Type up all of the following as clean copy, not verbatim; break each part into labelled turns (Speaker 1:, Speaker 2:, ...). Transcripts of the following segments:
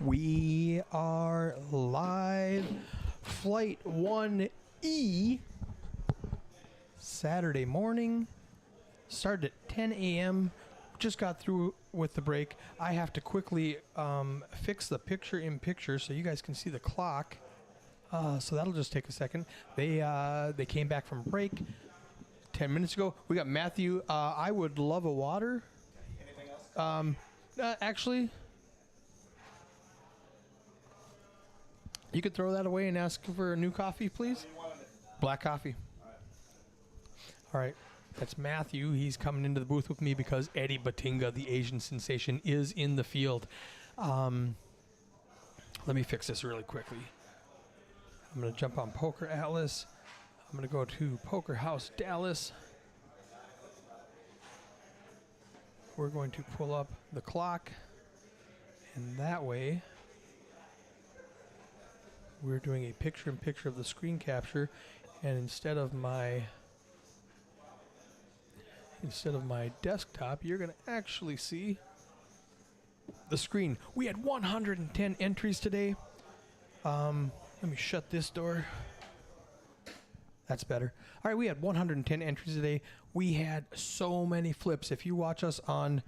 Speaker 1: We are live. Flight 1E. Saturday morning. Started at 10 a.m. Just got through with the break. I have to quickly fix the picture-in-picture so you guys can see the clock. So that'll just take a second. They came back from break 10 minutes ago. We got Matthew. I would love a water.
Speaker 2: Anything else?
Speaker 1: Actually, you could throw that away and ask for a new coffee, please. Black coffee. All right. That's Matthew. He's coming into the booth with me because Eddie Batinga, the Asian sensation, is in the field. Let me fix this really quickly. I'm going to jump on Poker Atlas. I'm going to go to Poker House Dallas. We're going to pull up the clock, and that way we're doing a picture-in-picture of the screen capture, and instead of my desktop, you're going to actually see the screen. We had 110 entries today. Let me shut this door. That's better. All right, we had 110 entries today. We had so many flips. If you watch us on,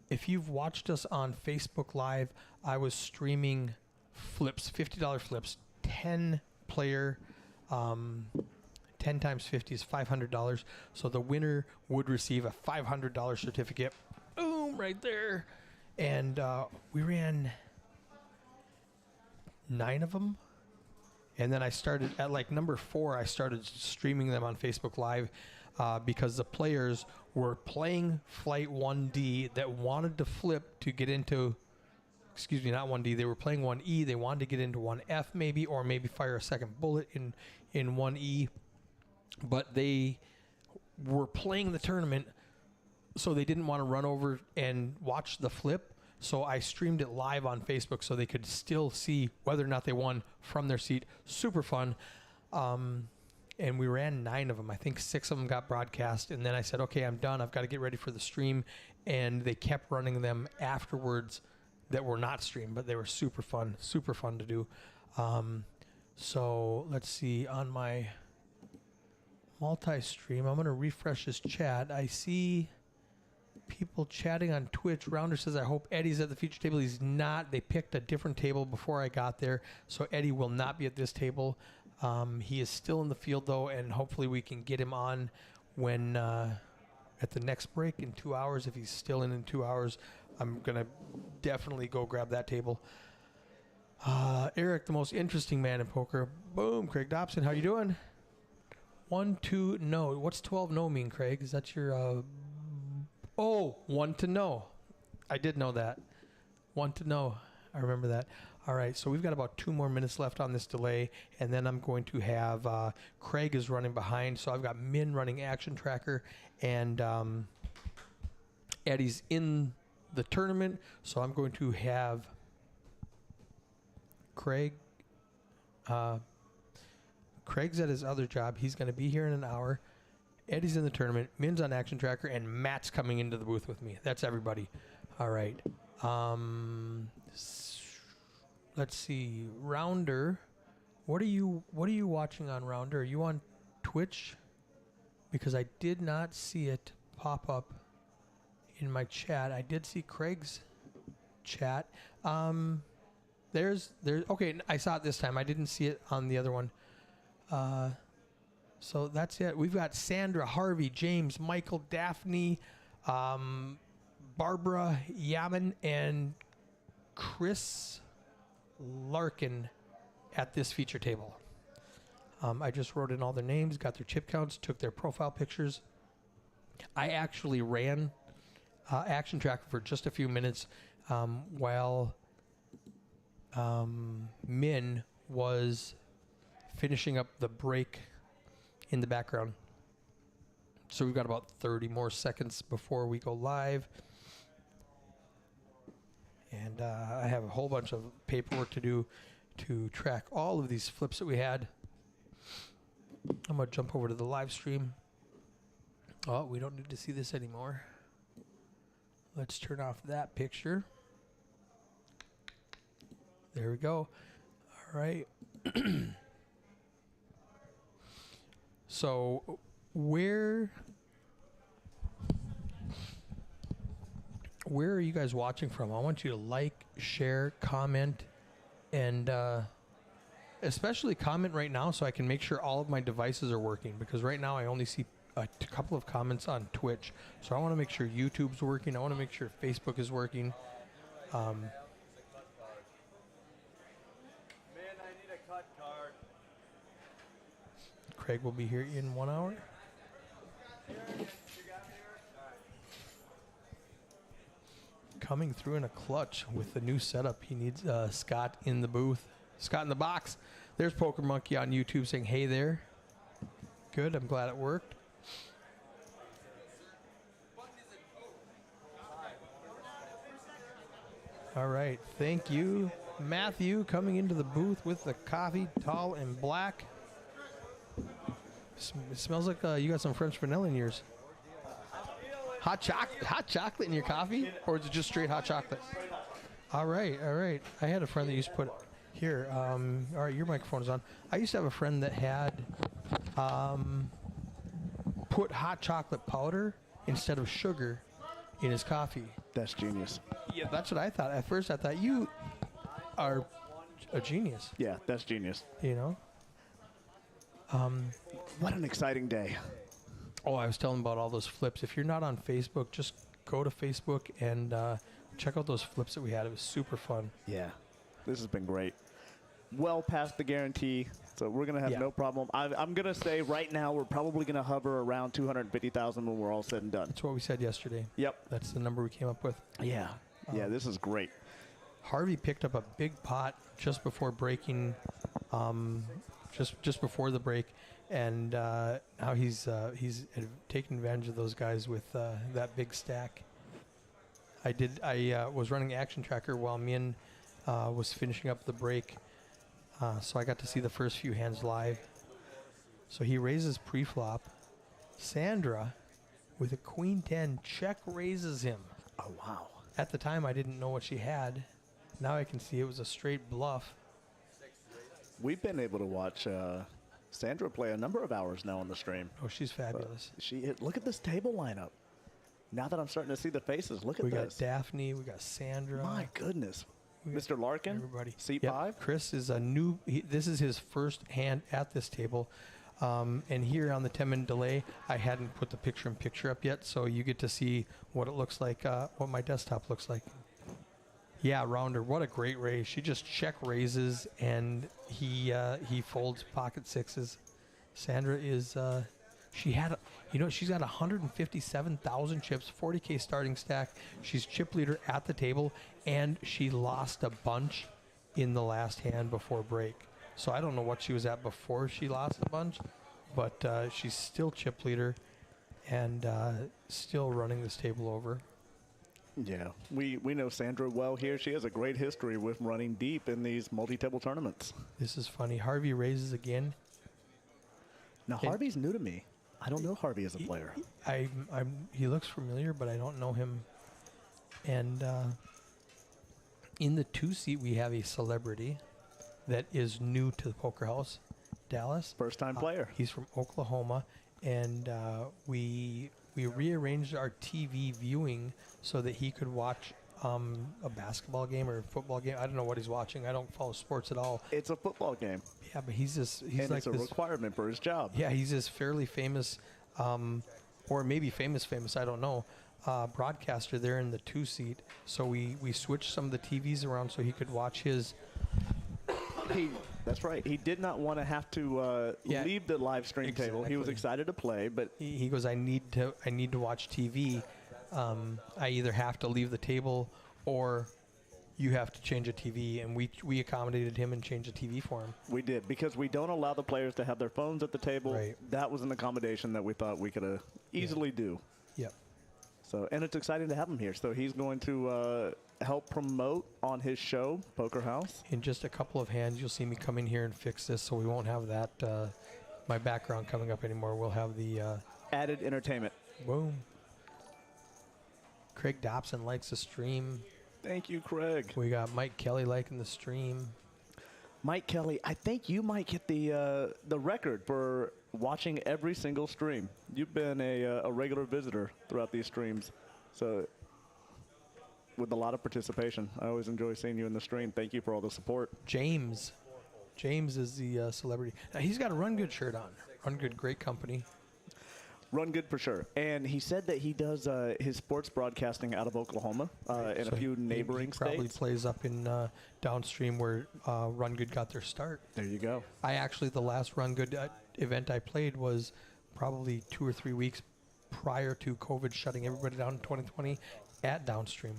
Speaker 1: if you've watched us on Facebook Live, I was streaming flips, $50 flips, 10 player, 10 times 50 is $500. So the winner would receive a $500 certificate. Boom, right there. And we ran 9 of them. And then I started at like number 4, I started streaming them on Facebook Live because the players were playing Flight 1D that wanted to flip to get into, excuse me, not 1D, they were playing 1E. They wanted to get into 1F maybe, or maybe fire a second bullet in 1E. But they were playing the tournament, so they didn't want to run over and watch the flip. So I streamed it live on Facebook so they could still see whether or not they won from their seat. Super fun. And we ran 9 of them. I think 6 of them got broadcast. And then I said, okay, I'm done. I've got to get ready for the stream. And they kept running them afterwards that were not streamed, but they were super fun to do. So let's see. On my multi-stream, I'm going to refresh this chat. I see people chatting on Twitch. Rounder says, I hope Eddie's at the feature table. He's not. They picked a different table before I got there, so Eddie will not be at this table. He is still in the field, though, and hopefully we can get him on when at the next break in 2 hours. If he's still in 2 hours, I'm going to definitely go grab that table. Eric, the most interesting man in poker. Boom. Craig Dobson, how you doing? 1, 2, no. What's 12 no mean, Craig? Is that your... Oh, 1 to know. I did know that. 1 to know. I remember that. All right, so we've got about 2 more minutes left on this delay, and then I'm going to have Craig is running behind, so I've got Min running Action Tracker, and Eddie's in the tournament, so I'm going to have Craig. Craig's at his other job. He's going to be here in an hour. Eddie's in the tournament, Min's on Action Tracker, and Matt's coming into the booth with me. That's everybody. All right. Let's see. Rounder, what are you watching on Rounder? Are you on Twitch? Because I did not see it pop up in my chat. I did see Craig's chat. There's okay, I saw it this time. I didn't see it on the other one. So that's it. We've got Sandra, Harvey, James, Michael, Daphne, Barbara, Yaman, and Chris Larkin at this feature table. I just wrote in all their names, got their chip counts, took their profile pictures. I actually ran Action Tracker for just a few minutes while Min was finishing up the break in the background. So we've got about 30 more seconds before we go live. And I have a whole bunch of paperwork to do to track all of these flips that we had. I'm going to jump over to the live stream. Oh, we don't need to see this anymore. Let's turn off that picture. There we go. All right. So where are you guys watching from? I want you to like, share, comment, and especially comment right now so I can make sure all of my devices are working, because right now I only see a couple of comments on Twitch. So I want to make sure YouTube's working. I want to make sure Facebook is working.
Speaker 3: Man, I need a cut card.
Speaker 1: Craig will be here in 1 hour. Coming through in a clutch with the new setup. He needs Scott in the booth. Scott in the box. There's Poker Monkey on YouTube saying, hey there. Good. I'm glad it worked. All right. Thank you, Matthew, coming into the booth with the coffee, tall and black. It smells like you got some French vanilla in yours. Hot chocolate in your coffee, or is it just straight hot chocolate? All right. I had a friend that used to put here. All right, your microphone is on. I used to have a friend that had put hot chocolate powder instead of sugar in his coffee.
Speaker 2: That's genius.
Speaker 1: Yeah, that's what I thought. At first, I thought you are a genius.
Speaker 2: Yeah, that's genius.
Speaker 1: You know.
Speaker 2: What an exciting day.
Speaker 1: Oh, I was telling about all those flips. If you're not on Facebook, just go to Facebook and check out those flips that we had. It was super fun.
Speaker 2: Yeah, this has been great. Well past the guarantee, so we're going to have no problem. I'm going to say right now we're probably going to hover around 250,000 when we're all said and done.
Speaker 1: That's what we said yesterday.
Speaker 2: Yep.
Speaker 1: That's the number we came up with.
Speaker 2: Yeah. Yeah, this is great.
Speaker 1: Harvey picked up a big pot just before breaking, just before the break, and now he's taking advantage of those guys with that big stack. I was running Action Tracker while Min was finishing up the break, so I got to see the first few hands live. So he raises pre-flop. Sandra, with a queen 10, check raises him.
Speaker 2: Oh, wow.
Speaker 1: At the time, I didn't know what she had. Now I can see it was a straight bluff.
Speaker 2: We've been able to watch Sandra play a number of hours now on the stream.
Speaker 1: Oh, she's fabulous.
Speaker 2: Look at this table lineup. Now that I'm starting to see the faces, look at
Speaker 1: We
Speaker 2: this.
Speaker 1: got Daphne. We got Sandra.
Speaker 2: My goodness. Mr. Larkin,
Speaker 1: Everybody.
Speaker 2: seat
Speaker 1: Yep.
Speaker 2: 5.
Speaker 1: Chris is a new. This is his first hand at this table. And here on the 10-minute delay, I hadn't put the picture-in-picture up yet, so you get to see what it looks like, what my desktop looks like. Yeah, Rounder, what a great raise. She just check raises, and he folds pocket sixes. Sandra is, she's got 157,000 chips, 40K starting stack. She's chip leader at the table, and she lost a bunch in the last hand before break. So I don't know what she was at before she lost a bunch, but she's still chip leader and still running this table over.
Speaker 2: Yeah, we know Sandra well here. She has a great history with running deep in these multi-table tournaments.
Speaker 1: This is funny. Harvey raises again.
Speaker 2: Now, Harvey's new to me. I don't know Harvey as a player.
Speaker 1: He looks familiar, but I don't know him. And in the 2 seat, we have a celebrity that is new to the Poker House, Dallas.
Speaker 2: First-time player.
Speaker 1: He's from Oklahoma, and we rearranged our TV viewing so that he could watch a basketball game or a football game. I don't know what he's watching. I don't follow sports at all.
Speaker 2: It's a football game.
Speaker 1: Yeah, but he's
Speaker 2: And
Speaker 1: like
Speaker 2: it's a
Speaker 1: this
Speaker 2: requirement for his job.
Speaker 1: Yeah, he's this fairly famous, or maybe famous, I don't know, broadcaster there in the 2 seat. So we switched some of the TVs around so he could watch his.
Speaker 2: That's right. He did not want to have to leave the live stream table. He was excited to play, but
Speaker 1: He goes, I need to watch TV. I either have to leave the table or you have to change a TV, and we accommodated him and changed the TV for him.
Speaker 2: we did, because we don't allow the players to have their phones at the table.
Speaker 1: Right.
Speaker 2: That was an accommodation that we thought we could easily do.
Speaker 1: Yep.
Speaker 2: So, and it's exciting to have him here. So he's going to help promote on his show, Poker House.
Speaker 1: In just a couple of hands, you'll see me come in here and fix this, so we won't have that my background coming up anymore. We'll have the
Speaker 2: Added entertainment.
Speaker 1: boom. Craig Dobson likes the stream.
Speaker 2: Thank you, Craig.
Speaker 1: We got Mike Kelly liking the stream.
Speaker 2: Mike Kelly, I think you might get the record for watching every single stream. You've been a regular visitor throughout these streams, so with a lot of participation. I always enjoy seeing you in the stream. Thank you for all the support.
Speaker 1: James is the celebrity. Now, he's got a Run Good shirt on. Run Good, great company.
Speaker 2: Run Good for sure. And he said that he does his sports broadcasting out of Oklahoma and a few neighboring
Speaker 1: he probably
Speaker 2: states.
Speaker 1: plays up in downstream where Run Good got their start.
Speaker 2: There you go.
Speaker 1: The last Run Good event I played was probably 2 or 3 weeks prior to COVID shutting everybody down in 2020 at downstream.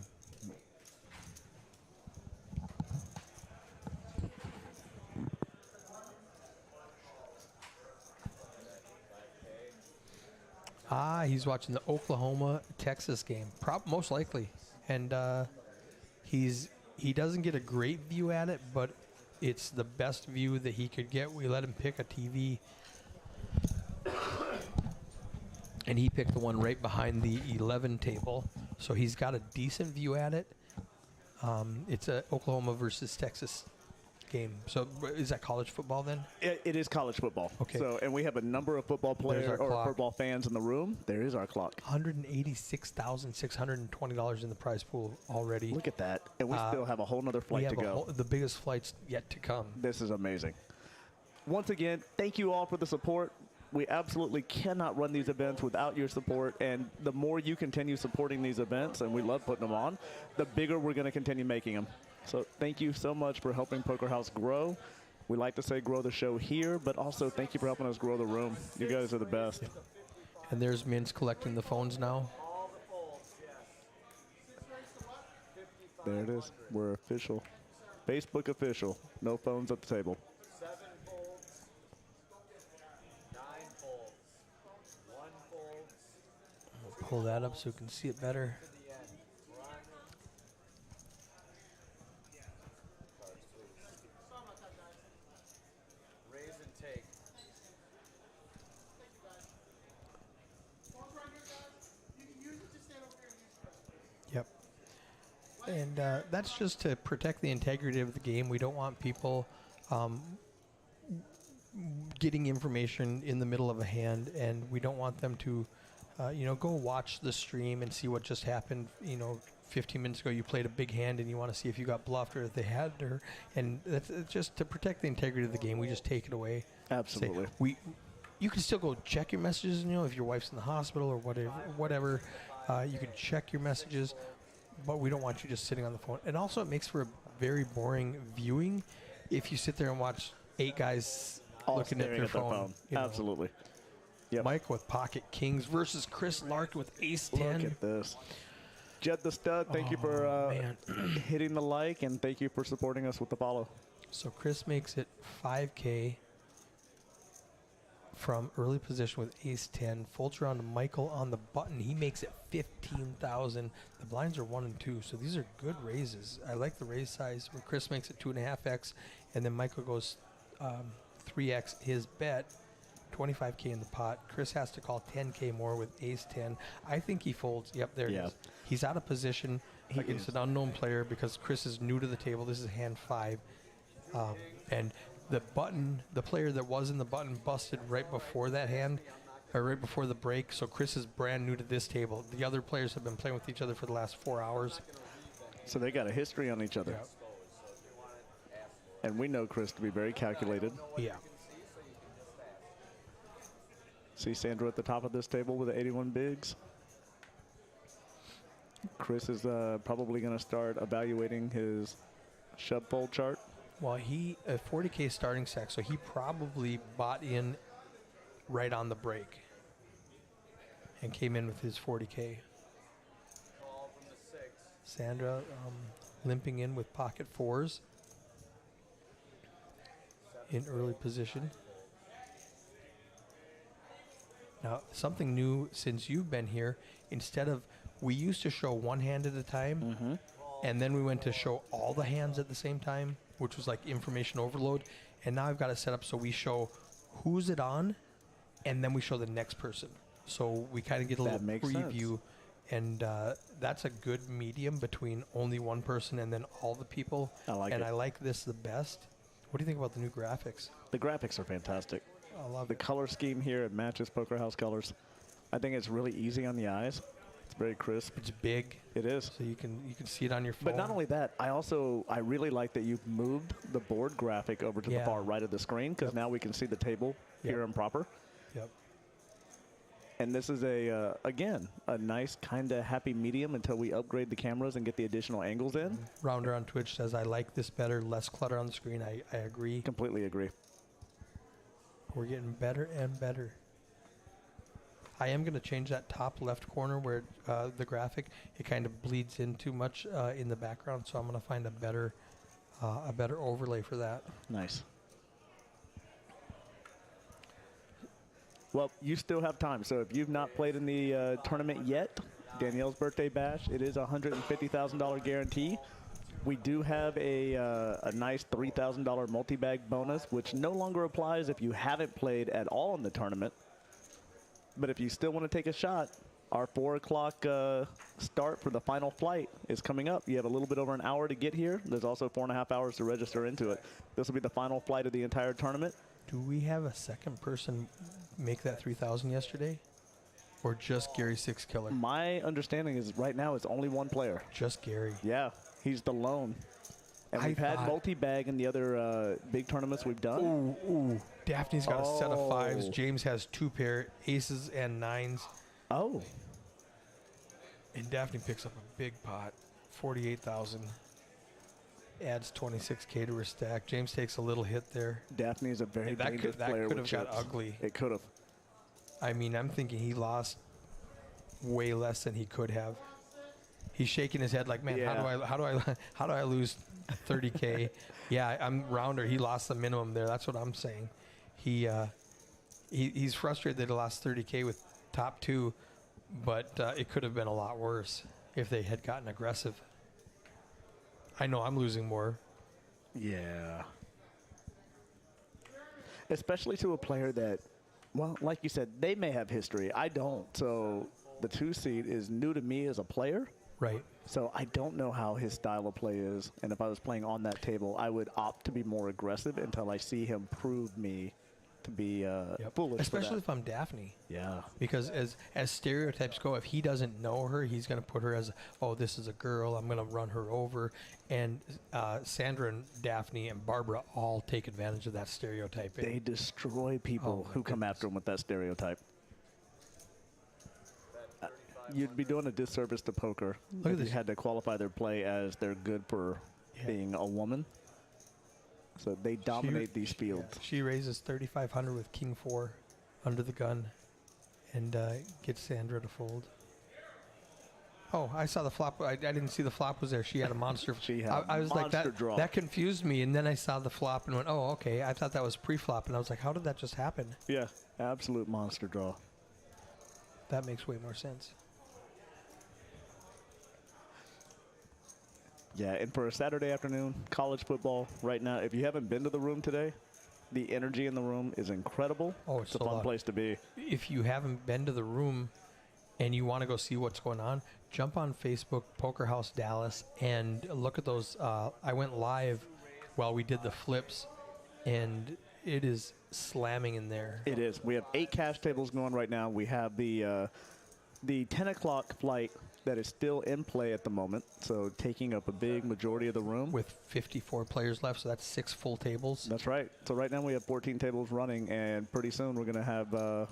Speaker 1: He's watching the Oklahoma-Texas game, most likely. And he doesn't get a great view at it, but it's the best view that he could get. We let him pick a TV, and he picked the one right behind the 11 table. So he's got a decent view at it. It's a Oklahoma versus Texas game. So is that college football then?
Speaker 2: It is college football.
Speaker 1: Okay.
Speaker 2: So, and we have a number of football players or football fans in the room. There is our clock.
Speaker 1: $186,620 in the prize pool already.
Speaker 2: Look at that. And we still have a whole nother flight to go.
Speaker 1: The biggest flight's yet to come.
Speaker 2: This is amazing. Once again, thank you all for the support. We absolutely cannot run these events without your support, and the more you continue supporting these events, and we love putting them on, the bigger we're going to continue making them. So thank you so much for helping Poker House grow. We like to say grow the show here, but also thank you for helping us grow the room. You guys are the best.
Speaker 1: And there's Mince collecting the phones now.
Speaker 2: There it is. We're official. Facebook official. No phones at the table.
Speaker 3: 7 folds, 9 folds, 1 fold.
Speaker 1: We'll pull that up so we can see it better.
Speaker 3: To the end. Run. Cards, please. Raise and take.
Speaker 1: Yep. And that's just to protect the integrity of the game. We don't want people getting information in the middle of a hand, and we don't want them to, go watch the stream and see what just happened. 15 minutes ago you played a big hand and you want to see if you got bluffed or if they had her. And that's it's just to protect the integrity of the game. We just take it away.
Speaker 2: Absolutely.
Speaker 1: You can still go check your messages, if your wife's in the hospital or whatever, you can check your messages, but we don't want you just sitting on the phone. And also it makes for a very boring viewing if you sit there and watch 8 guys
Speaker 2: All
Speaker 1: looking at
Speaker 2: staring
Speaker 1: their phone.
Speaker 2: Absolutely. Yep.
Speaker 1: Mike with Pocket Kings versus Chris Lark with Ace 10.
Speaker 2: Look at this. Jed the Stud, thank you for hitting the like, and thank you for supporting us with the follow.
Speaker 1: So Chris makes it 5K from early position with Ace 10. Folds around to Michael on the button. He makes it 15,000. The blinds are 1 and 2, so these are good raises. I like the raise size. Where Chris makes it 2.5x, and then Michael goes 3x his bet. 25K in the pot. Chris has to call 10K more with Ace 10. I think he folds. Yep, there it is. He's out of position against an unknown player because Chris is new to the table. This is hand 5. And the player that was in the button busted right before that hand, or right before the break. So Chris is brand new to this table. The other players have been playing with each other for the last 4 hours.
Speaker 2: So they got a history on each other.
Speaker 1: Yep.
Speaker 2: And we know Chris to be very calculated.
Speaker 1: Yeah.
Speaker 2: See Sandra at the top of this table with the 81 bigs. Chris is probably going to start evaluating his shove fold chart.
Speaker 1: Well, he a 40K starting stack, so he probably bought in right on the break and came in with his 40K.
Speaker 3: Call from the 6.
Speaker 1: Sandra limping in with pocket 4s in early position. Now, something new since you've been here, we used to show one hand at a time, and then we went to show all the hands at the same time, which was like information overload. And now I've got it set up so we show who's it on, and then we show the next person. So we kind of get a little preview, and that's a good medium between only one person and then all the people.
Speaker 2: I like
Speaker 1: and
Speaker 2: it.
Speaker 1: I like this the best. What do you think about the new graphics?
Speaker 2: The graphics are fantastic.
Speaker 1: I love
Speaker 2: The
Speaker 1: it.
Speaker 2: color scheme here, it matches Poker House colors. I think it's really easy on the eyes. It's very crisp.
Speaker 1: It's big,
Speaker 2: It is.
Speaker 1: so you can see it on your phone.
Speaker 2: But not only that, I really like that you've moved the board graphic over to the
Speaker 1: Yeah.
Speaker 2: far right of the screen, because
Speaker 1: Yep.
Speaker 2: now we can see the table here
Speaker 1: Yep.
Speaker 2: and proper.
Speaker 1: Yep.
Speaker 2: And this is again, a nice kind of happy medium until we upgrade the cameras and get the additional angles in.
Speaker 1: Rounder on Twitch says, I like this better, less clutter on the screen. I agree.
Speaker 2: Completely agree.
Speaker 1: We're getting better and better. I am going to change that top left corner where the graphic, it kind of bleeds in too much in the background, so I'm going to find a better overlay for that.
Speaker 2: Nice. Well, you still have time. So if you've not played in the tournament yet, Danielle's Birthday Bash, it is a $150,000 guarantee. We do have a nice $3,000 multi-bag bonus, which no longer applies if you haven't played at all in the tournament. But if you still want to take a shot, our 4 o'clock start for the final flight is coming up. You have a little bit over an hour to get here. There's also 4.5 hours to register into it. This will be the final flight of the entire tournament.
Speaker 1: Do we have a second person make that 3,000 yesterday? Or just Gary Six Killer?
Speaker 2: My understanding is right now it's only one player.
Speaker 1: Just Gary.
Speaker 2: Yeah, he's the lone. And we've had multi-bag in the other big tournaments we've done.
Speaker 1: Ooh. Daphne's got a set of 5s.
Speaker 2: Oh.
Speaker 1: James has 2 pair, aces and 9s.
Speaker 2: Oh,
Speaker 1: And Daphne picks up a big pot, 48,000. Adds 26K to her stack. James takes a little hit there.
Speaker 2: Daphne is a very dangerous
Speaker 1: That
Speaker 2: player
Speaker 1: could
Speaker 2: with
Speaker 1: have got
Speaker 2: chips.
Speaker 1: ugly.
Speaker 2: It could have.
Speaker 1: I mean, I'm thinking he lost way less than he could have. He's shaking his head like, man,
Speaker 2: Yeah.
Speaker 1: how do I lose 30K? Yeah, I'm rounder. He lost the minimum there. That's what I'm saying. He's frustrated that he lost 30K with top 2, but it could have been a lot worse if they had gotten aggressive. I know I'm losing more.
Speaker 2: Yeah. Especially to a player that, well, like you said, they may have history. I don't. So the 2 seed is new to me as a player.
Speaker 1: Right.
Speaker 2: So I don't know how his style of play is. And if I was playing on that table, I would opt to be more aggressive until I see him prove me to be foolish.
Speaker 1: Especially if I'm Daphne.
Speaker 2: Yeah.
Speaker 1: Because as stereotypes go, if he doesn't know her, he's going to put her as, oh, this is a girl, I'm going to run her over. And Sandra and Daphne and Barbara all take advantage of that stereotype.
Speaker 2: They destroy people
Speaker 1: my
Speaker 2: who come after them with that stereotype. You'd be doing a disservice to poker
Speaker 1: Look at
Speaker 2: if you
Speaker 1: this.
Speaker 2: had to qualify their play as they're good for being a woman. So they dominate these fields.
Speaker 1: She raises 3,500 with King 4 under the gun and gets Sandra to fold. Oh, I saw the flop. I didn't see the flop was there. She had a monster.
Speaker 2: She had
Speaker 1: I
Speaker 2: a
Speaker 1: was like,
Speaker 2: monster draw.
Speaker 1: that confused me. And then I saw the flop and went, oh, okay. I thought that was pre-flop. And I was like, how did that just happen?
Speaker 2: Yeah, absolute monster draw.
Speaker 1: That makes way more sense.
Speaker 2: Yeah, and for a Saturday afternoon, college football right now, if you haven't been to the room today, the energy in the room is incredible.
Speaker 1: Oh,
Speaker 2: it's a
Speaker 1: so
Speaker 2: fun
Speaker 1: loud.
Speaker 2: place to be.
Speaker 1: If you haven't been to the room and you want to go see what's going on, jump on Facebook, Poker House Dallas, and look at those. I went live while we did the flips, and it is slamming in there.
Speaker 2: It is. We have 8 cash tables going right now. We have the 10 o'clock flight that is still in play at the moment, so taking up a big majority of the room.
Speaker 1: With 54 players left, so that's 6 full tables.
Speaker 2: That's right. So right now we have 14 tables running, and pretty soon we're going to have the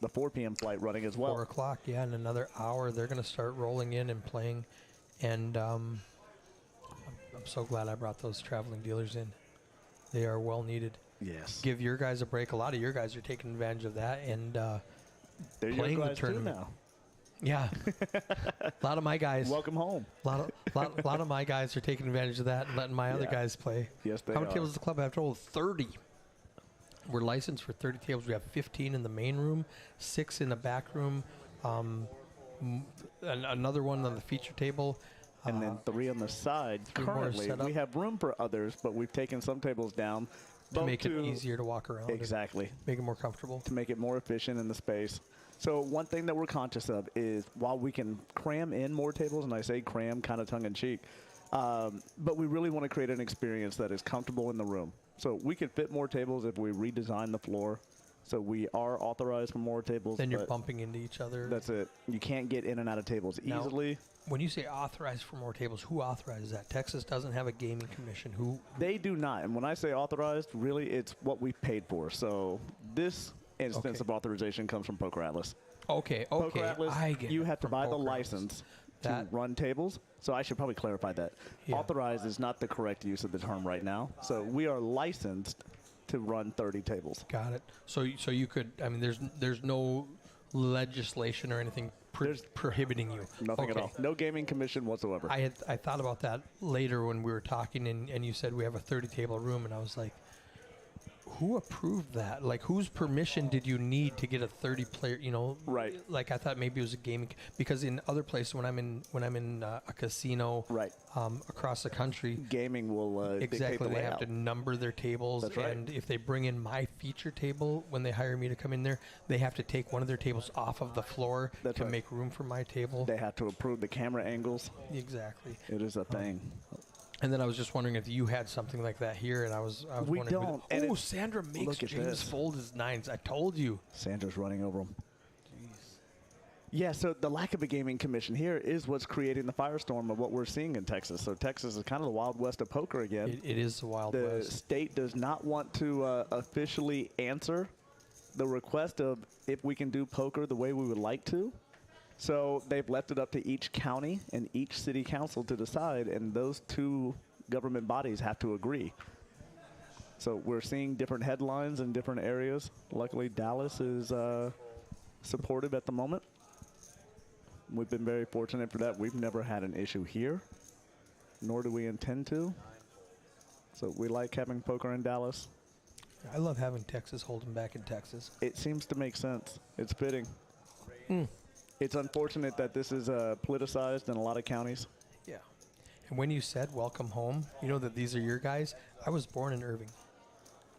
Speaker 2: 4 p.m. flight running as well.
Speaker 1: 4 o'clock, yeah, in another hour, they're going to start rolling in and playing. And I'm so glad I brought those traveling dealers in. They are well needed.
Speaker 2: Yes.
Speaker 1: Give your guys a break. A lot of your guys are taking advantage of that and
Speaker 2: They're
Speaker 1: playing
Speaker 2: your
Speaker 1: the
Speaker 2: guys too
Speaker 1: tournament.
Speaker 2: now.
Speaker 1: Yeah, a lot of my guys.
Speaker 2: Welcome home.
Speaker 1: lot of my guys are taking advantage of that and letting my other
Speaker 2: Yeah.
Speaker 1: guys play.
Speaker 2: Yes, they
Speaker 1: How many
Speaker 2: are.
Speaker 1: tables does the club have total? 30. We're licensed for 30 tables. We have 15 in the main room, 6 in the back room, another one on the feature table.
Speaker 2: And then 3 on the side.
Speaker 1: 3 more
Speaker 2: Currently,
Speaker 1: set up.
Speaker 2: we have room for others, but we've taken some tables down.
Speaker 1: To
Speaker 2: both
Speaker 1: make it easier to walk around.
Speaker 2: Exactly.
Speaker 1: Make it more comfortable.
Speaker 2: To make it more efficient in the space. So one thing that we're conscious of is while we can cram in more tables, and I say cram kind of tongue-in-cheek, but we really want to create an experience that is comfortable in the room. So we could fit more tables if we redesign the floor. So we are authorized for more tables.
Speaker 1: Then you're bumping into each other.
Speaker 2: That's it. You can't get in and out of tables
Speaker 1: Now,
Speaker 2: easily.
Speaker 1: When you say authorized for more tables, who authorizes that? Texas doesn't have a gaming commission. Who?
Speaker 2: They do not. And when I say authorized, really it's what we paid for. So this instance of authorization comes from Poker Atlas.
Speaker 1: Okay.
Speaker 2: Poker Atlas,
Speaker 1: I get
Speaker 2: you
Speaker 1: it,
Speaker 2: have to
Speaker 1: from
Speaker 2: buy the
Speaker 1: Poker Atlas.
Speaker 2: license to
Speaker 1: That-
Speaker 2: run tables. So I should probably clarify that.
Speaker 1: Yeah.
Speaker 2: Authorized is not the correct use of the term right now. So we are licensed to run 30 tables.
Speaker 1: Got it. So you could. I mean, there's no legislation or anything prohibiting you.
Speaker 2: Nothing at all. No gaming commission whatsoever.
Speaker 1: I thought about that later when we were talking, and you said we have a 30 table room, and I was like, who approved that? Like, whose permission did you need to get a 30 player? You know,
Speaker 2: Right.
Speaker 1: Like, I thought maybe it was a gaming, because in other places when I'm in a casino,
Speaker 2: Right.
Speaker 1: across the country,
Speaker 2: Gaming will dictate
Speaker 1: exactly,
Speaker 2: the
Speaker 1: they have
Speaker 2: layout.
Speaker 1: to number their tables,
Speaker 2: That's right.
Speaker 1: and if they bring in my feature table when they hire me to come in there, they have to take one of their tables off of the floor
Speaker 2: That's
Speaker 1: to
Speaker 2: right.
Speaker 1: make room for my table.
Speaker 2: They have to approve the camera angles.
Speaker 1: Exactly.
Speaker 2: It is a thing.
Speaker 1: And then I was just wondering if you had something like that here, and I was
Speaker 2: We
Speaker 1: wondering.
Speaker 2: don't, and
Speaker 1: Oh,
Speaker 2: it-
Speaker 1: Sandra makes
Speaker 2: look at
Speaker 1: James
Speaker 2: this.
Speaker 1: fold his nines. I told you.
Speaker 2: Sandra's running over them. Yeah, so the lack of a gaming commission here is what's creating the firestorm of what we're seeing in Texas. So Texas is kind of the Wild West of poker again.
Speaker 1: It is the Wild
Speaker 2: The
Speaker 1: West.
Speaker 2: state does not want to officially answer the request of if we can do poker the way we would like to. So they've left it up to each county and each city council to decide, and those two government bodies have to agree. So we're seeing different headlines in different areas. Luckily, Dallas is supportive at the moment. We've been very fortunate for that. We've never had an issue here, nor do we intend to. So we like having poker in Dallas.
Speaker 1: I love having Texas Hold'em back in Texas.
Speaker 2: It seems to make sense. It's fitting. It's unfortunate that this is politicized in a lot of counties.
Speaker 1: Yeah. And when you said welcome home, you know that these are your guys. I was born in Irving.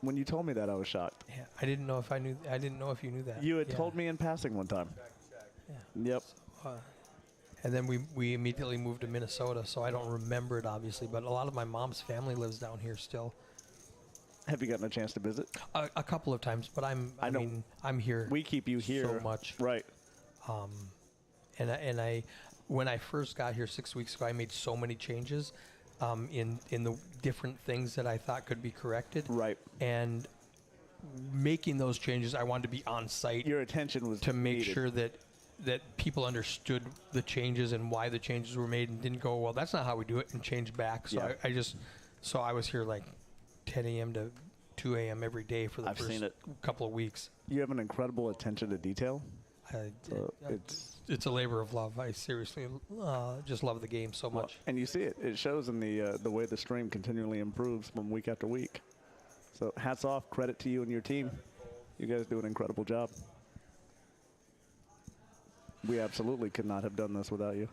Speaker 2: When you told me that, I was shocked.
Speaker 1: Yeah. I didn't know if you knew that.
Speaker 2: You had
Speaker 1: Yeah.
Speaker 2: told me in passing one time.
Speaker 1: Yeah.
Speaker 2: Yep.
Speaker 1: And then we immediately moved to Minnesota, so I don't remember it obviously, but a lot of my mom's family lives down here still.
Speaker 2: Have you gotten a chance to visit?
Speaker 1: A couple of times, but I
Speaker 2: know.
Speaker 1: mean, I'm here.
Speaker 2: We keep you here
Speaker 1: so much.
Speaker 2: right?
Speaker 1: And I when I first got here 6 weeks ago, I made so many changes in the different things that I thought could be corrected.
Speaker 2: Right.
Speaker 1: And making those changes, I wanted to be on site
Speaker 2: Your attention was
Speaker 1: to make
Speaker 2: needed.
Speaker 1: sure that people understood the changes and why the changes were made, and didn't go, well, that's not how we do it, and change back. So
Speaker 2: Yeah.
Speaker 1: so I was here like 10 a.m. to 2 a.m. every day for the
Speaker 2: I've
Speaker 1: first
Speaker 2: seen it.
Speaker 1: couple of weeks.
Speaker 2: You have an incredible attention to detail.
Speaker 1: It's a labor of love. I seriously just love the game so much.
Speaker 2: And you see it. It shows in the way the stream continually improves from week after week. So hats off, credit to you and your team. You guys do an incredible job. We absolutely could not have done this without you.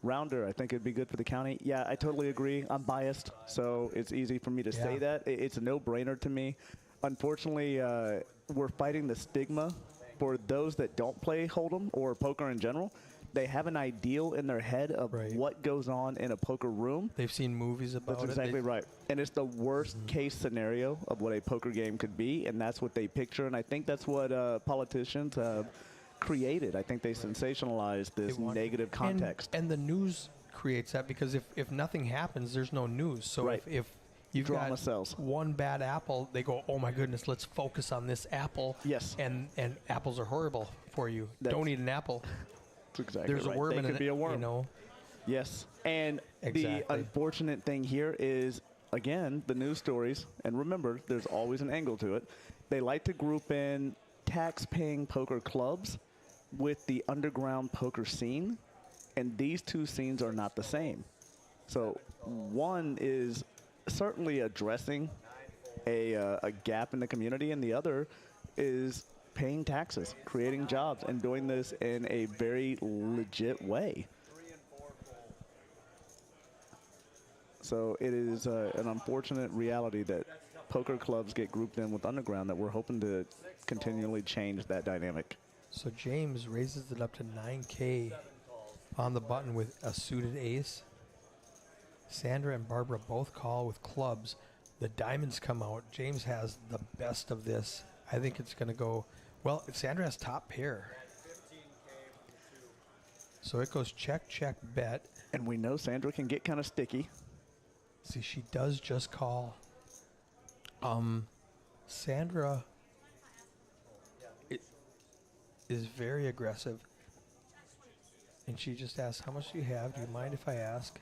Speaker 2: Rounder, I think it'd be good for the county. Yeah, I totally agree. I'm biased, so it's easy for me to say
Speaker 1: Yeah.
Speaker 2: that. It's a no-brainer to me. Unfortunately, we're fighting the stigma for those that don't play Hold'em or poker in general. They have an ideal in their head of
Speaker 1: Right.
Speaker 2: what goes on in a poker room.
Speaker 1: They've seen movies about
Speaker 2: That's
Speaker 1: it.
Speaker 2: exactly right. And it's the worst case scenario of what a poker game could be, and that's what they picture. And I think that's what politicians have created. I think they sensationalize this negative context.
Speaker 1: And the news creates that, because if nothing happens, there's no news. So
Speaker 2: Right.
Speaker 1: if you've
Speaker 2: Drama
Speaker 1: got
Speaker 2: sells.
Speaker 1: one bad apple, they go, oh my goodness, let's focus on this apple.
Speaker 2: Yes.
Speaker 1: And apples are horrible for you.
Speaker 2: That's-
Speaker 1: Don't eat an apple.
Speaker 2: That's exactly
Speaker 1: There's
Speaker 2: right.
Speaker 1: a worm
Speaker 2: they
Speaker 1: in
Speaker 2: could
Speaker 1: it.
Speaker 2: be a worm.
Speaker 1: You know.
Speaker 2: Yes. And
Speaker 1: Exactly.
Speaker 2: the unfortunate thing here is, again, the news stories. And remember, there's always an angle to it. They like to group in tax-paying poker clubs with the underground poker scene. And these two scenes are not the same. So one is certainly addressing a gap in the community, and the other is paying taxes, creating jobs, and doing this in a very legit way. So it is an unfortunate reality that poker clubs get grouped in with underground, that we're hoping to continually change that dynamic.
Speaker 1: So James raises it up to 9K
Speaker 3: 7 calls.
Speaker 1: on the button with a suited ace. Sandra and Barbara both call with clubs. The diamonds come out. James has the best of this. I think it's going to go, well, Sandra has top pair.
Speaker 3: And 15K for the 2.
Speaker 1: So it goes check, check, bet.
Speaker 2: And we know Sandra can get kind of sticky.
Speaker 1: See, she does just call. Sandra is very aggressive. And she just asks, how much do you have? Do you mind if I ask?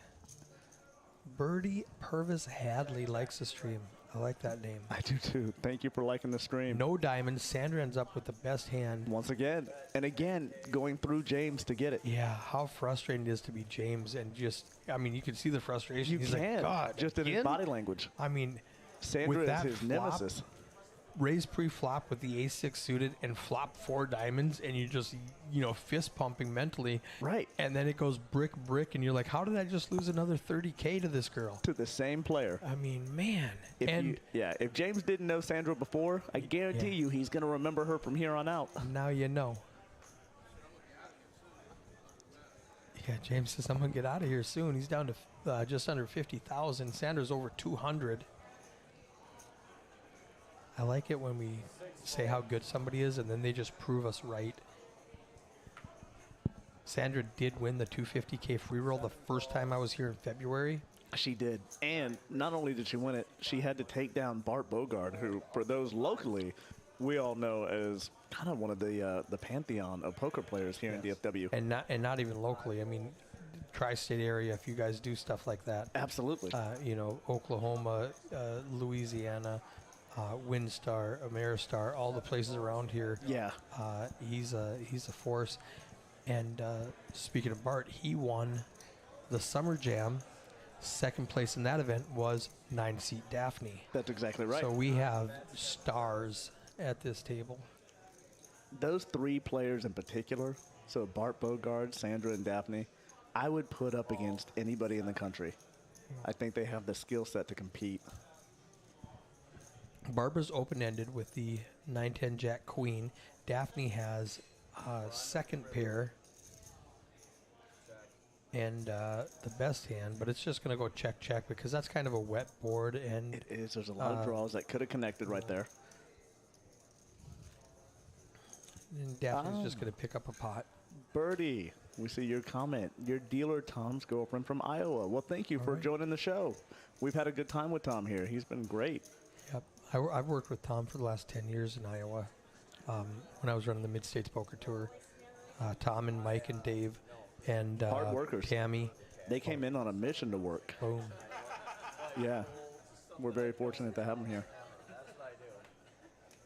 Speaker 1: Birdie Purvis Hadley likes the stream. I like that name.
Speaker 2: I do too. Thank you for liking the stream.
Speaker 1: No diamonds. Sandra ends up with the best hand.
Speaker 2: Once again, and again, going through James to get it.
Speaker 1: Yeah, how frustrating it is to be James and just, I mean, you can see the frustration.
Speaker 2: You
Speaker 1: He's
Speaker 2: can,
Speaker 1: like, God,
Speaker 2: just in his
Speaker 1: again?"
Speaker 2: body language.
Speaker 1: I mean,
Speaker 2: Sandra
Speaker 1: with
Speaker 2: is
Speaker 1: that
Speaker 2: his
Speaker 1: flop,
Speaker 2: nemesis.
Speaker 1: raise pre-flop with the ace-6 suited and flop 4 diamonds, and you just, fist pumping mentally.
Speaker 2: Right.
Speaker 1: And then it goes brick, brick, and you're like, how did I just lose another 30K to this girl?
Speaker 2: To the same player.
Speaker 1: I mean, man.
Speaker 2: If James didn't know Sandra before, I guarantee you he's going to remember her from here on out.
Speaker 1: Now you know. Yeah, James says, I'm going to get out of here soon. He's down to just under 50,000. Sandra's over 200. I like it when we say how good somebody is, and then they just prove us right. Sandra did win the 250K free roll the first time I was here in February.
Speaker 2: She did. And not only did she win it, she had to take down Bart Bogard, who, for those locally, we all know as kind of one of the pantheon of poker players here in DFW.
Speaker 1: And not even locally. I mean, tri-state area, if you guys do stuff like that.
Speaker 2: Absolutely.
Speaker 1: Oklahoma, Louisiana, Windstar, Ameristar, all the places around here.
Speaker 2: Yeah.
Speaker 1: He's a force. And speaking of Bart, he won the Summer Jam. Second place in that event was 9-seat Daphne.
Speaker 2: That's exactly right.
Speaker 1: So we have stars at this table.
Speaker 2: Those 3 players in particular, so Bart Bogard, Sandra, and Daphne, I would put up against anybody in the country. I think they have the skill set to compete.
Speaker 1: Barbara's open-ended with the 9-10 Jack Queen. Daphne has second pair and the best hand, but it's just going to go check, check because that's kind of a wet board. And
Speaker 2: It is. There's a lot of draws that could have connected right there.
Speaker 1: And Daphne's just going to pick up a pot.
Speaker 2: Birdie, we see your comment. Your dealer, Tom's girlfriend from Iowa. Well, thank you for
Speaker 1: right.
Speaker 2: joining the show. We've had a good time with Tom here. He's been great.
Speaker 1: Yep. I've worked with Tom for the last 10 years in Iowa. When I was running the Mid-States Poker Tour, Tom and Mike and Dave and
Speaker 2: Hard workers.
Speaker 1: Tammy.
Speaker 2: They came in on a mission to work.
Speaker 1: Boom.
Speaker 2: Yeah. We're very fortunate to have them here.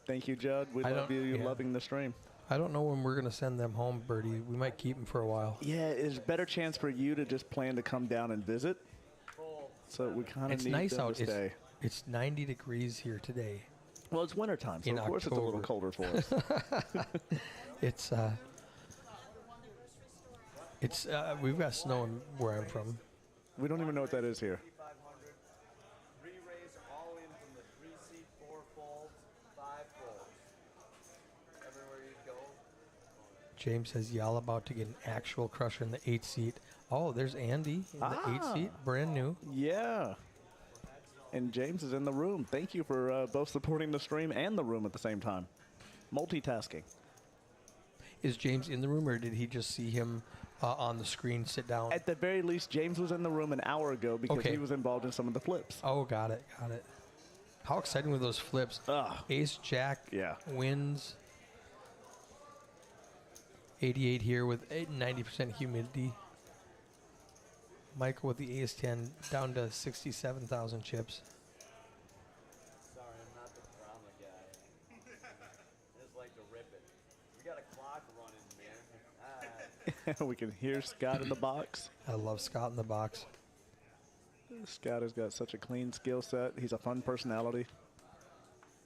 Speaker 2: Thank you, Judd. We
Speaker 1: I
Speaker 2: love
Speaker 1: don't-
Speaker 2: you
Speaker 1: yeah.
Speaker 2: loving the stream.
Speaker 1: I don't know when we're going to send them home, Birdie. We might keep them for a while.
Speaker 2: Yeah, it's a better chance for you to just plan to come down and visit. So we kind of
Speaker 1: It's
Speaker 2: need
Speaker 1: nice
Speaker 2: them
Speaker 1: out.
Speaker 2: to stay.
Speaker 1: It's 90 degrees here today.
Speaker 2: Well, it's wintertime, so
Speaker 1: in
Speaker 2: of course it's a little
Speaker 1: October.
Speaker 2: colder for us.
Speaker 1: It's we've got snow where I'm from.
Speaker 2: We don't even know what that is here.
Speaker 3: 500. Re-raise all in from the 3-seat, 4 folds, 5 folds. Everywhere you go.
Speaker 1: James says y'all about to get an actual crusher in the 8 seat. Oh, there's Andy in the 8 seat, brand new.
Speaker 2: Yeah. And James is in the room. Thank you for both supporting the stream and the room at the same time. Multitasking.
Speaker 1: Is James in the room, or did he just see him on the screen sit down?
Speaker 2: At the very least, James was in the room an hour ago because
Speaker 1: Okay.
Speaker 2: he was involved in some of the flips.
Speaker 1: Oh, got it. How exciting were those flips?
Speaker 2: Ugh.
Speaker 1: Ace Jack
Speaker 2: Yeah.
Speaker 1: wins. 88 here with 90% humidity. Michael with the Ace 10 down to 67,000 chips.
Speaker 3: Sorry, I'm not the drama guy. I just like to rip it. We got a clock running, man.
Speaker 2: We can hear Scott in the box.
Speaker 1: I love Scott in the box.
Speaker 2: Scott has got such a clean skill set. He's a fun personality.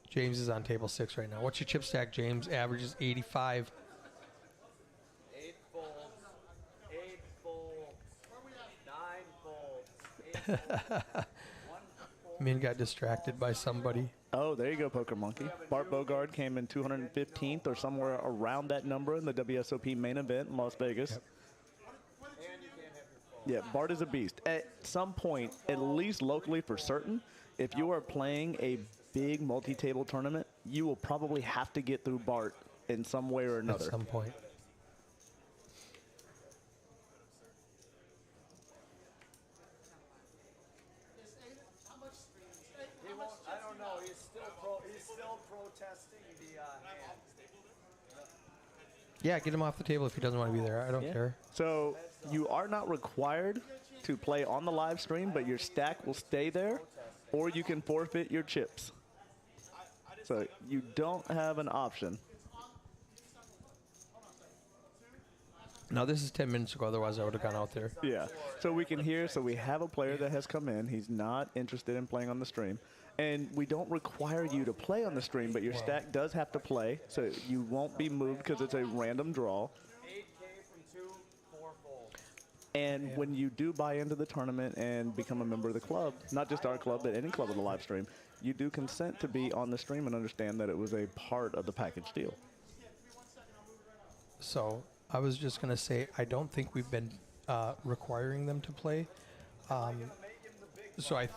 Speaker 1: James is on table 6 right now. What's your chip stack, James? Averages 85.
Speaker 3: 8 folds, 8 folds, 9 folds, 8 folds, 1 fold,
Speaker 1: Min got distracted by somebody.
Speaker 2: Oh, there you go, Poker Monkey. Bart Bogard came in 215th or somewhere around that number in the WSOP main event in Las Vegas.
Speaker 1: Yep.
Speaker 2: Yeah, Bart is a beast. At some point, at least locally for certain, if you are playing a big multi-table tournament, you will probably have to get through Bart in some way or another.
Speaker 1: At some point.
Speaker 3: He won't, I don't know. He's still protesting the hand.
Speaker 1: Yeah, get him off the table if he doesn't want to be there. I don't care.
Speaker 2: So you are not required to play on the live stream, but your stack will stay there, or you can forfeit your chips. So you don't have an option.
Speaker 1: No, this is 10 minutes ago. Otherwise, I would have gone out there.
Speaker 2: Yeah. So we can hear, so we have a player that has come in. He's not interested in playing on the stream. And we don't require you to play on the stream, but your stack does have to play. So you won't be moved because it's a random draw.
Speaker 3: 8K from 2 4-fold.
Speaker 2: And when you do buy into the tournament and become a member of the club, not just our club, but any club of the live stream, you do consent to be on the stream and understand that it was a part of the package deal.
Speaker 1: So I was just going to say, I don't think we've been requiring them to play. So I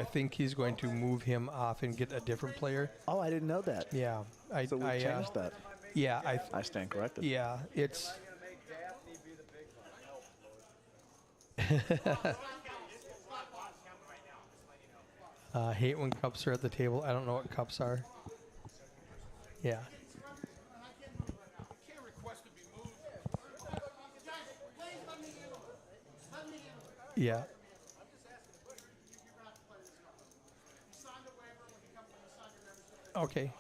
Speaker 1: think he's going to move him off and get a different player.
Speaker 2: Oh, I didn't know that.
Speaker 1: Yeah.
Speaker 2: So we changed that.
Speaker 1: Yeah.
Speaker 2: I stand corrected.
Speaker 1: Yeah, it's...
Speaker 3: Make Daphne be the big one.
Speaker 1: hate when cups are at the table. I don't know what cups are. Yeah. Yeah. Okay.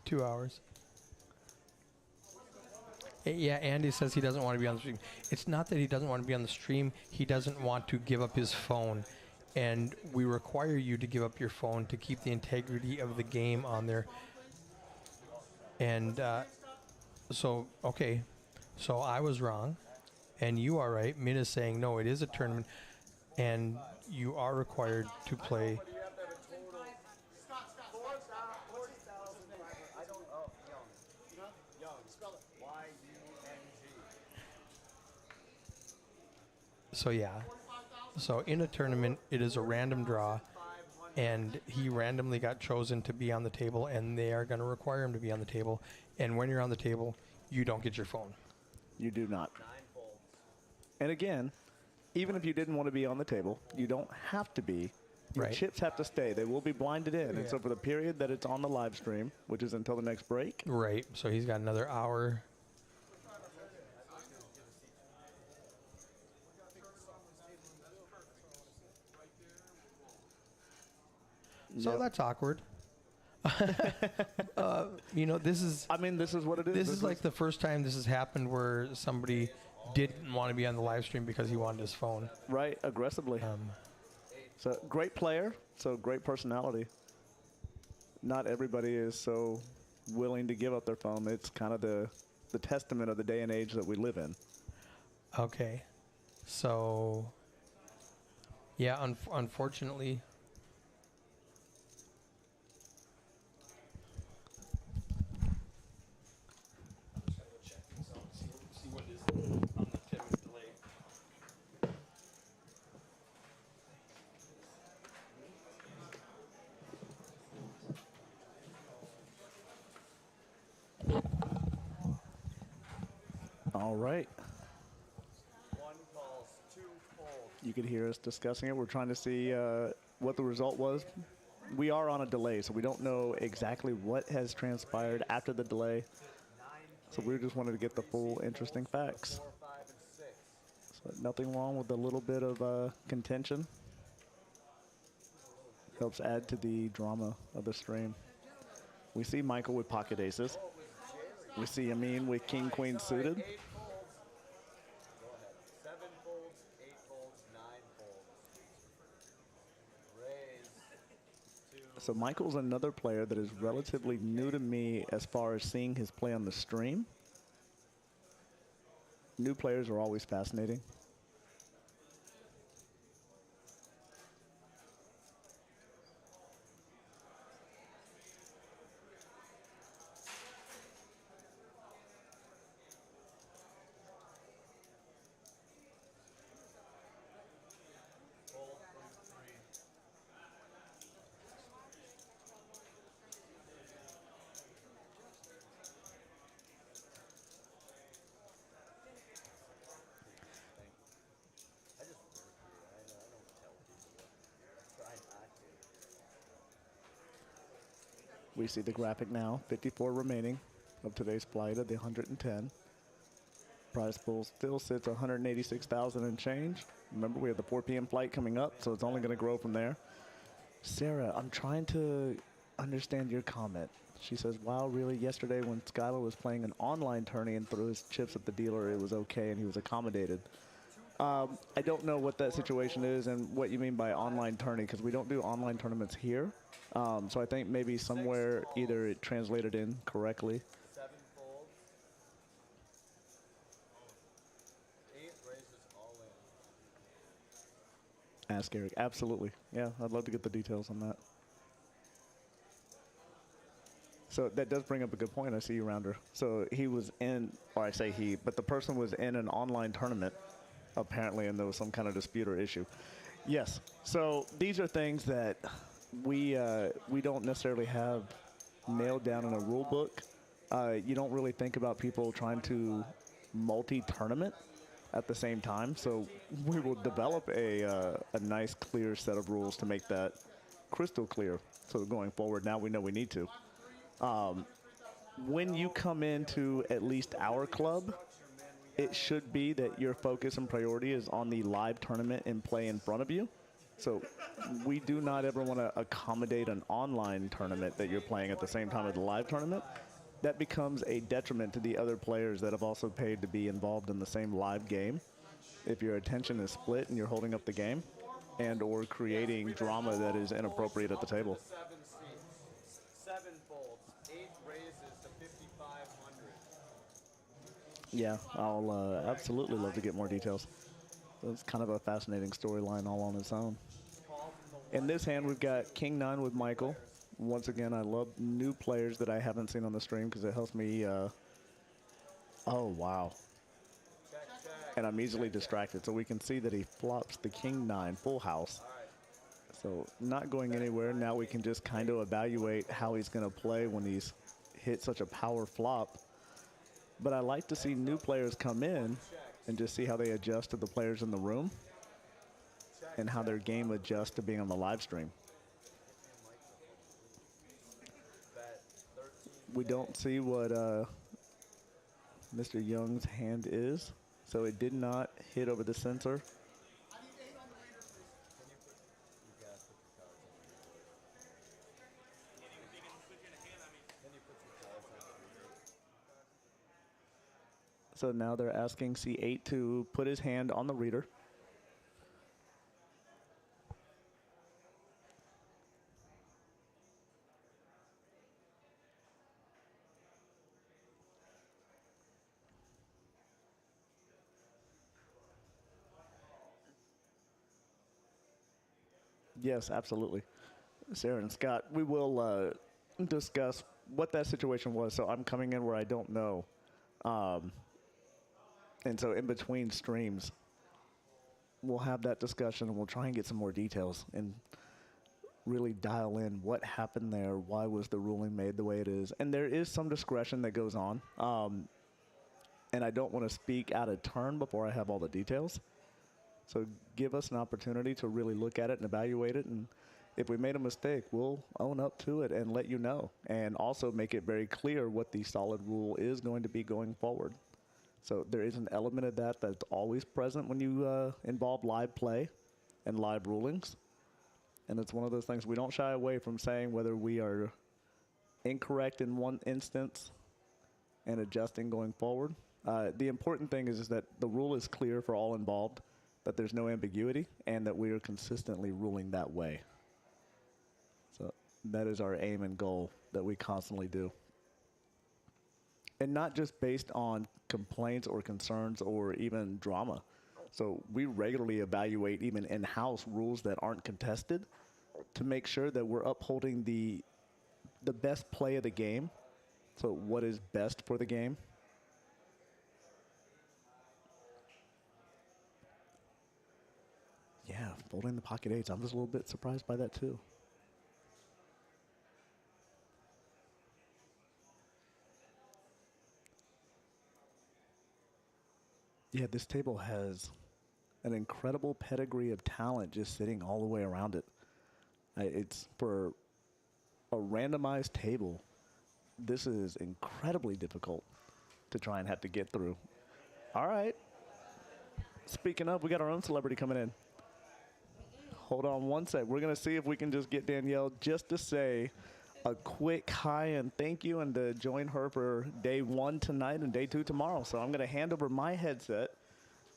Speaker 1: 2 hours. Yeah, Andy says he doesn't want to be on the stream. It's not that he doesn't want to be on the stream. He doesn't want to give up his phone. And we require you to give up your phone to keep the integrity of the game on there. And so, okay. So I was wrong. And you are right. Min is saying, no, it is a tournament. And you are required to play.
Speaker 3: You have to have a total 40,000. I don't. Oh, Young. Young. Spell it. Y-U-N-G.
Speaker 1: So yeah. So in a tournament, it is a random draw. And he randomly got chosen to be on the table. And they are going to require him to be on the table. And when you're on the table, you don't get your phone.
Speaker 2: You do not.
Speaker 3: 9 folds.
Speaker 2: And again, even if you didn't want to be on the table, you don't have to be. Your
Speaker 1: Right.
Speaker 2: chips have to stay. They will be blinded in. And
Speaker 1: Yeah.
Speaker 2: so for the period that it's on the live stream, which is until the next break,
Speaker 1: Right. So he's got another hour. So
Speaker 2: Yep.
Speaker 1: that's awkward. This is
Speaker 2: I mean, this is what it is.
Speaker 1: this is like the first time this has happened where somebody didn't want to be on the live stream because he wanted his phone.
Speaker 2: right aggressively. So great player, so great personality. Not everybody is so willing to give up their phone. It's kind of the testament of the day and age that we live in.
Speaker 1: Okay. So, yeah, unfortunately.
Speaker 2: All right.
Speaker 3: 1 calls 2 folds.
Speaker 2: You could hear us discussing it. We're trying to see what the result was. We are on a delay, so we don't know exactly what has transpired after the delay. So we just wanted to get the full interesting facts.
Speaker 3: 4, 5, and 6.
Speaker 2: So nothing wrong with a little bit of contention. Helps add to the drama of the stream. We see Michael with pocket aces. We see Amin with king, queen suited.
Speaker 3: 8 folds. Go ahead. 7 folds, 8 folds, 9 folds. Raise. 2.
Speaker 2: So Michael's another player that is relatively new to me as far as seeing his play on the stream. New players are always fascinating. We see the graphic now, 54 remaining of today's flight of the 110. Prize pool still sits 186,000 and change. Remember, we have the 4 p.m. flight coming up, so it's only going to grow from there. Sarah, I'm trying to understand your comment. She says, wow, really, yesterday when Skylar was playing an online tourney and threw his chips at the dealer, it was okay and he was accommodated. I don't know what that situation is and what you mean by online tourney, because we don't do online tournaments here. So I think maybe somewhere either it translated in correctly.
Speaker 3: 7 folds. 8 races all in.
Speaker 2: Ask Eric. Absolutely. Yeah, I'd love to get the details on that. So that does bring up a good point. I see you, Rounder. So he was in, or I say he, but the person was in an online tournament, apparently, and there was some kind of dispute or issue. Yes. So these are things that we don't necessarily have nailed down in a rule book. You don't really think about people trying to multi-tournament at the same time. So we will develop a nice, clear set of rules to make that crystal clear. So going forward, now we know we need to. When you come into at least our club, it should be that your focus and priority is on the live tournament and play in front of you. So we do not ever want to accommodate an online tournament that you're playing at the same time as the live tournament. That becomes a detriment to the other players that have also paid to be involved in the same live game. If your attention is split and you're holding up the game and or creating drama that is inappropriate at the table.
Speaker 3: 7 seats. 7 folds. 8 raises to 5,500.
Speaker 2: Yeah, I'll absolutely love to get more details. It's kind of a fascinating storyline all on its own. In this hand, we've got King 9 with Michael. Once again, I love new players that I haven't seen on the stream because it helps me. Oh, wow. And I'm easily distracted. So we can see that he flops the King 9 full house. So not going anywhere. Now we can just kind of evaluate how he's going to play when he's hit such a power flop. But I like to see new players come in and just see how they adjust to the players in the room and how their game adjusts to being on the live stream. We don't see what Mr. Young's hand is, so it did not hit over the sensor. So now they're asking C8 to put his hand on the reader. Yes, absolutely. Sarah and Scott, we will discuss what that situation was. So I'm coming in where I don't know. And so in between streams, we'll have that discussion and we'll try and get some more details and really dial in what happened there, why was the ruling made the way it is. And there is some discretion that goes on. And I don't want to speak out of turn before I have all the details. So give us an opportunity to really look at it and evaluate it. And if we made a mistake, we'll own up to it and let you know. And also make it very clear what the solid rule is going to be going forward. So there is an element of that that's always present when you involve live play and live rulings. And it's one of those things we don't shy away from saying whether we are incorrect in one instance and adjusting going forward. The important thing is that the rule is clear for all involved, that there's no ambiguity, and that we are consistently ruling that way. So that is our aim and goal that we constantly do. And not just based on complaints or concerns or even drama. So we regularly evaluate even in-house rules that aren't contested to make sure that we're upholding the best play of the game. So what is best for the game. Yeah, folding the pocket eights. I'm just a little bit surprised by that too. Yeah, this table has an incredible pedigree of talent just sitting all the way around it. It's for a randomized table. This is incredibly difficult to try and have to get through. All right. Speaking of, we got our own celebrity coming in. Hold on one sec. We're going to see if we can just get Danielle just to say a quick hi and thank you and to join her for day 1 tonight and day 2 tomorrow. So I'm going to hand over my headset.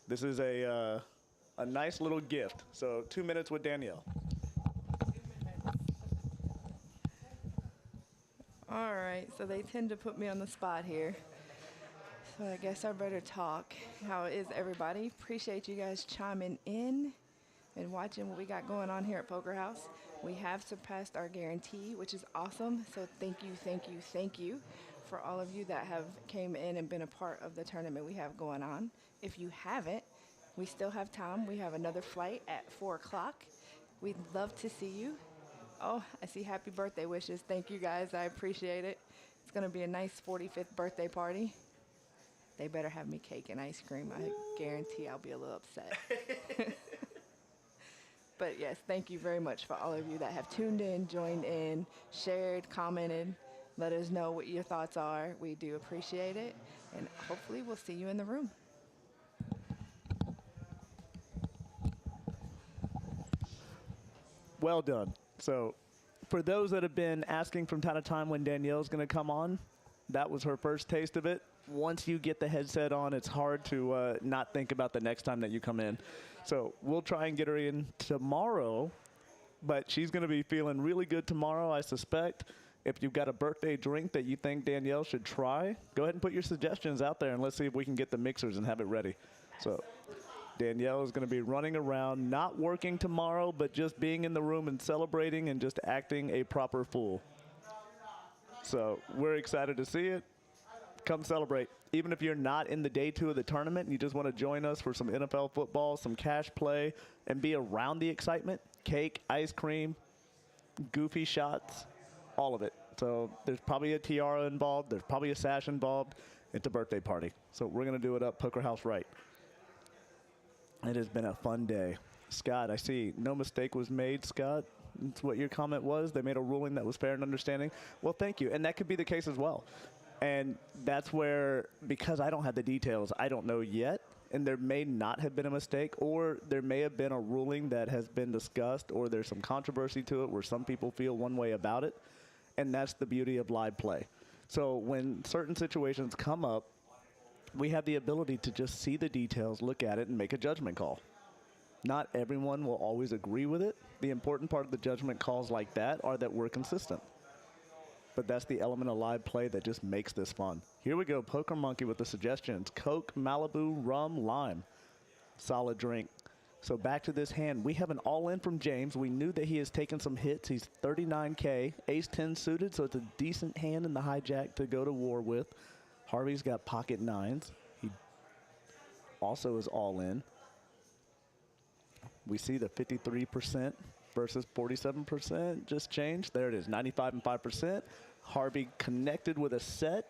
Speaker 2: This is a nice little gift. So 2 minutes with Danielle.
Speaker 4: All right, so they tend to put me on the spot here. So I guess I better talk. How is everybody? Appreciate you guys chiming in and watching what we got going on here at Poker House. We have surpassed our guarantee, which is awesome. So thank you, thank you, thank you for all of you that have came in and been a part of the tournament we have going on. If you haven't, we still have time. We have another flight at 4 o'clock. We'd love to see you. Oh, I see happy birthday wishes. Thank you guys, I appreciate it. It's gonna be a nice 45th birthday party. They better have me cake and ice cream. I guarantee I'll be a little upset. But yes, thank you very much for all of you that have tuned in, joined in, shared, commented. Let us know what your thoughts are. We do appreciate it. And hopefully we'll see you in the room.
Speaker 2: Well done. So for those that have been asking from time to time when Danielle's going to come on, that was her first taste of it. Once you get the headset on, it's hard to not think about the next time that you come in. So we'll try and get her in tomorrow, but she's going to be feeling really good tomorrow, I suspect. If you've got a birthday drink that you think Danielle should try, go ahead and put your suggestions out there, and let's see if we can get the mixers and have it ready. So Danielle is going to be running around, not working tomorrow, but just being in the room and celebrating and just acting a proper fool. So we're excited to see it. Come celebrate. Even if you're not in the day 2 of the tournament and you just want to join us for some NFL football, some cash play, and be around the excitement, cake, ice cream, goofy shots, all of it. So there's probably a tiara involved. There's probably a sash involved. It's a birthday party. So we're going to do it up Poker House right. It has been a fun day. Scott, I see no mistake was made, Scott. That's what your comment was. They made a ruling that was fair and understanding. Well, thank you. And that could be the case as well. And that's where, because I don't have the details, I don't know yet. And there may not have been a mistake, or there may have been a ruling that has been discussed, or there's some controversy to it where some people feel one way about it. And that's the beauty of live play. So when certain situations come up, we have the ability to just see the details, look at it, and make a judgment call. Not everyone will always agree with it. The important part of the judgment calls like that are that we're consistent. But that's the element of live play that just makes this fun. Here we go, Poker Monkey with the suggestions. Coke, Malibu, rum, lime. Solid drink. So back to this hand. We have an all-in from James. We knew that he has taken some hits. He's 39K, ace-10 suited, so it's a decent hand in the hijack to go to war with. Harvey's got pocket nines. He also is all in. We see the 53% versus 47% just changed. There it is, 95 and 5%. Harvey connected with a set.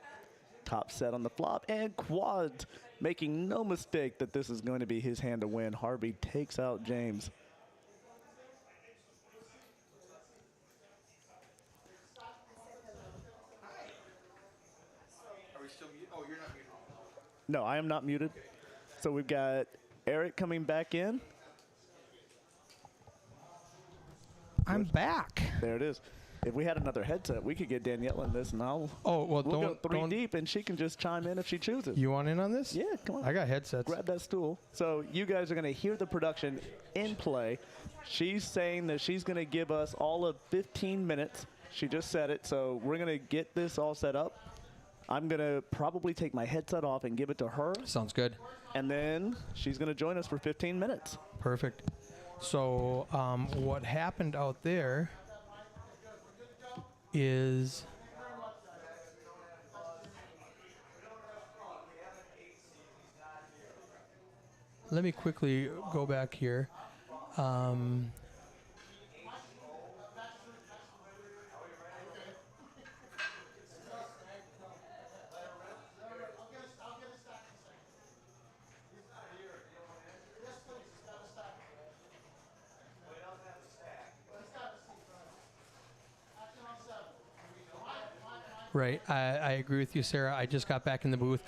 Speaker 2: Top set on the flop. And quads, making no mistake that this is going to be his hand to win. Harvey takes out James. No, I am not muted. So we've got Eric coming back in.
Speaker 1: I'm back.
Speaker 2: There it is. If we had another headset, we could get Danielle in this, and we'll go three deep, and she can just chime in if she chooses.
Speaker 1: You want in on this?
Speaker 2: Yeah, come on.
Speaker 1: I got headsets.
Speaker 2: Grab that stool. So you guys are going to hear the production in play. She's saying that she's going to give us all of 15 minutes. She just said it, so we're going to get this all set up. I'm going to probably take my headset off and give it to her.
Speaker 1: Sounds good.
Speaker 2: And then she's going to join us for 15 minutes.
Speaker 1: Perfect. So what happened out there is let me quickly go back here. Right. I agree with you, Sarah. I just got back in the booth.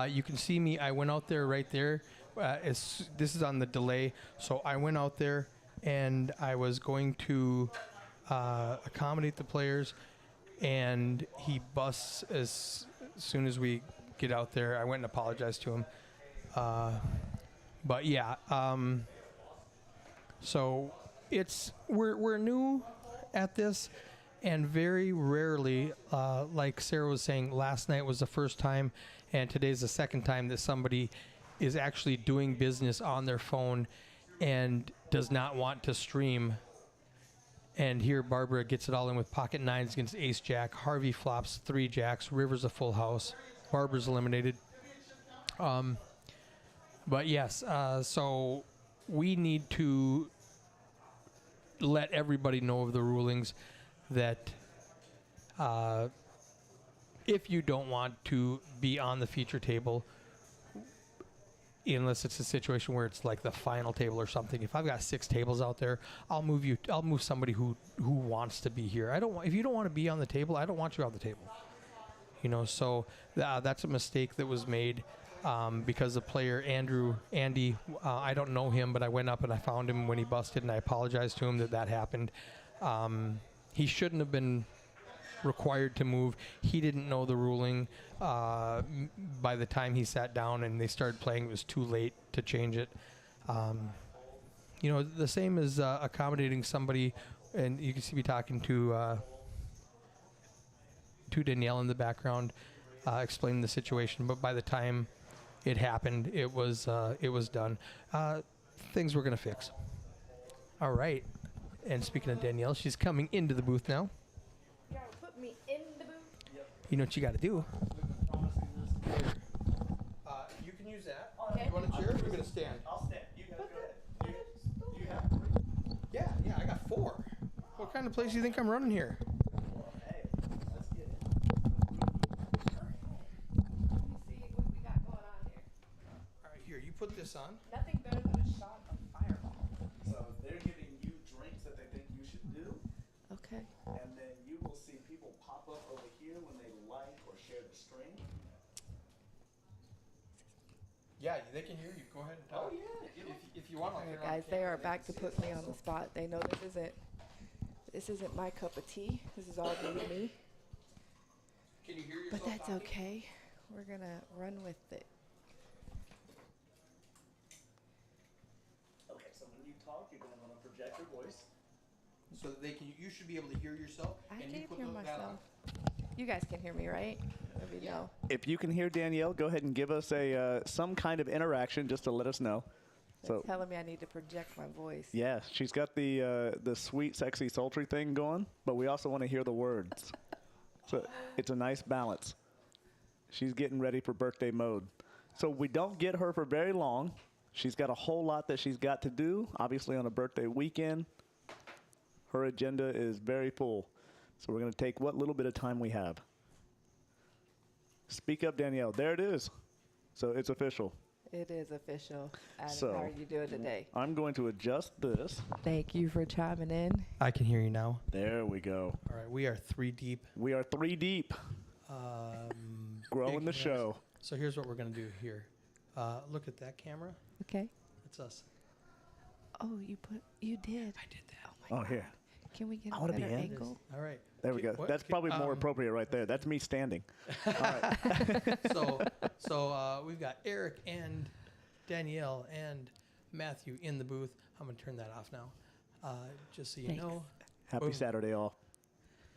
Speaker 1: You can see me. I went out there right there. This is on the delay. So I went out there and I was going to accommodate the players. And he busts as soon as we get out there. I went and apologized to him. But yeah. So we're new at this. And very rarely, like Sarah was saying, last night was the first time, and today's the second time that somebody is actually doing business on their phone and does not want to stream. And here Barbara gets it all in with pocket nines against ace jack. Harvey flops 3 jacks. River's a full house. Barbara's eliminated. But yes, so we need to let everybody know of the rulings that if you don't want to be on the feature table, unless it's a situation where it's like the final table or something, if I've got 6 tables out there, I'll move somebody who wants to be here. If you don't want to be on the table, I don't want you on the table. So that's a mistake that was made because the player Andy, I don't know him, but I went up and I found him when he busted, and I apologized to him that happened. He shouldn't have been required to move. He didn't know the ruling. By the time he sat down and they started playing, it was too late to change it. The same as accommodating somebody, and you can see me talking to Danielle in the background, explaining the situation. But by the time it happened, it was done. Things we're going to fix. All right. And speaking of Danielle, she's coming into the booth now.
Speaker 4: You gotta put me in the booth.
Speaker 1: You know what you got to do. You can use that.
Speaker 4: Okay.
Speaker 1: You want a chair? Or are you going to stand?
Speaker 2: I'll stand. You guys go ahead.
Speaker 4: You
Speaker 2: have 3?
Speaker 1: Yeah, I got 4. What kind of place do you think I'm running here?
Speaker 2: Hey, let's get it.
Speaker 4: Let me see what we got going on here.
Speaker 1: All right, here, you put this on.
Speaker 4: Nothing better than a shot of Fireball.
Speaker 2: So they're giving you drinks that they think you should do,
Speaker 4: Okay.
Speaker 2: and then you will see people pop up over here when they like or share the stream.
Speaker 1: Yeah, they can hear you. Go ahead and talk.
Speaker 2: Oh, yeah.
Speaker 1: If you want.
Speaker 4: All right, guys, they are back to put me on the spot. They know this isn't my cup of tea. This is all new to me.
Speaker 1: Can you hear yourself?
Speaker 4: But that's
Speaker 1: talking?
Speaker 4: okay. We're gonna run with it.
Speaker 2: Okay, so when you talk, you're going to want to project your voice.
Speaker 1: So that you should be able to hear yourself.
Speaker 4: I
Speaker 1: and
Speaker 4: can
Speaker 1: you put
Speaker 4: hear
Speaker 1: that on.
Speaker 4: myself. You guys can hear me, right? Maybe no.
Speaker 2: If you can hear Danielle, go ahead and give us some kind of interaction just to let us know.
Speaker 4: They're
Speaker 2: So
Speaker 4: telling me I need to project my voice.
Speaker 2: yeah, she's got the sweet, sexy, sultry thing going, but we also want to hear the words. So it's a nice balance. She's getting ready for birthday mode. So we don't get her for very long. She's got a whole lot that she's got to do, obviously on a birthday weekend. Her agenda is very full. So we're going to take what little bit of time we have. Speak up, Danielle. There it is. So it's official.
Speaker 4: It is official. Adam,
Speaker 2: So-
Speaker 4: how are you doing today?
Speaker 2: I'm going to adjust this.
Speaker 4: Thank you for chiming in.
Speaker 1: I can hear you now.
Speaker 2: There we go.
Speaker 1: All right, we are 3 deep.
Speaker 2: We are 3 deep. Growing
Speaker 1: Big
Speaker 2: the
Speaker 1: hands.
Speaker 2: show.
Speaker 1: So here's what we're going to do here. Look at that camera.
Speaker 4: Okay.
Speaker 1: It's us.
Speaker 4: Oh, you did.
Speaker 1: I did that.
Speaker 4: Oh my
Speaker 2: Oh,
Speaker 4: God.
Speaker 2: here.
Speaker 4: Can we get
Speaker 2: I
Speaker 4: a
Speaker 2: wanna be
Speaker 4: better
Speaker 2: in.
Speaker 4: angle?
Speaker 1: All right.
Speaker 2: There we go.
Speaker 1: What-
Speaker 2: That's probably more appropriate right there. That's me standing. All right.
Speaker 1: So we've got Eric and Danielle and Matthew in the booth. I'm going to turn that off now, just so you
Speaker 4: Thanks.
Speaker 1: know.
Speaker 2: Happy
Speaker 1: Boom.
Speaker 2: Saturday, all.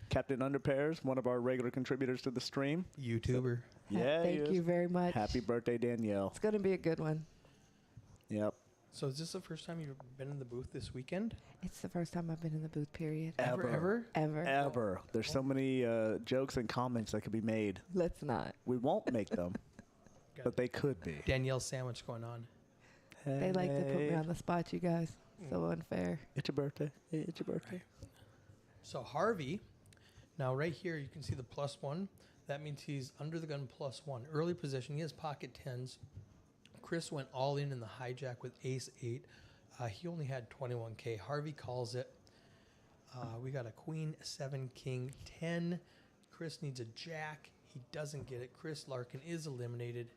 Speaker 2: Captain Underpairs, one of our regular contributors to the stream.
Speaker 1: YouTuber.
Speaker 2: Yeah, he
Speaker 4: Thank
Speaker 2: is.
Speaker 4: you very much.
Speaker 2: Happy birthday, Danielle.
Speaker 4: It's going to be a good one.
Speaker 2: Yep.
Speaker 1: So is this the first time you've been in the booth this weekend?
Speaker 4: It's the first time I've been in the booth, period.
Speaker 2: Ever.
Speaker 4: Ever.
Speaker 2: Ever. There's so many jokes and comments that could be made.
Speaker 4: Let's not.
Speaker 2: We won't make them,
Speaker 1: Got
Speaker 2: but they could be.
Speaker 1: Danielle's sandwich going on.
Speaker 4: They like to put me
Speaker 2: Hey,
Speaker 4: on the spot, you guys. So unfair.
Speaker 2: It's your birthday. It's your birthday.
Speaker 1: So Harvey, now right here you can see the +1. That means he's under the gun +1. Early position. He has pocket tens. Chris went all in the hijack with ace 8. He only had 21K. Harvey calls it. We got a queen, 7, king, 10. Chris needs a jack. He doesn't get it. Chris Larkin is eliminated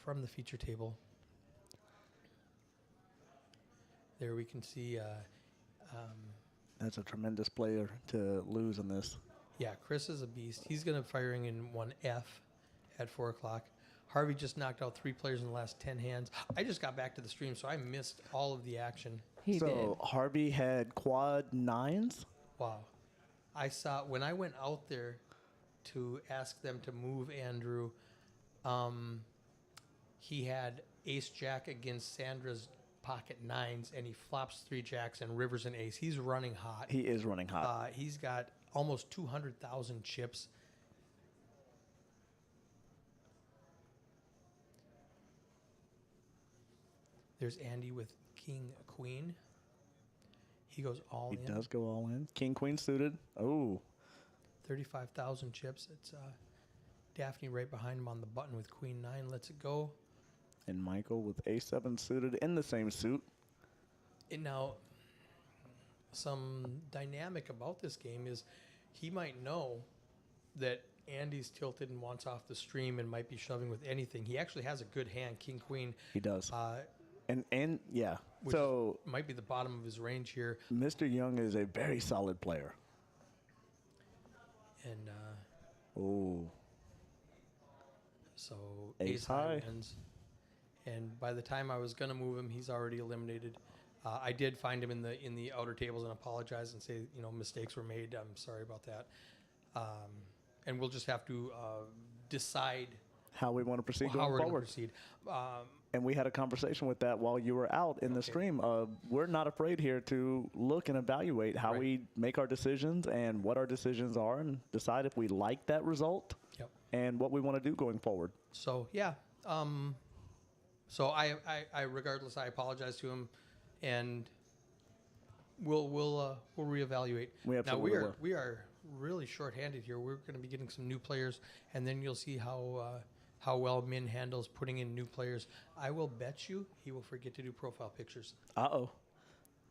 Speaker 1: from the feature table. There we can see,
Speaker 2: That's a tremendous player to lose in this.
Speaker 1: yeah, Chris is a beast. He's going to firing in 1F at 4 o'clock. Harvey just knocked out 3 players in the last 10 hands. I just got back to the stream, so I missed all of the action.
Speaker 4: He did.
Speaker 2: So Harvey had quad 9s.
Speaker 1: Wow. I saw, when I went out there to ask them to move Andrew, he had ace jack against Sandra's pocket 9s, and he flops 3 jacks and rivers an ace. He's running hot.
Speaker 2: He is running hot.
Speaker 1: He's got almost 200,000 chips. There's Andy with king, queen. He goes all
Speaker 2: He
Speaker 1: in.
Speaker 2: does go all in. King, queen suited. Oh,
Speaker 1: 35,000 chips. It's Daphne right behind him on the button with queen 9. Lets it go.
Speaker 2: and Michael with A7 suited in the same suit.
Speaker 1: And now, some dynamic about this game is he might know that Andy's tilted and wants off the stream and might be shoving with anything. He actually has a good hand, king, queen.
Speaker 2: He does.
Speaker 1: Uh,
Speaker 2: And yeah,
Speaker 1: which
Speaker 2: so
Speaker 1: might be the bottom of his range here.
Speaker 2: Mr. Young is a very solid player.
Speaker 1: And
Speaker 2: Oh,
Speaker 1: so
Speaker 2: Ace high.
Speaker 1: wins. And by the time I was going to move him, he's already eliminated. I did find him in the outer tables and apologize and say, mistakes were made. I'm sorry about that. And we'll just have to decide
Speaker 2: how we want to proceed
Speaker 1: how we're
Speaker 2: going
Speaker 1: going to
Speaker 2: forward.
Speaker 1: proceed.
Speaker 2: And we had a conversation with that while you were out in the
Speaker 1: Okay.
Speaker 2: stream. We're not afraid here to look and evaluate how
Speaker 1: Right.
Speaker 2: we make our decisions and what our decisions are and decide if we like that result
Speaker 1: Yep.
Speaker 2: and what we want to do going forward.
Speaker 1: So yeah. So I regardless, I apologize to him, and we'll reevaluate.
Speaker 2: We absolutely
Speaker 1: now
Speaker 2: will.
Speaker 1: we are really short-handed here. We're going to be getting some new players, and then you'll see how well Min handles putting in new players. I will bet you he will forget to do profile pictures.
Speaker 2: Uh-oh.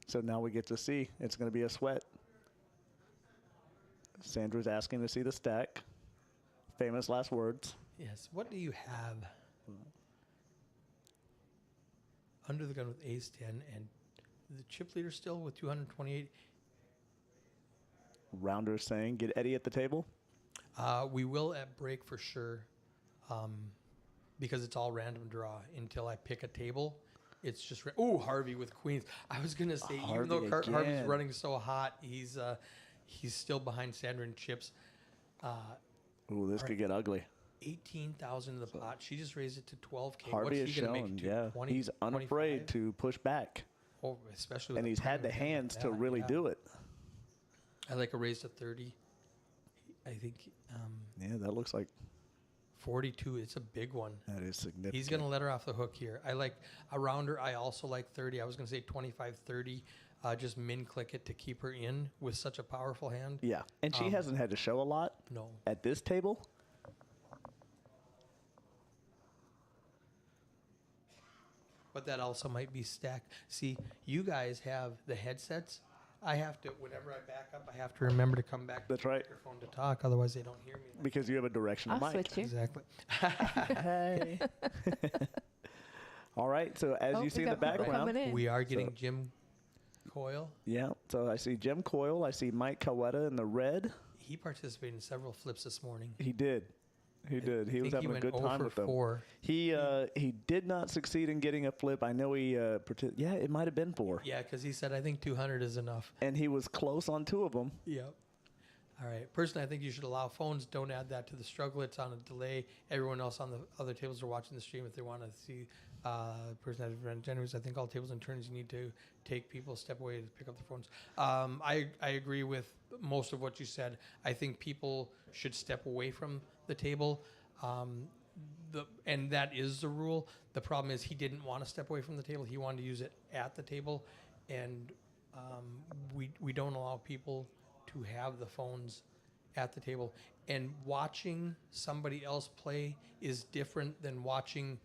Speaker 2: So now we get to see. It's going to be a sweat. Sandra's asking to see the stack. Famous last words.
Speaker 1: Yes. What do you have? Under the gun with ace 10, and the chip leader still with 228.
Speaker 2: Rounder saying, get Eddie at the table.
Speaker 1: We will at break for sure, because it's all random draw until I pick a table. It's just Harvey with queens. I was gonna say even though
Speaker 2: Harvey
Speaker 1: Harvey's
Speaker 2: again.
Speaker 1: running so hot, he's still behind Sandra in chips.
Speaker 2: Ooh, this could get ugly.
Speaker 1: 18,000 in the pot. She just raised it to 12K.
Speaker 2: Harvey
Speaker 1: What's
Speaker 2: has
Speaker 1: he gonna
Speaker 2: shown,
Speaker 1: make it to?
Speaker 2: yeah.
Speaker 1: 20,
Speaker 2: He's unafraid
Speaker 1: 25?
Speaker 2: to push back.
Speaker 1: Oh, especially with
Speaker 2: And he's had the
Speaker 1: premium hand
Speaker 2: hands
Speaker 1: like
Speaker 2: to
Speaker 1: that,
Speaker 2: really
Speaker 1: yeah.
Speaker 2: do it.
Speaker 1: I like a raise to 30. I think
Speaker 2: Yeah, that looks like
Speaker 1: 42. It's a big one.
Speaker 2: that is significant.
Speaker 1: He's going to let her off the hook here. I like a rounder. I also like 30. I was going to say 25, 30. Just min click it to keep her in with such a powerful hand.
Speaker 2: Yeah, and she hasn't had to show a lot
Speaker 1: No.
Speaker 2: at this table.
Speaker 1: But that also might be stacked. See, you guys have the headsets. I have to, whenever I back up, I have to remember to come back to
Speaker 2: That's
Speaker 1: the
Speaker 2: right.
Speaker 1: microphone to talk. Otherwise, they don't hear me.
Speaker 2: Because you have a directional
Speaker 4: I'll
Speaker 2: mic.
Speaker 4: switch you.
Speaker 1: Exactly.
Speaker 2: Hey. All right, so as
Speaker 4: Oh,
Speaker 2: you see
Speaker 4: we
Speaker 2: in the
Speaker 4: got people
Speaker 2: background,
Speaker 4: coming in.
Speaker 1: We are getting Jim Coyle.
Speaker 2: yeah, so I see Jim Coyle, I see Mike Coweta in the red.
Speaker 1: He participated in several flips this morning.
Speaker 2: He did. He did. He was
Speaker 1: think he
Speaker 2: having a
Speaker 1: went
Speaker 2: good
Speaker 1: 0
Speaker 2: time
Speaker 1: for
Speaker 2: with them.
Speaker 1: 4.
Speaker 2: He did not succeed in getting a flip. I know he, yeah, it might have been 4.
Speaker 1: Yeah, because he said, I think 200 is enough.
Speaker 2: And he was close on 2 of them.
Speaker 1: Yep. All right. Personally, I think you should allow phones. Don't add that to the struggle. It's on a delay. Everyone else on the other tables are watching the stream. If they want to see person that is generous, I think all tables and turns you need to take people step away to pick up the phones. I agree with most of what you said. I think people should step away from the table. And that is the rule. The problem is he didn't want to step away from the table. He wanted to use it at the table, and we don't allow people to have the phones at the table. And watching somebody else play is different than watching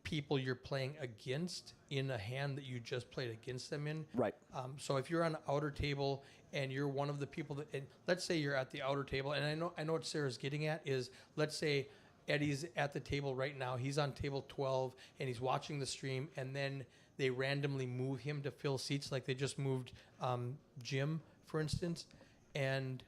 Speaker 1: people you're playing against in a hand that you just played against them in.
Speaker 2: Right.
Speaker 1: So if you're on the outer table and you're one of the people that, and let's say you're at the outer table, and I know what Sarah's getting at is, let's say Eddie's at the table right now. He's on table 12 and he's watching the stream, and then they randomly move him to fill seats, like they just moved Jim, for instance, and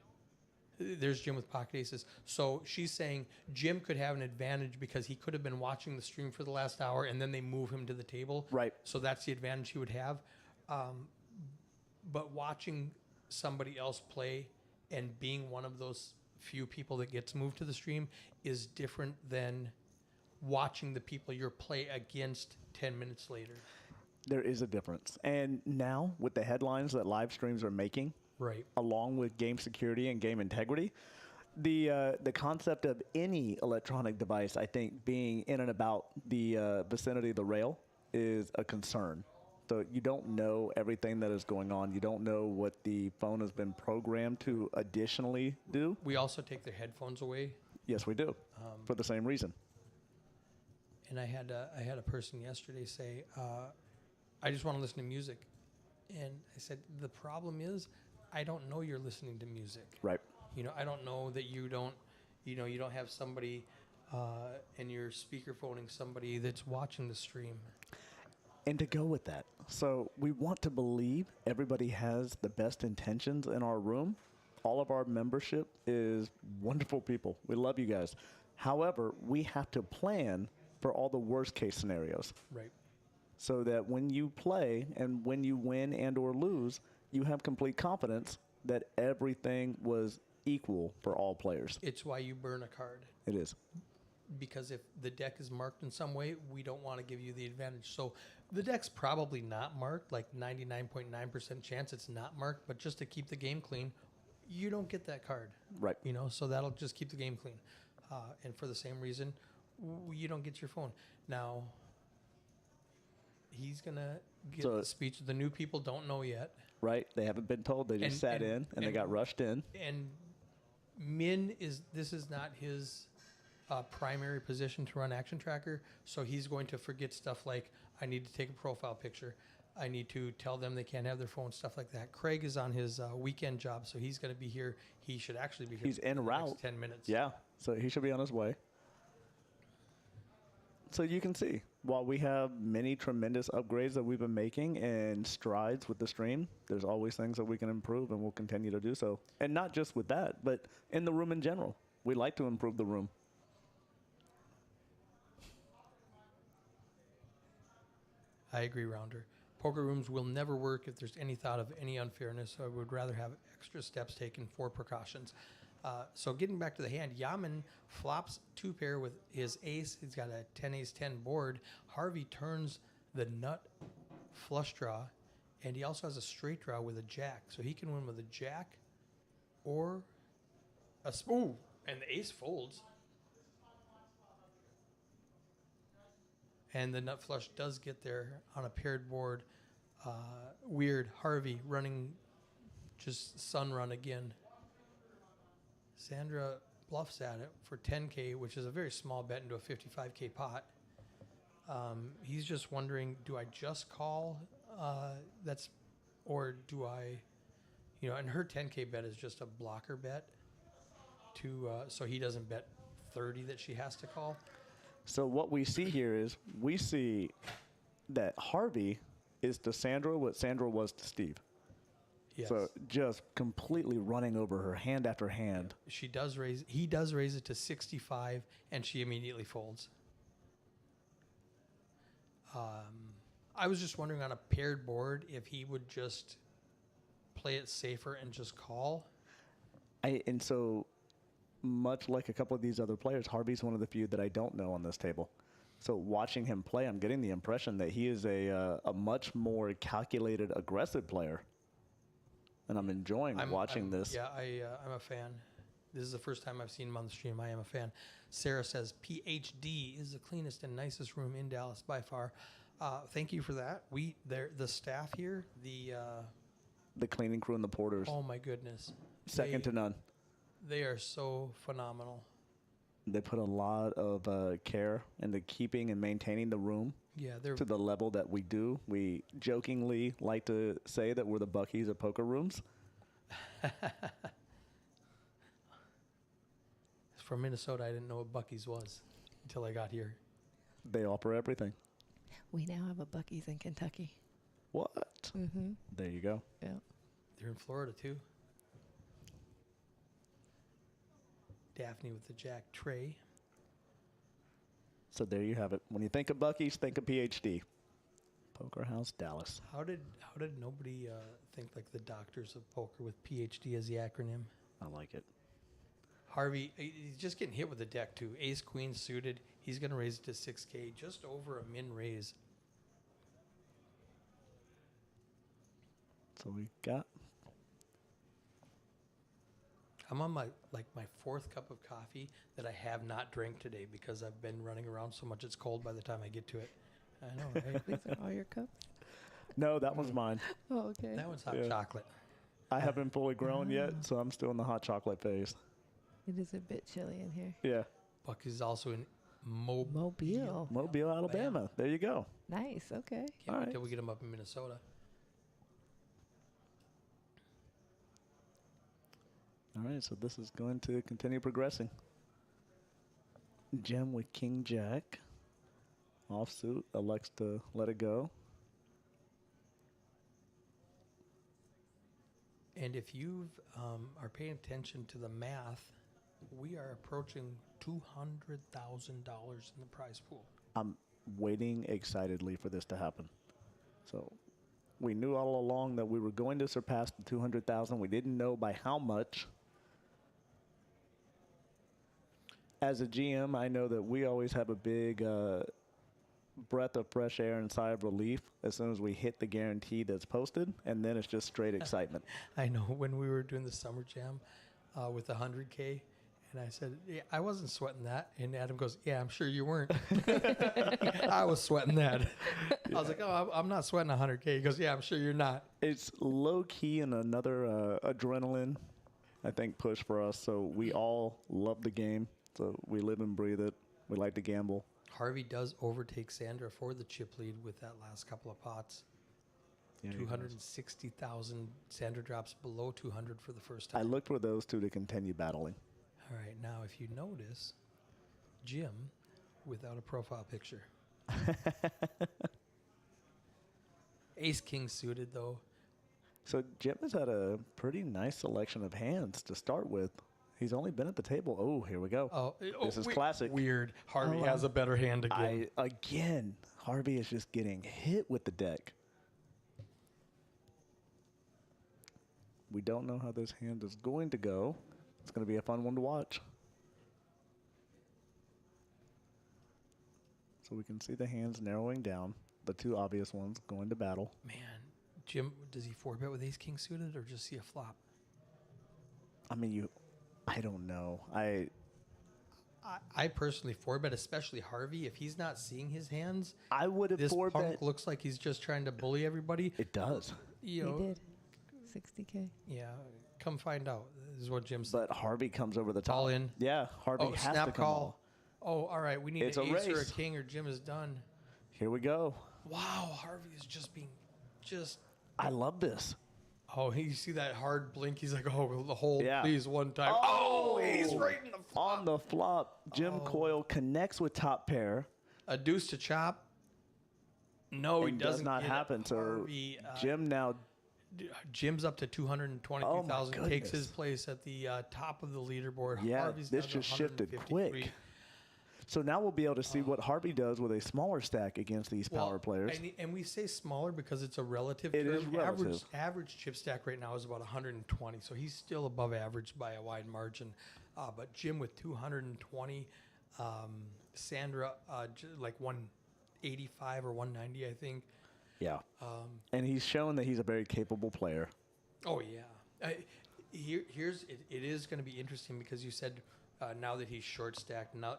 Speaker 1: there's Jim with pocket aces. So she's saying Jim could have an advantage because he could have been watching the stream for the last hour, and then they move him to the table.
Speaker 2: Right.
Speaker 1: So that's the advantage he would have. But watching somebody else play and being one of those few people that gets moved to the stream is different than watching the people you're play against 10 minutes later.
Speaker 2: There is a difference. And now with the headlines that live streams are making,
Speaker 1: Right.
Speaker 2: along with game security and game integrity, the concept of any electronic device, I think, being in and about the vicinity of the rail is a concern. So you don't know everything that is going on. You don't know what the phone has been programmed to additionally do.
Speaker 1: We also take their headphones away.
Speaker 2: Yes, we do, for the same reason.
Speaker 1: And I had a person yesterday say, I just want to listen to music. And I said, the problem is, I don't know you're listening to music.
Speaker 2: Right.
Speaker 1: You know, I don't know that you don't have somebody and you're speakerphoning somebody that's watching the stream.
Speaker 2: And to go with that, so we want to believe everybody has the best intentions in our room. All of our membership is wonderful people. We love you guys. However, we have to plan for all the worst case scenarios.
Speaker 1: Right.
Speaker 2: So that when you play and when you win and or lose, you have complete confidence that everything was equal for all players.
Speaker 1: It's why you burn a card.
Speaker 2: It is.
Speaker 1: Because if the deck is marked in some way, we don't want to give you the advantage. So the deck's probably not marked, like 99.9% chance it's not marked, but just to keep the game clean, you don't get that card.
Speaker 2: Right.
Speaker 1: You know, so that'll just keep the game clean. And for the same reason, you don't get your phone. Now, he's going to get
Speaker 2: So-
Speaker 1: the speech. The new people don't know yet.
Speaker 2: Right? They haven't been told. They just sat in and they got rushed in.
Speaker 1: And this is not his primary position to run Action Tracker, so he's going to forget stuff like, I need to take a profile picture. I need to tell them they can't have their phone, stuff like that. Craig is on his weekend job, so he's going to be here. He should actually be here.
Speaker 2: He's en
Speaker 1: in the
Speaker 2: route.
Speaker 1: next 10 minutes.
Speaker 2: Yeah. So he should be on his way. So you can see, while we have many tremendous upgrades that we've been making and strides with the stream, there's always things that we can improve, and we'll continue to do so. And not just with that, but in the room in general. We like to improve the room.
Speaker 1: I agree, Rounder. Poker rooms will never work if there's any thought of any unfairness, so I would rather have extra steps taken for precautions. So getting back to the hand, Yaman flops two pair with his ace. He's got a 10 ace 10 board. Harvey turns the nut flush draw, and he also has a straight draw with a jack. So he can win with a jack or a ooh, and the ace folds. And the nut flush does get there on a paired board. Weird. Harvey running just sun run again. Sandra bluffs at it for 10K, which is a very small bet into a 55K pot. He's just wondering, do I just call? Or do I, and her 10K bet is just a blocker bet so he doesn't bet 30 that she has to call.
Speaker 2: So what we see here is we see that Harvey is to Sandra what Sandra was to Steve.
Speaker 1: Yes.
Speaker 2: So just completely running over her hand after hand.
Speaker 1: He does raise it to 65, and she immediately folds. I was just wondering on a paired board if he would just play it safer and just call.
Speaker 2: And so much like a couple of these other players, Harvey's one of the few that I don't know on this table. So watching him play, I'm getting the impression that he is a much more calculated, aggressive player. And I'm enjoying watching this.
Speaker 1: Yeah, I'm a fan. This is the first time I've seen him on the stream. I am a fan. Sarah says, PhD is the cleanest and nicest room in Dallas by far. Thank you for that. The staff here,
Speaker 2: The cleaning crew and the porters.
Speaker 1: oh my goodness.
Speaker 2: Second to none.
Speaker 1: They are so phenomenal.
Speaker 2: They put a lot of care into keeping and maintaining the room
Speaker 1: Yeah, they're
Speaker 2: to the level that we do. We jokingly like to say that we're the Buc-ee's of poker rooms.
Speaker 1: from Minnesota. I didn't know what Bucky's was until I got here.
Speaker 2: They offer everything.
Speaker 4: We now have a Buc-ee's in Kentucky.
Speaker 2: What?
Speaker 4: Mm-hmm.
Speaker 2: There you go.
Speaker 4: Yeah.
Speaker 1: They're in Florida too. Daphne with the Jack tray.
Speaker 2: So there you have it. When you think of Buc-ee's, think of PhD. Poker House Dallas.
Speaker 1: How did nobody think like the doctors of poker with PhD as the acronym?
Speaker 2: I like it.
Speaker 1: Harvey, he's just getting hit with the deck too. Ace queen suited. He's going to raise it to 6K, just over a min raise.
Speaker 2: So we got.
Speaker 1: I'm on my fourth cup of coffee that I have not drank today because I've been running around so much it's cold by the time I get to it. I know, right?
Speaker 4: These are all your cups?
Speaker 2: No, that one's mine.
Speaker 4: Oh, okay.
Speaker 1: That one's hot
Speaker 2: Yeah.
Speaker 1: chocolate.
Speaker 2: I haven't fully grown yet, so I'm still in the hot chocolate phase.
Speaker 4: It is a bit chilly in here.
Speaker 2: Yeah.
Speaker 1: Buck is also in Mobile.
Speaker 4: Mobile.
Speaker 2: Mobile, Alabama. There you go.
Speaker 4: Nice. Okay.
Speaker 1: Can't
Speaker 2: All
Speaker 1: wait
Speaker 2: right.
Speaker 1: till we get him up in Minnesota.
Speaker 2: All right, so this is going to continue progressing. Jim with King Jack. Offsuit, elects to let it go.
Speaker 1: And if you are paying attention to the math, we are approaching $200,000 in the prize pool.
Speaker 2: I'm waiting excitedly for this to happen. So we knew all along that we were going to surpass the 200,000. We didn't know by how much. As a GM, I know that we always have a big breath of fresh air and sigh of relief as soon as we hit the guarantee that's posted, and then it's just straight excitement.
Speaker 1: I know when we were doing the summer jam with 100K, and I said, yeah, I wasn't sweating that. And Adam goes, yeah, I'm sure you weren't. I was sweating that. I was like, oh, I'm not sweating 100K. He goes, yeah, I'm sure you're not.
Speaker 2: It's low-key and another adrenaline, I think, push for us. So we all love the game. So we live and breathe it. We like to gamble.
Speaker 1: Harvey does overtake Sandra for the chip lead with that last couple of pots.
Speaker 2: Yeah, he does.
Speaker 1: 260,000. Sandra drops below 200 for the first
Speaker 2: I
Speaker 1: time.
Speaker 2: look for those two to continue battling.
Speaker 1: All right, now if you notice, Jim without a profile picture. Ace King suited though.
Speaker 2: So Jim has had a pretty nice selection of hands to start with. He's only been at the table. Oh, here we go. This is classic.
Speaker 1: Weird. Harvey has a better hand again.
Speaker 2: Again, Harvey is just getting hit with the deck. We don't know how this hand is going to go. It's going to be a fun one to watch. So we can see the hands narrowing down. The two obvious ones going to battle.
Speaker 1: Man, Jim, does he 4-bet with Ace King suited or just see a flop?
Speaker 2: I mean, I don't know.
Speaker 1: I personally 4-bet, especially Harvey. If he's not seeing his hands,
Speaker 2: I would have
Speaker 1: this
Speaker 2: 4-bet.
Speaker 1: punk looks like he's just trying to bully everybody.
Speaker 2: It does.
Speaker 1: You
Speaker 4: He
Speaker 1: know,
Speaker 4: did. 60K.
Speaker 1: yeah, come find out. This is what Jim said.
Speaker 2: But Harvey comes over the top.
Speaker 1: All in.
Speaker 2: Yeah, Harvey has
Speaker 1: snap
Speaker 2: to come
Speaker 1: call. Oh, all right. We need
Speaker 2: It's
Speaker 1: an
Speaker 2: a
Speaker 1: ace or a
Speaker 2: race.
Speaker 1: king or Jim is done.
Speaker 2: Here we go.
Speaker 1: Wow, Harvey is just being just.
Speaker 2: I love this.
Speaker 1: Oh, you see that hard blink? He's like, oh, the hold,
Speaker 2: Yeah.
Speaker 1: please, one time. Oh, he's right in the flop.
Speaker 2: On the flop, Jim Coyle connects with top pair.
Speaker 1: A deuce to chop. No, he
Speaker 2: and
Speaker 1: doesn't
Speaker 2: does not
Speaker 1: get it.
Speaker 2: happen. So
Speaker 1: Harvey,
Speaker 2: Jim now.
Speaker 1: Jim's up to 223,000.
Speaker 2: Oh, my
Speaker 1: takes his
Speaker 2: goodness.
Speaker 1: place at the top of the leaderboard.
Speaker 2: Yeah,
Speaker 1: Harvey's
Speaker 2: this
Speaker 1: down to
Speaker 2: just shifted
Speaker 1: 153.
Speaker 2: quick. So now we'll be able to see what Harvey does with a smaller stack against these power players.
Speaker 1: And we say smaller because it's a relative
Speaker 2: It
Speaker 1: term.
Speaker 2: is relative.
Speaker 1: Average chip stack right now is about 120, so he's still above average by a wide margin. But Jim with 220, Sandra like 185 or 190, I think.
Speaker 2: Yeah. And he's shown that he's a very capable player.
Speaker 1: Oh yeah. It is going to be interesting because you said now that he's short stacked, now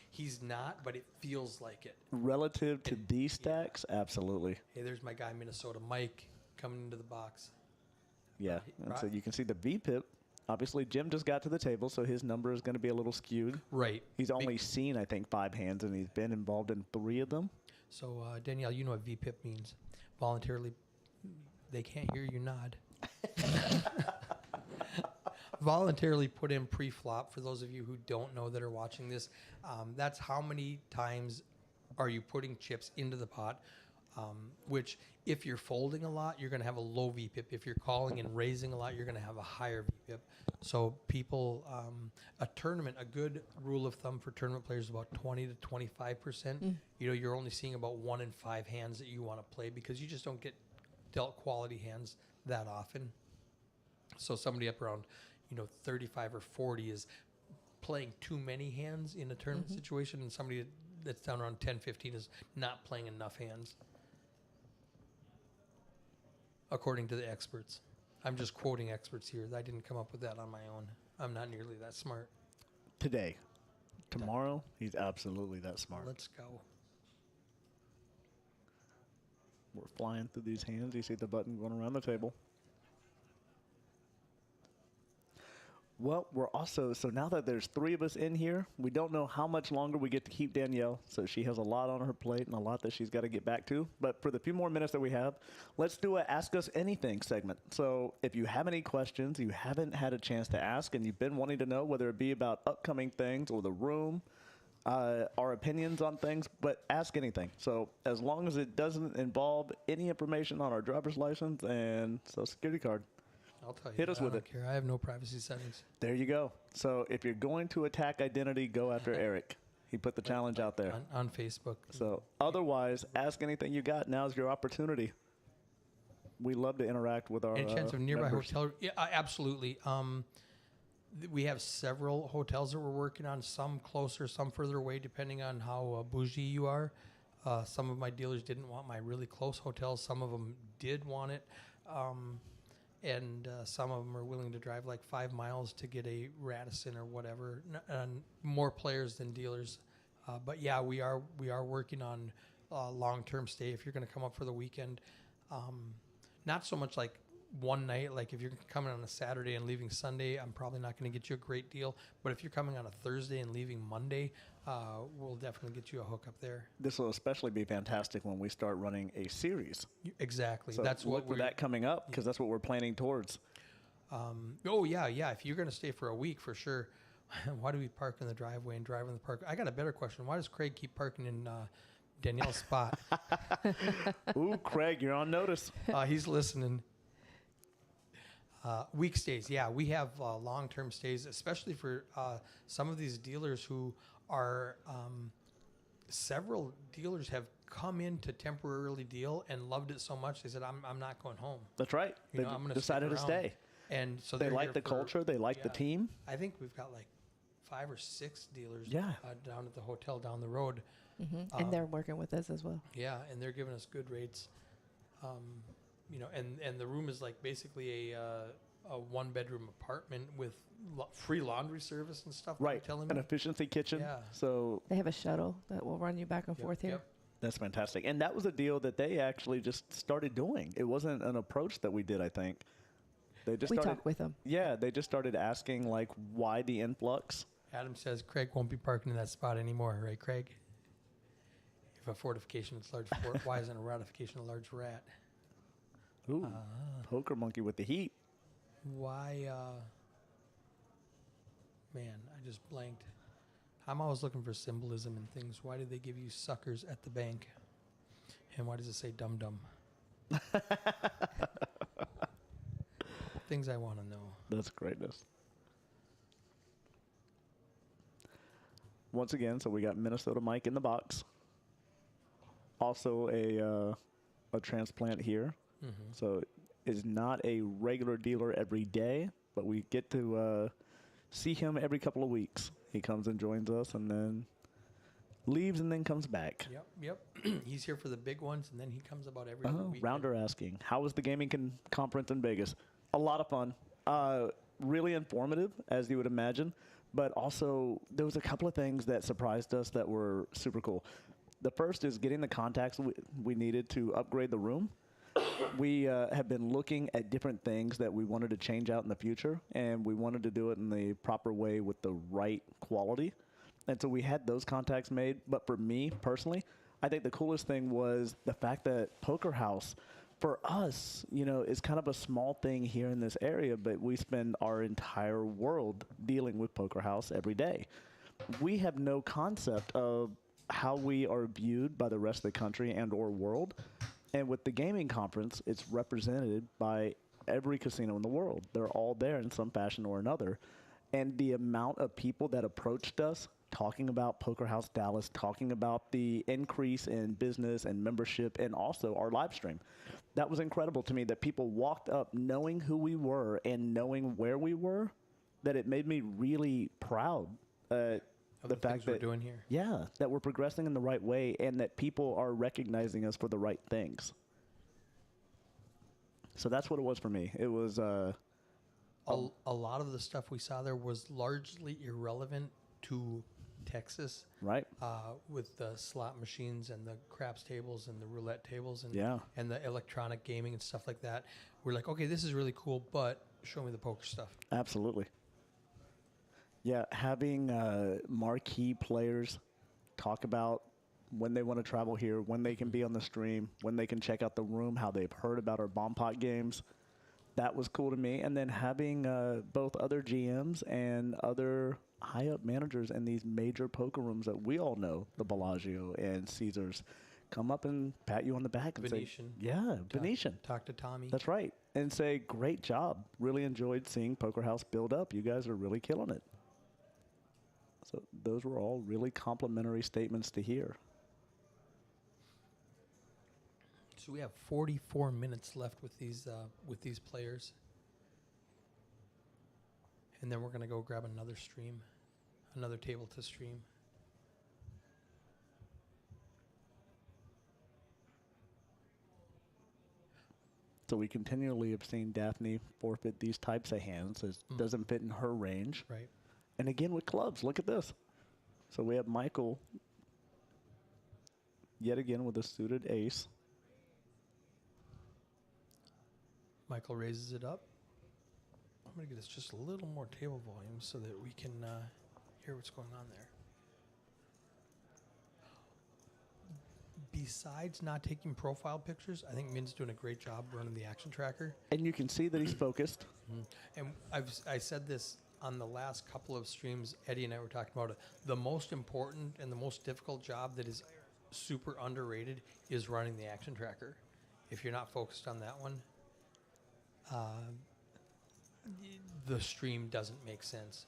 Speaker 1: he's not, but it feels like it.
Speaker 2: Relative to these stacks, absolutely.
Speaker 1: Hey, there's my guy Minnesota Mike coming into the box.
Speaker 2: Yeah. And so you can see the VPIP Obviously, Jim just got to the table, so his number is going to be a little skewed.
Speaker 1: Right.
Speaker 2: He's only seen, I think, 5 hands, and he's been involved in 3 of them.
Speaker 1: So, Danielle, you know what VPIP means. Voluntarily, they can't hear you nod. Voluntarily put in pre-flop. For those of you who don't know that are watching this, that's how many times are you putting chips into the pot, which if you're folding a lot, you're going to have a low VPIP. If you're calling and raising a lot, you're going to have a higher VPIP. So people, a tournament, a good rule of thumb for tournament players is about 20 to 25%. You know, you're only seeing about 1 in 5 hands that you want to play because you just don't get dealt quality hands that often. So somebody up around, 35 or 40 is playing too many hands in a tournament situation, and somebody that's down around 10, 15 is not playing enough hands, according to the experts. I'm just quoting experts here. I didn't come up with that on my own. I'm not nearly that smart.
Speaker 2: Today. Tomorrow, he's absolutely that smart.
Speaker 1: Let's go.
Speaker 2: We're flying through these hands. You see the button going around the table. Well, we're also, so now that there's 3 of us in here, we don't know how much longer we get to keep Danielle. So she has a lot on her plate and a lot that she's got to get back to. But for the few more minutes that we have, let's do a Ask Us Anything segment. So if you have any questions you haven't had a chance to ask and you've been wanting to know, whether it be about upcoming things or the room, our opinions on things, but ask anything. So as long as it doesn't involve any information on our driver's license and social security card,
Speaker 1: I'll tell you.
Speaker 2: Hit us with
Speaker 1: I
Speaker 2: it.
Speaker 1: don't care. I have no privacy settings.
Speaker 2: there you go. So if you're going to attack identity, go after Eric. He put the challenge out there.
Speaker 1: On Facebook.
Speaker 2: So otherwise, ask anything you got. Now's your opportunity. We love to interact with our
Speaker 1: Any chance of nearby
Speaker 2: members.
Speaker 1: hotel? Yeah, absolutely. We have several hotels that we're working on, some closer, some further away, depending on how bougie you are. Some of my dealers didn't want my really close hotels. Some of them did want it. And some of them are willing to drive like 5 miles to get a Radisson or whatever. And more players than dealers. But yeah, we are working on long-term stay. If you're going to come up for the weekend, not so much like one night. Like if you're coming on a Saturday and leaving Sunday, I'm probably not going to get you a great deal. But if you're coming on a Thursday and leaving Monday, we'll definitely get you a hookup there.
Speaker 2: This will especially be fantastic when we start running a series.
Speaker 1: Exactly.
Speaker 2: So
Speaker 1: That's what
Speaker 2: look for that coming up because that's what we're planning towards.
Speaker 1: Oh yeah. If you're going to stay for a week, for sure. Why do we park in the driveway and drive in the park? I got a better question. Why does Craig keep parking in Danielle's spot?
Speaker 2: Ooh, Craig, you're on notice.
Speaker 1: He's listening. Week stays, yeah, we have long-term stays, especially for some of these dealers who are. Several dealers have come in to temporarily deal and loved it so much they said, "I'm not going home."
Speaker 2: That's right.
Speaker 1: You
Speaker 2: They
Speaker 1: know, I'm gonna
Speaker 2: decided to
Speaker 1: stick around.
Speaker 2: stay.
Speaker 1: And so
Speaker 2: They
Speaker 1: they're
Speaker 2: like
Speaker 1: here
Speaker 2: the
Speaker 1: for-
Speaker 2: culture. They like the
Speaker 1: yeah.
Speaker 2: team.
Speaker 1: I think we've got like 5 or 6 dealers
Speaker 2: Yeah.
Speaker 1: Down at the hotel down the road.
Speaker 5: And they're working with us as well.
Speaker 1: Yeah, and they're giving us good rates. And the room is like basically a 1-bedroom apartment with free laundry service and stuff.
Speaker 2: Right.
Speaker 1: Telling
Speaker 2: An
Speaker 1: me.
Speaker 2: efficiency kitchen.
Speaker 1: Yeah.
Speaker 2: So
Speaker 5: They have a shuttle that will run you back and forth here.
Speaker 1: Yep.
Speaker 2: that's fantastic. And that was a deal that they actually just started doing. It wasn't an approach that we did, I think. They just
Speaker 5: We
Speaker 2: started,
Speaker 5: talk with them.
Speaker 2: Yeah, they just started asking, like, why the influx?
Speaker 1: Adam says Craig won't be parking in that spot anymore, right, Craig? If a fortification is large fort, why isn't a ratification a large rat?
Speaker 2: Ooh, poker monkey with the heat.
Speaker 1: Why, man, I just blanked. I'm always looking for symbolism in things. Why do they give you suckers at the bank? And why does it say dum-dum? Things I want to know.
Speaker 2: That's greatness. Once again, so we got Minnesota Mike in the box. Also a transplant here.
Speaker 1: Mm-hmm.
Speaker 2: So is not a regular dealer every day, but we get to see him every couple of weeks. He comes and joins us and then leaves and then comes back.
Speaker 1: Yep. He's here for the big ones, and then he comes about every other week.
Speaker 2: Rounder asking, how was the gaming conference in Vegas? A lot of fun. Really informative, as you would imagine. But also, there was a couple of things that surprised us that were super cool. The first is getting the contacts we needed to upgrade the room. We have been looking at different things that we wanted to change out in the future, and we wanted to do it in the proper way with the right quality. And so we had those contacts made. But for me personally, I think the coolest thing was the fact that Poker House, for us, you know, is kind of a small thing here in this area, but we spend our entire world dealing with Poker House every day. We have no concept of how we are viewed by the rest of the country and or world. And with the gaming conference, it's represented by every casino in the world. They're all there in some fashion or another. And the amount of people that approached us talking about Poker House Dallas, talking about the increase in business and membership, and also our live stream. That was incredible to me, that people walked up knowing who we were and knowing where we were, that it made me really proud.
Speaker 1: The fact that we're doing here.
Speaker 2: Yeah, that we're progressing in the right way and that people are recognizing us for the right things. So that's what it was for me. It was
Speaker 1: a lot of the stuff we saw there was largely irrelevant to Texas,
Speaker 2: right.
Speaker 1: With the slot machines and the craps tables and the roulette tables and
Speaker 2: Yeah.
Speaker 1: and the electronic gaming and stuff like that. We're like, okay, this is really cool, but show me the poker stuff.
Speaker 2: Absolutely. Yeah, having marquee players talk about when they want to travel here, when they can be on the stream, when they can check out the room, how they've heard about our bomb pot games. That was cool to me. And then having both other GMs and other high-up managers in these major poker rooms that we all know, the Bellagio and Caesars, come up and pat you on the back and
Speaker 1: Venetian.
Speaker 2: say, yeah, Venetian.
Speaker 1: Talk to Tommy.
Speaker 2: That's right. And say, great job. Really enjoyed seeing Poker House build up. You guys are really killing it. So those were all really complimentary statements to hear.
Speaker 1: So we have 44 minutes left with these players, and then we're gonna go grab another table to stream.
Speaker 2: So we continually have seen Daphne forfeit these types of hands. It doesn't fit in her range.
Speaker 1: Right.
Speaker 2: And again with clubs, look at this. So we have Michael yet again with a suited ace.
Speaker 1: Michael raises it up. I'm going to get us just a little more table volume so that we can hear what's going on there. Besides not taking profile pictures, I think Min's doing a great job running the action tracker.
Speaker 2: And you can see that he's focused.
Speaker 1: And I said this on the last couple of streams. Eddie and I were talking about it. The most important and the most difficult job that is super underrated is running the action tracker. If you're not focused on that one, the stream doesn't make sense.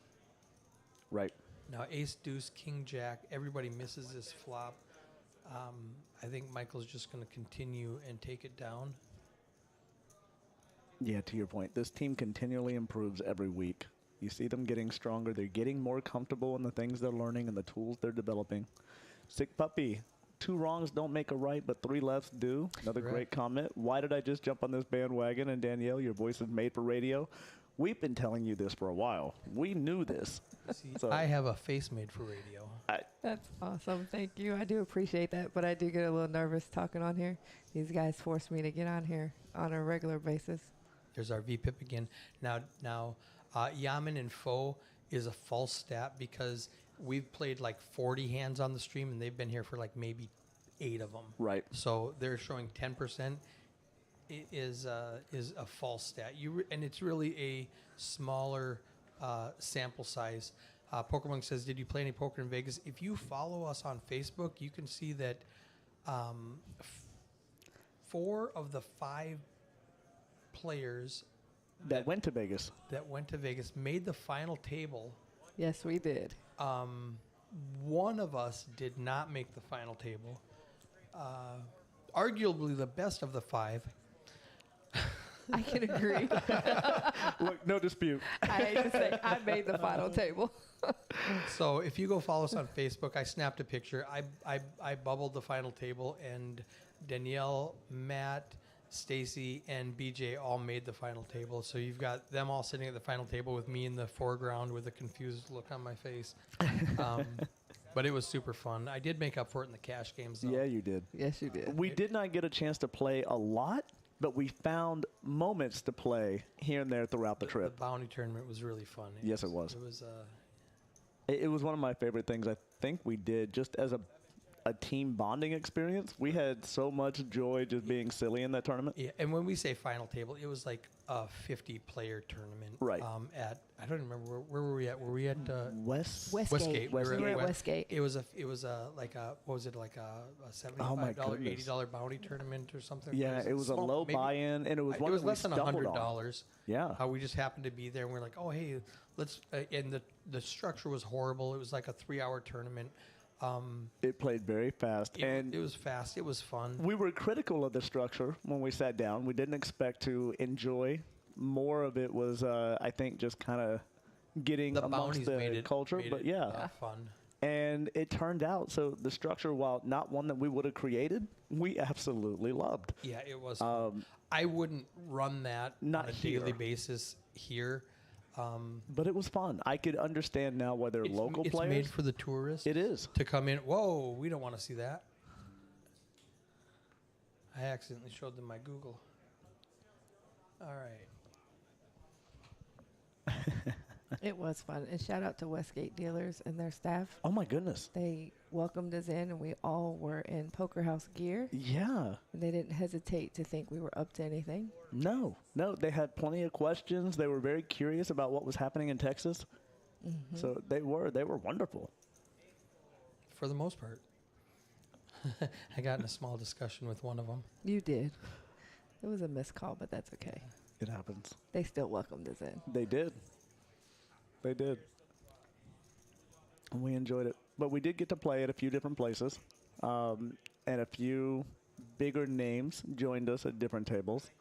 Speaker 2: Right.
Speaker 1: Now, ace, deuce, king, jack, everybody misses this flop. I think Michael's just going to continue and take it down.
Speaker 2: Yeah, to your point, this team continually improves every week. You see them getting stronger. They're getting more comfortable in the things they're learning and the tools they're developing. Sick puppy. 2 wrongs don't make a right, but 3 lefts do. Another
Speaker 1: Correct.
Speaker 2: great comment. Why did I just jump on this bandwagon? And Danielle, your voice is made for radio. We've been telling you this for a while. We knew this.
Speaker 1: See,
Speaker 2: So-
Speaker 1: I have a face made for radio.
Speaker 5: That's awesome. Thank you. I do appreciate that, but I do get a little nervous talking on here. These guys force me to get on here on a regular basis.
Speaker 1: There's our VPIP again. Now, Yaman and Foe is a false stat because we've played like 40 hands on the stream and they've been here for like maybe 8 of them.
Speaker 2: Right.
Speaker 1: So they're showing 10%. It is a false stat. And it's really a smaller sample size. Pokermonk says, did you play any poker in Vegas? If you follow us on Facebook, you can see that 4 of the 5 players
Speaker 2: That went to Vegas.
Speaker 1: that went to Vegas made the final table.
Speaker 5: Yes, we did.
Speaker 1: One of us did not make the final table. Arguably the best of the 5.
Speaker 5: I can agree.
Speaker 2: Look, no dispute.
Speaker 5: I hate to say I made the final table.
Speaker 1: So if you go follow us on Facebook, I snapped a picture. I bubbled the final table, and Danielle, Matt, Stacy, and BJ all made the final table. So you've got them all sitting at the final table with me in the foreground with a confused look on my face. But it was super fun. I did make up for it in the cash games, though.
Speaker 2: Yeah, you did.
Speaker 5: Yes, you did.
Speaker 2: We did not get a chance to play a lot but we found moments to play here and there throughout the
Speaker 1: The
Speaker 2: trip.
Speaker 1: bounty tournament was really fun.
Speaker 2: Yes, it was.
Speaker 1: It was.
Speaker 2: It was one of my favorite things I think we did just as a team bonding experience. We had so much joy just being silly in that tournament.
Speaker 1: Yeah, and when we say final table, it was like a 50-player tournament.
Speaker 2: Right.
Speaker 1: At I don't remember where were we at? Were we at
Speaker 5: Westgate.
Speaker 1: Westgate?
Speaker 5: We were at
Speaker 1: West-
Speaker 5: Westgate.
Speaker 1: It was like a what was it, like a $75,
Speaker 2: goodness.
Speaker 1: $80 bounty tournament or something?
Speaker 2: Yeah, it was a
Speaker 1: small-
Speaker 2: low
Speaker 1: maybe-
Speaker 2: buy-in, and it was
Speaker 1: It
Speaker 2: one
Speaker 1: was
Speaker 2: that we
Speaker 1: less than
Speaker 2: stumbled on.
Speaker 1: $100.
Speaker 2: Yeah.
Speaker 1: How we just happened to be there, and we're like, oh hey, let's. And the structure was horrible. It was like a 3-hour tournament.
Speaker 2: It played very fast, and
Speaker 1: It was fast. It was fun.
Speaker 2: we were critical of the structure when we sat down. We didn't expect to enjoy. More of it was, I think, just kind of getting
Speaker 1: The
Speaker 2: amongst
Speaker 1: bounties made
Speaker 2: the
Speaker 1: it
Speaker 2: culture.
Speaker 1: made
Speaker 2: But
Speaker 1: it,
Speaker 2: yeah,
Speaker 1: fun.
Speaker 2: and it turned out, so the structure, while not one that we would have created, we absolutely loved.
Speaker 1: Yeah, it was. Fun. I wouldn't run that
Speaker 2: Not
Speaker 1: on a daily
Speaker 2: here.
Speaker 1: basis here.
Speaker 2: But it was fun. I could understand now why they're local
Speaker 1: It's
Speaker 2: players.
Speaker 1: made for the tourists.
Speaker 2: It is.
Speaker 1: To come in. Whoa, we don't want to see that. I accidentally showed them my Google. All right.
Speaker 5: It was fun. And shout out to Westgate dealers and their staff.
Speaker 2: Oh my goodness.
Speaker 5: They welcomed us in, and we all were in Poker House gear.
Speaker 2: Yeah.
Speaker 5: And they didn't hesitate to think we were up to anything.
Speaker 2: No. They had plenty of questions. They were very curious about what was happening in Texas. So they were wonderful.
Speaker 1: For the most part. I got in a small discussion with one of them.
Speaker 5: You did. It was a missed call, but that's okay.
Speaker 2: It happens.
Speaker 5: They still welcomed us in.
Speaker 2: They did. They did. And we enjoyed it. But we did get to play at a few different places. And a few bigger names joined us at different tables.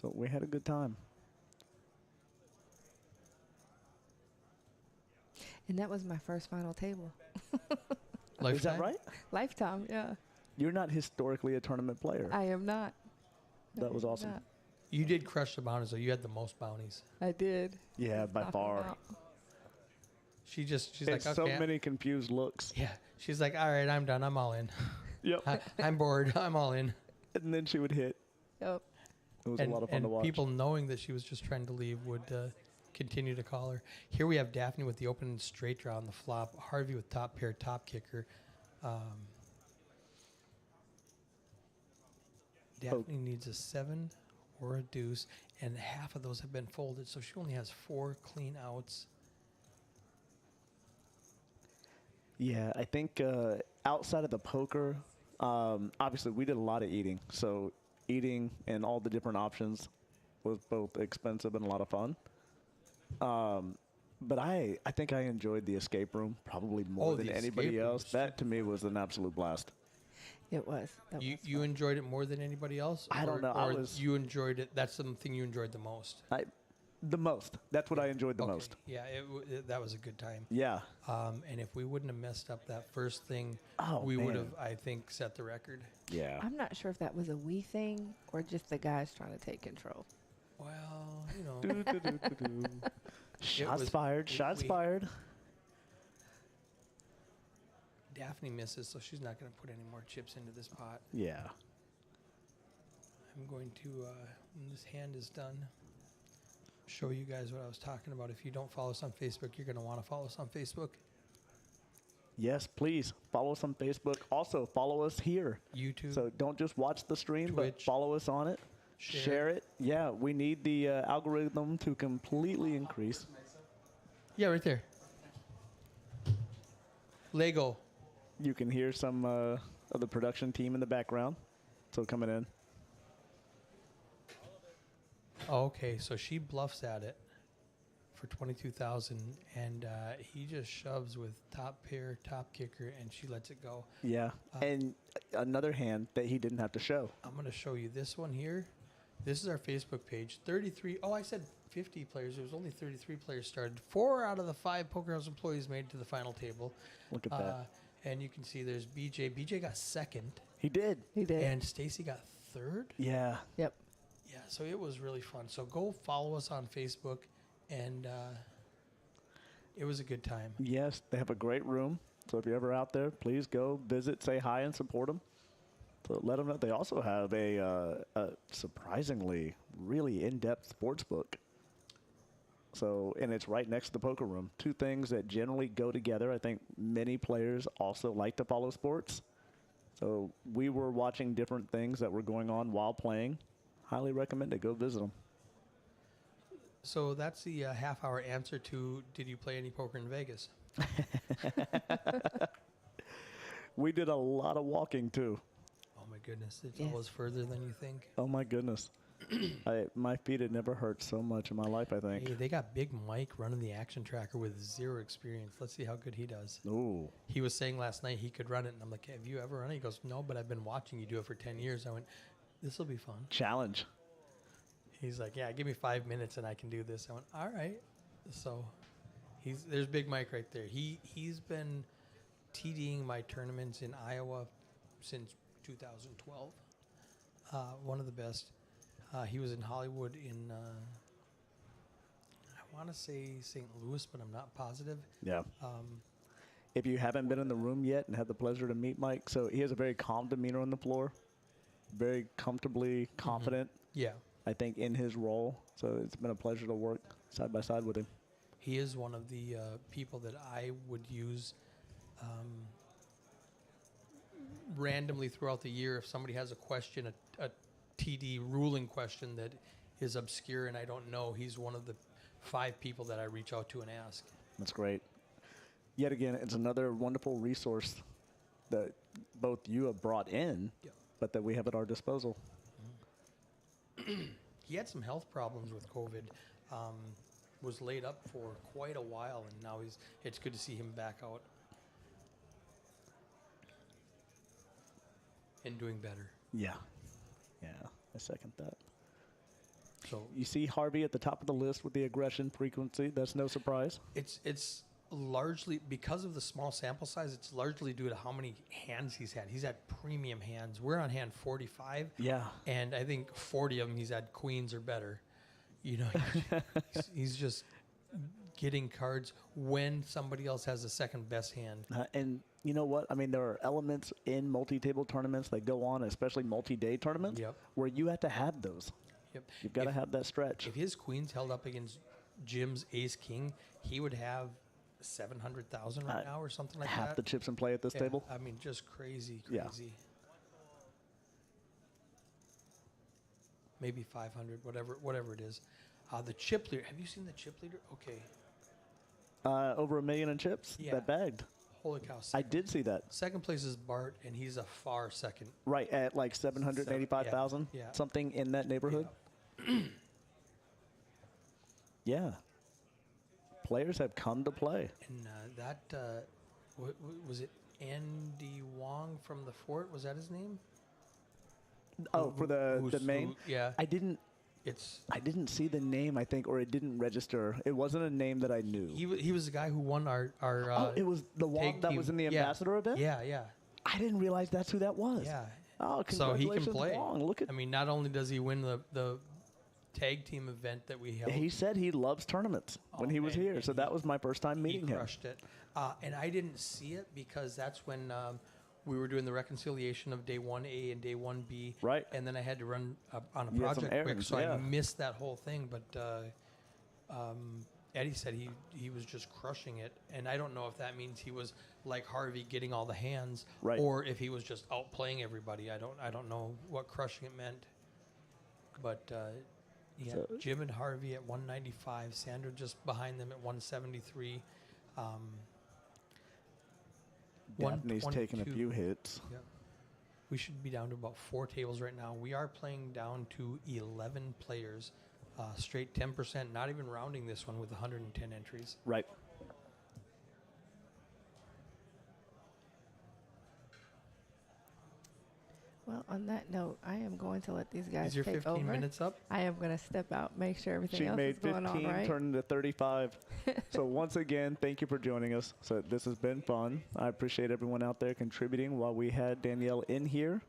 Speaker 2: So we had a good time.
Speaker 5: And that was my first final table.
Speaker 1: Lifetime?
Speaker 2: Is that right?
Speaker 5: Lifetime, yeah.
Speaker 2: You're not historically a tournament player.
Speaker 5: I am not.
Speaker 2: That was
Speaker 5: I am
Speaker 2: awesome.
Speaker 5: not.
Speaker 1: You did crush the bounties, though. You had the most bounties.
Speaker 5: I did.
Speaker 2: Yeah, by
Speaker 5: Knock 'em
Speaker 2: far.
Speaker 5: out.
Speaker 1: She's
Speaker 2: And
Speaker 1: like,
Speaker 2: so
Speaker 1: okay.
Speaker 2: many confused looks.
Speaker 1: Yeah. She's like, all right, I'm done. I'm all in.
Speaker 2: Yep.
Speaker 1: I'm bored. I'm all in.
Speaker 2: And then she would hit.
Speaker 5: Yep.
Speaker 2: It was a lot of fun to watch.
Speaker 1: People knowing that she was just trying to leave would continue to call her. Here we have Daphne with the open and straight draw on the flop. Harvey with top pair, top kicker. Daphne needs a 7 or a deuce, and half of those have been folded, so she only has 4 clean outs.
Speaker 2: Yeah, I think outside of the poker, obviously we did a lot of eating. So eating and all the different options was both expensive and a lot of fun. But I think I enjoyed the escape room probably more
Speaker 1: Oh,
Speaker 2: than
Speaker 1: the
Speaker 2: anybody
Speaker 1: escape room
Speaker 2: else.
Speaker 1: was
Speaker 2: That to me was an absolute blast.
Speaker 5: It was. That was
Speaker 1: You
Speaker 5: fun.
Speaker 1: enjoyed it more than anybody else?
Speaker 2: I don't know. I
Speaker 1: Or
Speaker 2: was-
Speaker 1: you enjoyed it. That's the thing you enjoyed the most.
Speaker 2: The most. That's what I enjoyed the
Speaker 1: Okay.
Speaker 2: most.
Speaker 1: Yeah, that was a good time.
Speaker 2: Yeah.
Speaker 1: And if we wouldn't have messed up that first thing,
Speaker 2: Oh,
Speaker 1: we would
Speaker 2: man.
Speaker 1: have, I think, set the record.
Speaker 2: Yeah.
Speaker 5: I'm not sure if that was a we thing or just the guys trying to take control.
Speaker 1: Well, you know.
Speaker 2: Do-do-do-do-do. Shots
Speaker 1: was-
Speaker 2: fired. Shots
Speaker 1: we-
Speaker 2: fired.
Speaker 1: Daphne misses, so she's not going to put any more chips into this pot.
Speaker 2: Yeah.
Speaker 1: I'm going to, when this hand is done, show you guys what I was talking about. If you don't follow us on Facebook, you're going to want to follow us on Facebook,
Speaker 2: Yes, please follow us on Facebook. Also, follow us here.
Speaker 1: YouTube.
Speaker 2: So don't just watch the stream, but
Speaker 1: Twitch.
Speaker 2: follow us on it. Share it. Yeah, we need the algorithm to completely increase.
Speaker 1: Yeah, right there. Lego.
Speaker 2: You can hear some of the production team in the background. So coming in.
Speaker 1: Oh, okay, so she bluffs at it for 22,000, and he just shoves with top pair, top kicker, and she lets it go.
Speaker 2: Yeah. And another hand that he didn't have to show.
Speaker 1: I'm going to show you this one here. This is our Facebook page. 33. Oh, I said 50 players. There was only 33 players started. 4 out of the 5 Poker House employees made it to the final table.
Speaker 2: Look at that.
Speaker 1: And you can see there's BJ. BJ got second,
Speaker 2: He did.
Speaker 5: He did.
Speaker 1: and Stacy got third.
Speaker 2: Yeah.
Speaker 5: Yep.
Speaker 1: Yeah, so it was really fun. So go follow us on Facebook, and it was a good time.
Speaker 2: Yes, they have a great room. So if you're ever out there, please go visit, say hi, and support them. So let them know. They also have a surprisingly really in-depth sports book. So, and it's right next to the poker room. Two things that generally go together. I think many players also like to follow sports. So we were watching different things that were going on while playing. Highly recommend it. Go visit them.
Speaker 1: So that's the half-hour answer to, did you play any poker in Vegas?
Speaker 2: We did a lot of walking too.
Speaker 1: Oh my goodness, it's
Speaker 5: Yes.
Speaker 1: always further than you think.
Speaker 2: Oh my goodness. My feet had never hurt so much in my life, I think.
Speaker 1: Hey, they got Big Mike running the action tracker with 0 experience. Let's see how good he does.
Speaker 2: Ooh.
Speaker 1: He was saying last night he could run it, and I'm like, have you ever run it? He goes, no, but I've been watching you do it for 10 years. I went, this will be fun.
Speaker 2: Challenge.
Speaker 1: He's like, yeah, give me 5 minutes and I can do this. I went, all right. So there's Big Mike right there. He's been TDing my tournaments in Iowa since 2012. One of the best. He was in Hollywood in, I want to say St. Louis, but I'm not positive.
Speaker 2: Yeah. If you haven't been in the room yet and had the pleasure to meet Mike, so he has a very calm demeanor on the floor, very comfortably confident,
Speaker 1: Yeah.
Speaker 2: I think, in his role. So it's been a pleasure to work side by side with him.
Speaker 1: He is one of the people that I would use randomly throughout the year. If somebody has a question, a TD ruling question that is obscure and I don't know, he's one of the 5 people that I reach out to and ask.
Speaker 2: That's great. Yet again, it's another wonderful resource that both you have brought in,
Speaker 1: Yep.
Speaker 2: but that we have at our disposal.
Speaker 1: He had some health problems with COVID, was laid up for quite a while, and now it's good to see him back out and doing better.
Speaker 2: Yeah. Yeah, I second that.
Speaker 1: So
Speaker 2: You see Harvey at the top of the list with the aggression frequency. That's no surprise.
Speaker 1: it's largely because of the small sample size. It's largely due to how many hands he's had. He's had premium hands. We're on hand 45.
Speaker 2: Yeah.
Speaker 1: And I think 40 of them he's had queens or better. You know, he's just getting cards when somebody else has a second best hand.
Speaker 2: And you know what? I mean, there are elements in multi-table tournaments that go on, especially multi-day tournaments,
Speaker 1: Yep.
Speaker 2: where you have to have those.
Speaker 1: Yep.
Speaker 2: You've got to
Speaker 1: If-
Speaker 2: have that stretch.
Speaker 1: If his queens held up against Jim's ace king, he would have 700,000 right now or something like
Speaker 2: Half
Speaker 1: that.
Speaker 2: the chips in play at this
Speaker 1: Yeah,
Speaker 2: table.
Speaker 1: I mean, just crazy.
Speaker 2: Yeah.
Speaker 1: Maybe 500, whatever it is. The chip leader. Have you seen the chip leader? Okay.
Speaker 2: Over $1 million in chips
Speaker 1: Yeah.
Speaker 2: that bagged.
Speaker 1: Holy cow.
Speaker 2: I did see that.
Speaker 1: Second place is Bart, and he's a far second.
Speaker 2: Right at like 785,000,
Speaker 1: Yeah.
Speaker 2: something in that neighborhood. Yeah. Players have come to play.
Speaker 1: And was it Andy Wong from the Fort? Was that his name?
Speaker 2: Oh, for the
Speaker 1: Who's-
Speaker 2: main.
Speaker 1: who- yeah.
Speaker 2: I didn't see the name, I think, or it didn't register. It wasn't a name that I knew.
Speaker 1: He was the guy who won our
Speaker 2: it was the Wong
Speaker 1: tag
Speaker 2: that
Speaker 1: team.
Speaker 2: was in the
Speaker 1: Yeah.
Speaker 2: ambassador event?
Speaker 1: Yeah.
Speaker 2: I didn't realize that's who that was.
Speaker 1: Yeah.
Speaker 2: Oh,
Speaker 1: So he
Speaker 2: congratulations,
Speaker 1: can play.
Speaker 2: Wong. Look at
Speaker 1: I mean, not only does he win the tag team event that we held,
Speaker 2: He said he loves tournaments when he was
Speaker 1: and-
Speaker 2: here,
Speaker 1: and
Speaker 2: so that was my first time
Speaker 1: he
Speaker 2: meeting him.
Speaker 1: crushed it. And I didn't see it because that's when we were doing the reconciliation of day 1A and day 1B.
Speaker 2: Right.
Speaker 1: And then I had to run on a
Speaker 2: You had some
Speaker 1: project quick,
Speaker 2: errands,
Speaker 1: so
Speaker 2: yeah.
Speaker 1: I missed that whole thing. But Eddie said he was just crushing it. And I don't know if that means he was like Harvey getting all the hands,
Speaker 2: Right.
Speaker 1: or if he was just outplaying everybody. I don't know what crushing it meant. But yeah,
Speaker 2: So-
Speaker 1: Jim and Harvey at 195, Sandra just behind them at 173.
Speaker 2: Daphne's taking a
Speaker 1: 122.
Speaker 2: few hits.
Speaker 1: Yeah. We should be down to about 4 tables right now. We are playing down to 11 players, straight 10%, not even rounding this one with 110 entries.
Speaker 2: Right.
Speaker 5: Well, on that note, I am going to let these guys
Speaker 1: Is your
Speaker 5: take
Speaker 1: 15
Speaker 5: over.
Speaker 1: minutes up?
Speaker 5: I am going to step out, make sure everything
Speaker 2: She
Speaker 5: else
Speaker 2: made
Speaker 5: is going
Speaker 2: 15,
Speaker 5: on right.
Speaker 2: turned into 35. So once again, thank you for joining us. So this has been fun. I appreciate everyone out there contributing while we had Danielle in here.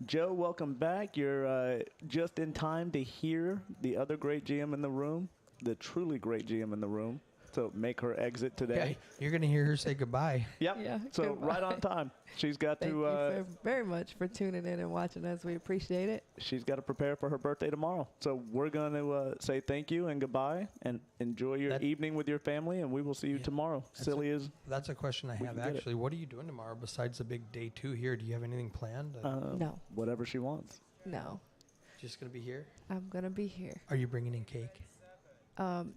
Speaker 2: Joe, welcome back. You're just in time to hear the other great GM in the room, the truly great GM in the room. So to make her exit
Speaker 1: Yeah,
Speaker 2: today.
Speaker 1: you're going to hear her say goodbye.
Speaker 2: Yep.
Speaker 5: Yeah,
Speaker 2: So
Speaker 5: goodbye.
Speaker 2: right on time. She's got
Speaker 5: Thank
Speaker 2: to.
Speaker 5: you very much for tuning in and watching us. We appreciate it.
Speaker 2: She's got to prepare for her birthday tomorrow. So we're going to say thank you and goodbye, and enjoy your
Speaker 1: That-
Speaker 2: evening with your family. And we will see you
Speaker 1: Yeah,
Speaker 2: tomorrow.
Speaker 1: that's
Speaker 2: Silly as
Speaker 1: That's a question I
Speaker 2: We
Speaker 1: have,
Speaker 2: can get it.
Speaker 1: actually. What are you doing tomorrow besides the big day 2 here? Do you have anything planned?
Speaker 5: No.
Speaker 2: whatever she wants.
Speaker 5: No,
Speaker 1: Just going to be here?
Speaker 5: I'm going to be here.
Speaker 1: Are you bringing in cake?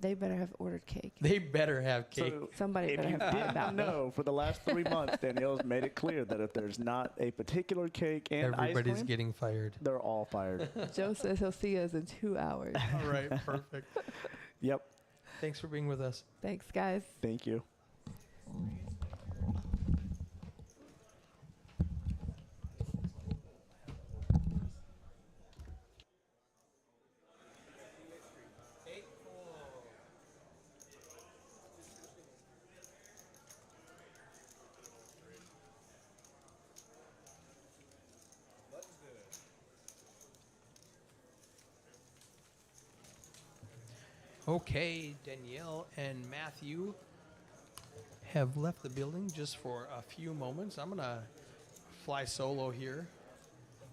Speaker 5: They better have ordered cake.
Speaker 1: They better have cake.
Speaker 2: So
Speaker 5: Somebody
Speaker 2: if
Speaker 5: better
Speaker 2: you
Speaker 5: have thought about
Speaker 2: didn't
Speaker 5: me.
Speaker 2: know, for the last 3 months, Danielle's made it clear that if there's not a particular cake and ice
Speaker 1: Everybody's
Speaker 2: cream,
Speaker 1: getting fired.
Speaker 2: they're all fired.
Speaker 5: Joe says he'll see us in 2 hours.
Speaker 1: All right, perfect.
Speaker 2: Yep.
Speaker 1: Thanks for being with us.
Speaker 5: Thanks, guys.
Speaker 2: Thank you.
Speaker 1: Okay, Danielle and Matthew have left the building just for a few moments. I'm going to fly solo here.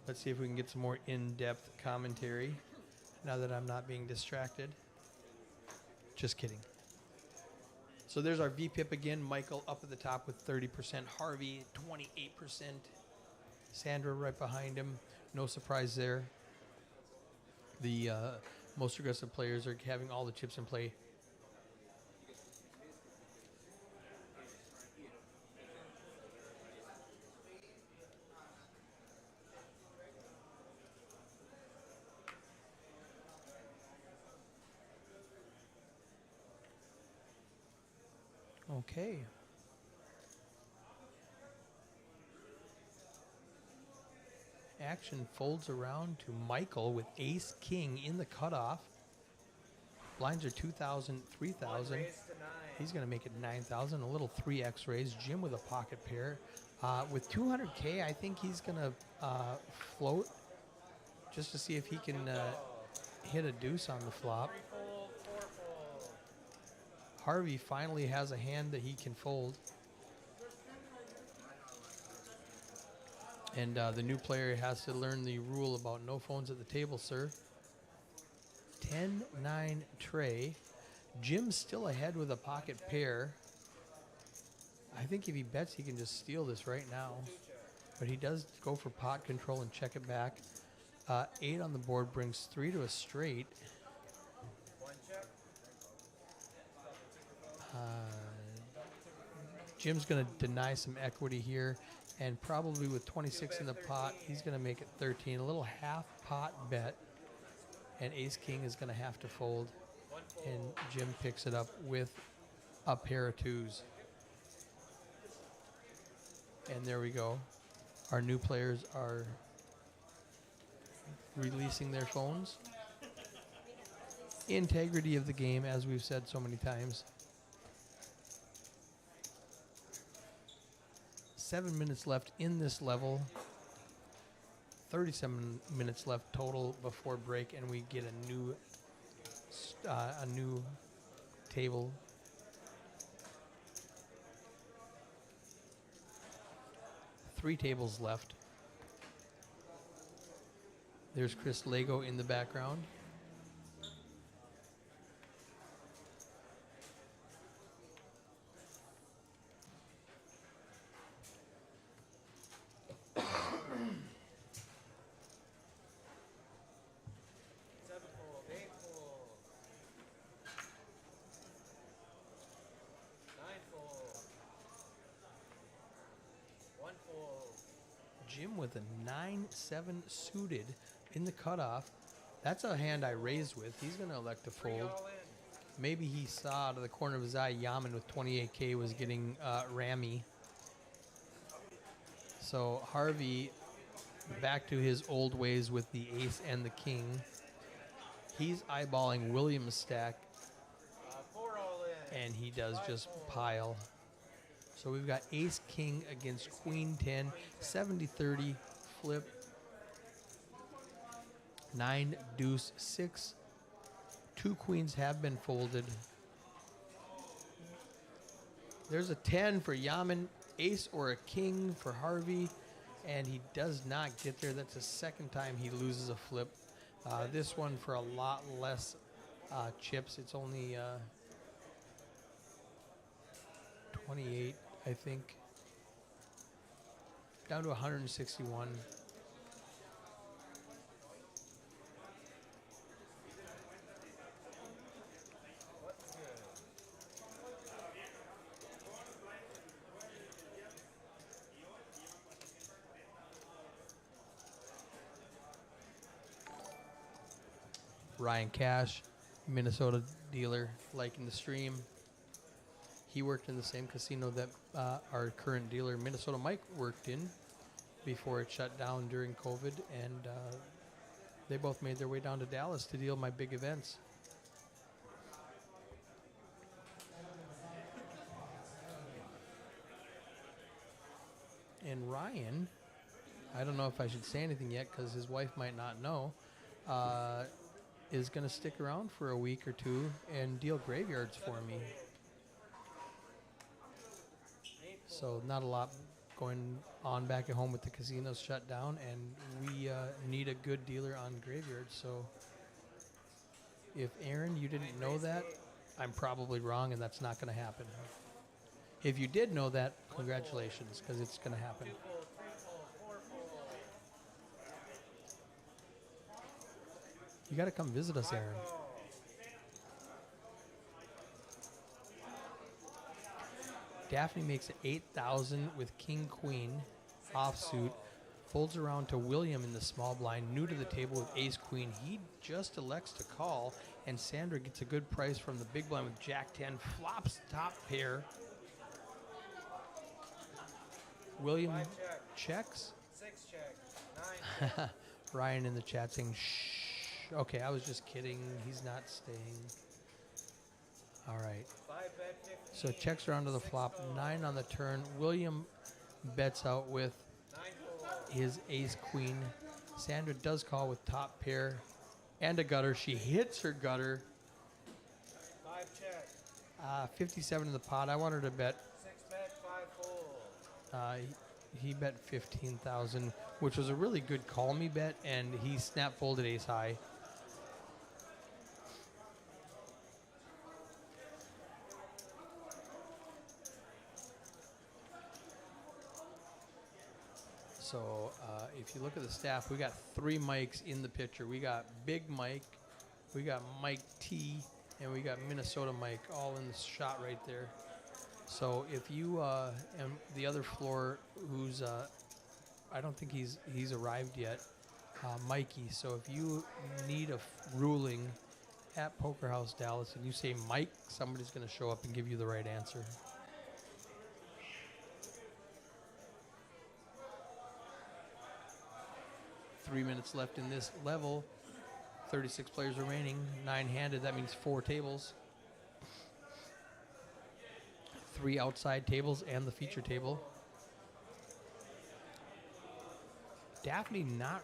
Speaker 1: Let's see if we can get some more in-depth commentary now that I'm not being distracted. Just kidding. So there's our VPIP again. Michael up at the top with 30%. Harvey, 28%. Sandra right behind him. No surprise there. The most aggressive players are having all the chips in play. Okay. Action folds around to Michael with ace king in the cutoff. Blinds are 2,000, 3,000. He's going to make it 9,000. A little 3x raise. Jim with a pocket pair. With 200K, I think he's going to float just to see if he can hit a deuce on the flop. Harvey finally has a hand that he can fold. And the new player has to learn the rule about no phones at the table, sir. 10-9 tray. Jim's still ahead with a pocket pair. I think if he bets, he can just steal this right now. But he does go for pot control and check it back. 8 on the board brings 3 to a straight. Jim's going to deny some equity here. And probably with 26 in the pot, he's going to make it 13. A little half pot bet. And ace king is going to have to fold. And Jim picks it up with a pair of twos. And there we go. Our new players are releasing their phones. Integrity of the game, as we've said so many times. 7 minutes left in this level. 37 minutes left total before break, and we get a new table. Three tables left. There's Chris Lego in the background. Jim with a 9-7 suited in the cutoff. That's a hand I raised with. He's going to elect to fold. Maybe he saw out of the corner of his eye Yaman with 28K was getting rammy. So Harvey back to his old ways with the ace and the king. He's eyeballing Williams' stack. And he does just pile. So we've got ace king against queen 10, 70-30 flip. 9 deuce 6. 2 queens have been folded. There's a 10 for Yaman, ace or a king for Harvey, and he does not get there. That's the second time he loses a flip. This one for a lot less chips. It's only 28, I think. Down to 161. Ryan Cash, Minnesota dealer, liking the stream. He worked in the same casino that our current dealer, Minnesota Mike, worked in before it shut down during COVID, and they both made their way down to Dallas to deal my big events. And Ryan, I don't know if I should say anything yet because his wife might not know, is going to stick around for a week or two and deal graveyards for me. So not a lot going on back at home with the casinos shut down, and we need a good dealer on graveyards. So if Aaron, you didn't know that, I'm probably wrong, and that's not going to happen. If you did know that, congratulations, because it's going to happen. You got to come visit us, Aaron. Daphne makes it 8,000 with King Queen offsuit. Folds around to William in the small blind, new to the table with Ace Queen. He just elects to call, and Sandra gets a good price from the big blind with Jack 10. Flops top pair. William checks.
Speaker 6: 6 check. 9.
Speaker 1: Ryan in the chat saying, shh. Okay, I was just kidding. He's not staying. All right.
Speaker 6: 5 bet 15.
Speaker 1: So checks around to the flop. 9 on the turn. William bets out with
Speaker 6: 9 4.
Speaker 1: his ace queen. Sandra does call with top pair and a gutter. She hits her gutter.
Speaker 6: 5 check.
Speaker 1: 57 in the pot. I want her to bet.
Speaker 6: 6 bet 5 fold.
Speaker 1: He bet 15,000, which was a really good call me bet, and he snap folded ace high. So if you look at the staff, we got 3 Mikes in the picture. We got Big Mike, we got Mike T, and we got Minnesota Mike all in the shot right there. So if you and the other floor, who's I don't think he's arrived yet, Mikey. So if you need a ruling at Poker House Dallas and you say Mike, somebody's going to show up and give you the right answer. Three minutes left in this level. 36 players remaining. 9-handed. That means 4 tables. 3 outside tables and the feature table. Daphne not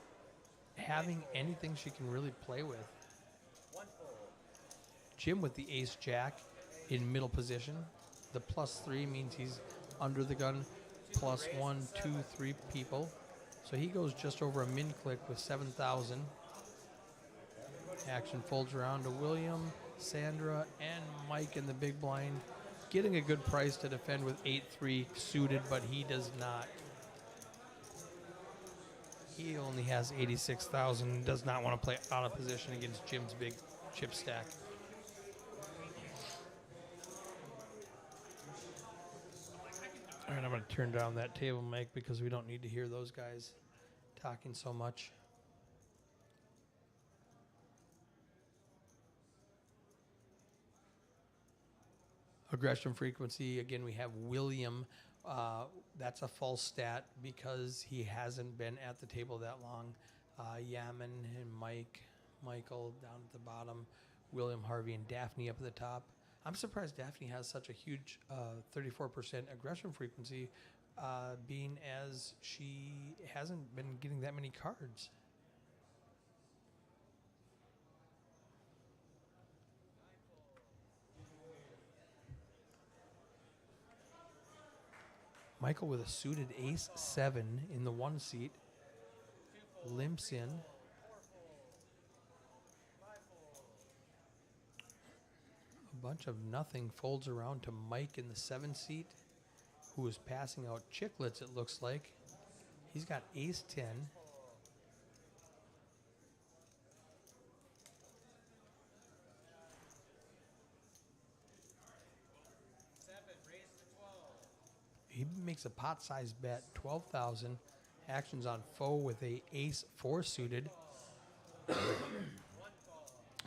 Speaker 1: having anything she can really play with.
Speaker 6: 1 fold.
Speaker 1: Jim with the ace jack in middle position. The +3 means he's under the gun. +1, 2, 3 people. So he goes just over a min click with 7,000. Action folds around to William, Sandra, and Mike in the big blind. Getting a good price to defend with 8-3 suited, but he does not. He only has 86,000. Does not want to play out of position against Jim's big chip stack. All right, I'm going to turn down that table mic because we don't need to hear those guys talking so much. Aggression frequency, again, we have William. That's a false stat because he hasn't been at the table that long. Yaman and Michael down at the bottom, William, Harvey, and Daphne up at the top. I'm surprised Daphne has such a huge 34% aggression frequency, being as she hasn't been getting that many cards. Michael with a suited ace 7 in the 1 seat. Limps in. A bunch of nothing folds around to Mike in the 7 seat, who is passing out chiclets, it looks like. He's got ace 10. He makes a pot-sized bet, 12,000. Actions on foe with a ace 4 suited.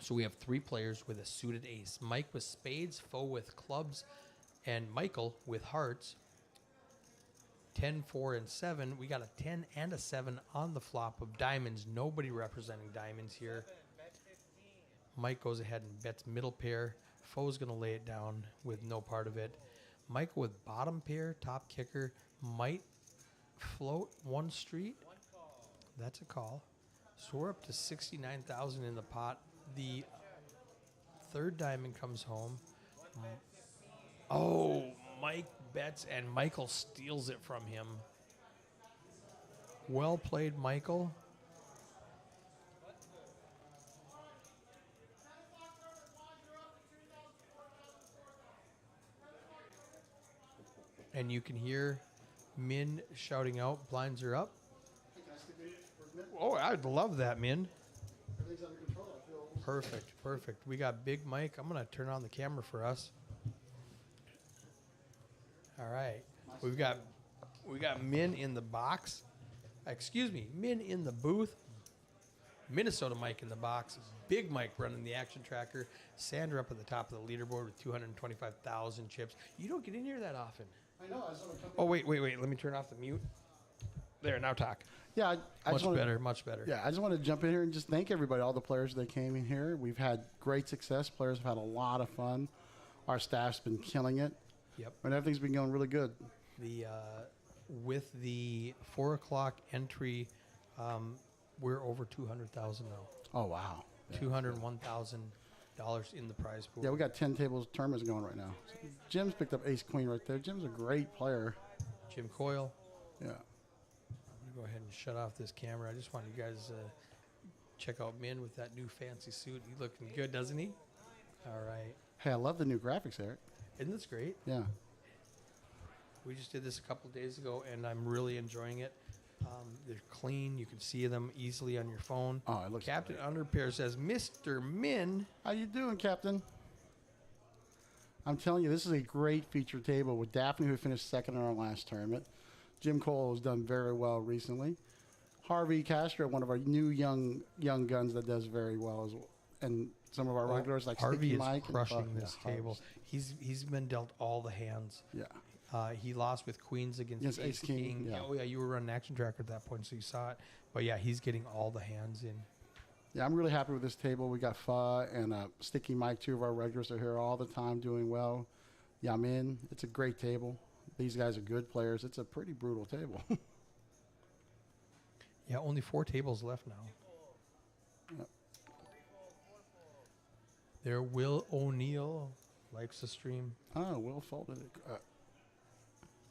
Speaker 1: So we have 3 players with a suited ace. Mike with spades, foe with clubs, and Michael with hearts. 10, 4, and 7. We got a 10 and a 7 on the flop of diamonds. Nobody representing diamonds here. Mike goes ahead and bets middle pair. Foe's going to lay it down with no part of it. Michael with bottom pair, top kicker, might float 1 street. That's a call. So we're up to 69,000 in the pot. The 3rd diamond comes home. Oh, Mike bets and Michael steals it from him. Well played, Michael. And you can hear Min shouting out, blinds are up. Oh, I'd love that, Min.
Speaker 7: Everything's under control. I feel
Speaker 1: Perfect, perfect. We got Big Mike. I'm going to turn on the camera for us. All right. We got Min in the box. Excuse me, Min in the booth. Minnesota Mike in the box. Big Mike running the action tracker. Sandra up at the top of the leaderboard with 225,000 chips. You don't get in here that often.
Speaker 7: I know. I just want to come
Speaker 1: Oh, wait. Let me turn off the mute. There, now talk.
Speaker 7: Yeah, I
Speaker 1: Much
Speaker 7: just wanna,
Speaker 1: much better.
Speaker 7: Yeah, I just want to jump in here and just thank everybody, all the players that came in here. We've had great success. Players have had a lot of fun. Our staff's been killing it.
Speaker 1: Yep.
Speaker 7: And everything's been going really good.
Speaker 1: The with the 4 o'clock entry, we're over 200,000 now.
Speaker 7: Oh, wow. Yeah.
Speaker 1: $201,000 in the prize pool.
Speaker 7: Yeah, we got 10 tables tournaments going right now. So Jim's picked up ace queen right there. Jim's a great player.
Speaker 1: Jim Coyle.
Speaker 7: Yeah.
Speaker 1: I'm gonna go ahead and shut off this camera. I just want you guys to check out Min with that new fancy suit. He's looking good, doesn't he? All right.
Speaker 7: Hey, I love the new graphics, Eric.
Speaker 1: Isn't this great?
Speaker 7: Yeah.
Speaker 1: We just did this a couple days ago, and I'm really enjoying it. They're clean. You can see them easily on your phone.
Speaker 7: Oh, it looks
Speaker 1: Captain
Speaker 7: great.
Speaker 1: Underpair says, Mr. Min.
Speaker 7: How you doing, Captain? I'm telling you, this is a great feature table with Daphne, who finished second in our last tournament. Jim Cole has done very well recently. Harvey Castro, one of our new young guns that does very well as well. And some of our regulars like
Speaker 1: Harvey
Speaker 7: Sticky
Speaker 1: is
Speaker 7: Mike.
Speaker 1: crushing
Speaker 7: and,
Speaker 1: this
Speaker 7: yeah,
Speaker 1: table. He's been dealt all the hands.
Speaker 7: Yeah.
Speaker 1: He lost with queens against Ace King.
Speaker 7: yeah.
Speaker 1: Oh, yeah, you were running action tracker at that point, so you saw it. But, yeah, he's getting all the hands in.
Speaker 7: Yeah, I'm really happy with this table. We got Pha and Sticky Mike, 2 of our regulars are here all the time doing well. Yamin, it's a great table. These guys are good players. It's a pretty brutal table.
Speaker 1: Yeah, only 4 tables left now.
Speaker 7: Yep.
Speaker 1: There, Will O'Neill likes the stream.
Speaker 7: Oh, Will folded it.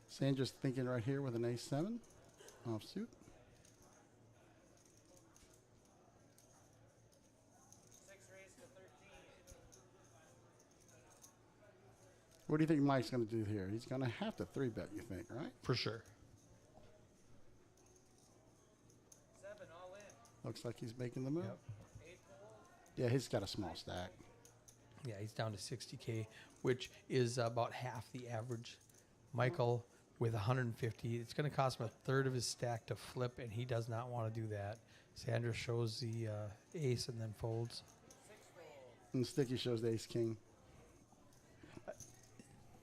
Speaker 7: Sandra's thinking right here with an ace-7 offsuit. What do you think Mike's going to do here? He's going to have to 3-bet, you think, right?
Speaker 1: For sure.
Speaker 6: 7 all in.
Speaker 7: Looks like he's making the move.
Speaker 1: Yep.
Speaker 6: 8 full.
Speaker 7: Yeah, he's got a small stack.
Speaker 1: Yeah, he's down to 60K, which is about half the average. Michael with 150. It's going to cost him a third of his stack to flip, and he does not want to do that. Sandra shows the ace and then folds.
Speaker 6: 6 full.
Speaker 7: And Sticky shows the ace-king.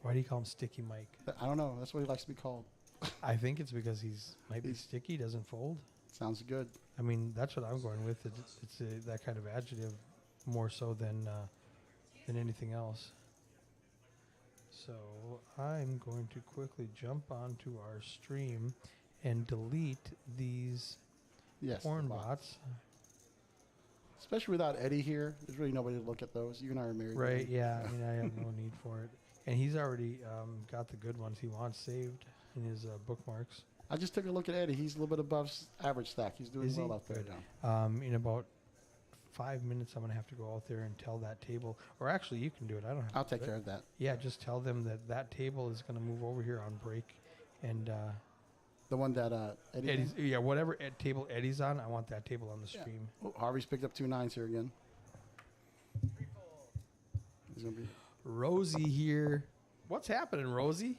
Speaker 1: Why do you call him Sticky Mike?
Speaker 7: I don't know. That's what he likes to be called.
Speaker 1: I think it's because he's might be
Speaker 7: He's-
Speaker 1: sticky, doesn't fold.
Speaker 7: Sounds good.
Speaker 1: I mean, that's what I'm going with. It's that kind of adjective more so than anything else. So I'm going to quickly jump onto our stream and delete these
Speaker 7: Yes. the
Speaker 1: porn
Speaker 7: box.
Speaker 1: bots.
Speaker 7: Especially without Eddie here. There's really nobody to look at those. You and I are married.
Speaker 1: Right, yeah. I mean, I have no need for it. And he's already got the good ones he wants saved. in his bookmarks.
Speaker 7: I just took a look at Eddie. He's a little bit above average stack. He's doing
Speaker 1: Is
Speaker 7: well
Speaker 1: he?
Speaker 7: out there
Speaker 1: Good.
Speaker 7: now.
Speaker 1: In about 5 minutes, I'm gonna have to go out there and tell that table, or actually, you can do it. I don't have.
Speaker 7: I'll
Speaker 1: to do
Speaker 7: take
Speaker 1: it.
Speaker 7: care of that.
Speaker 1: Yeah, just tell them that that table is gonna move over here on break, and
Speaker 7: The one that Eddie.
Speaker 1: Eddie's. Yeah, whatever table Eddie's on, I want that table on the
Speaker 7: Yeah.
Speaker 1: stream.
Speaker 7: Oh, Harvey's picked up 2 9s here again. He's gonna be.
Speaker 1: Rosie here. What's happening, Rosie?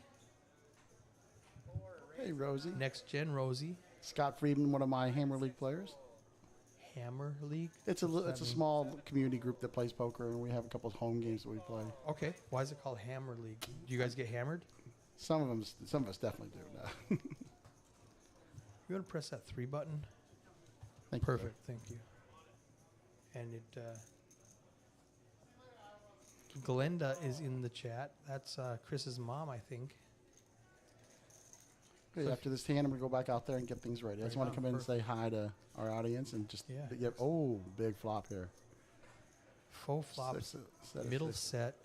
Speaker 7: Hey, Rosie.
Speaker 1: Next gen Rosie.
Speaker 7: Scott Friedman, one of my Hammer League players.
Speaker 1: Hammer League.
Speaker 7: It's a
Speaker 1: What's
Speaker 7: it's a
Speaker 1: that mean?
Speaker 7: small community group that plays poker, and we have a couple of home games that we play.
Speaker 1: Okay. Why is it called Hammer League? Do you guys get hammered?
Speaker 7: Some of us definitely do. No.
Speaker 1: You want to press that 3 button?
Speaker 7: Thank you,
Speaker 1: Perfect. Thank you. And it. Glenda is in the chat. That's Chris's mom, I think.
Speaker 7: Okay, after this hand, I'm gonna go back out there and get things ready. I just
Speaker 1: Right
Speaker 7: want to
Speaker 1: on,
Speaker 7: come in and say hi to our audience and just
Speaker 1: Yeah.
Speaker 7: get. Oh, big flop here.
Speaker 1: Faux flop,
Speaker 7: Set of
Speaker 1: middle
Speaker 7: six.
Speaker 1: set.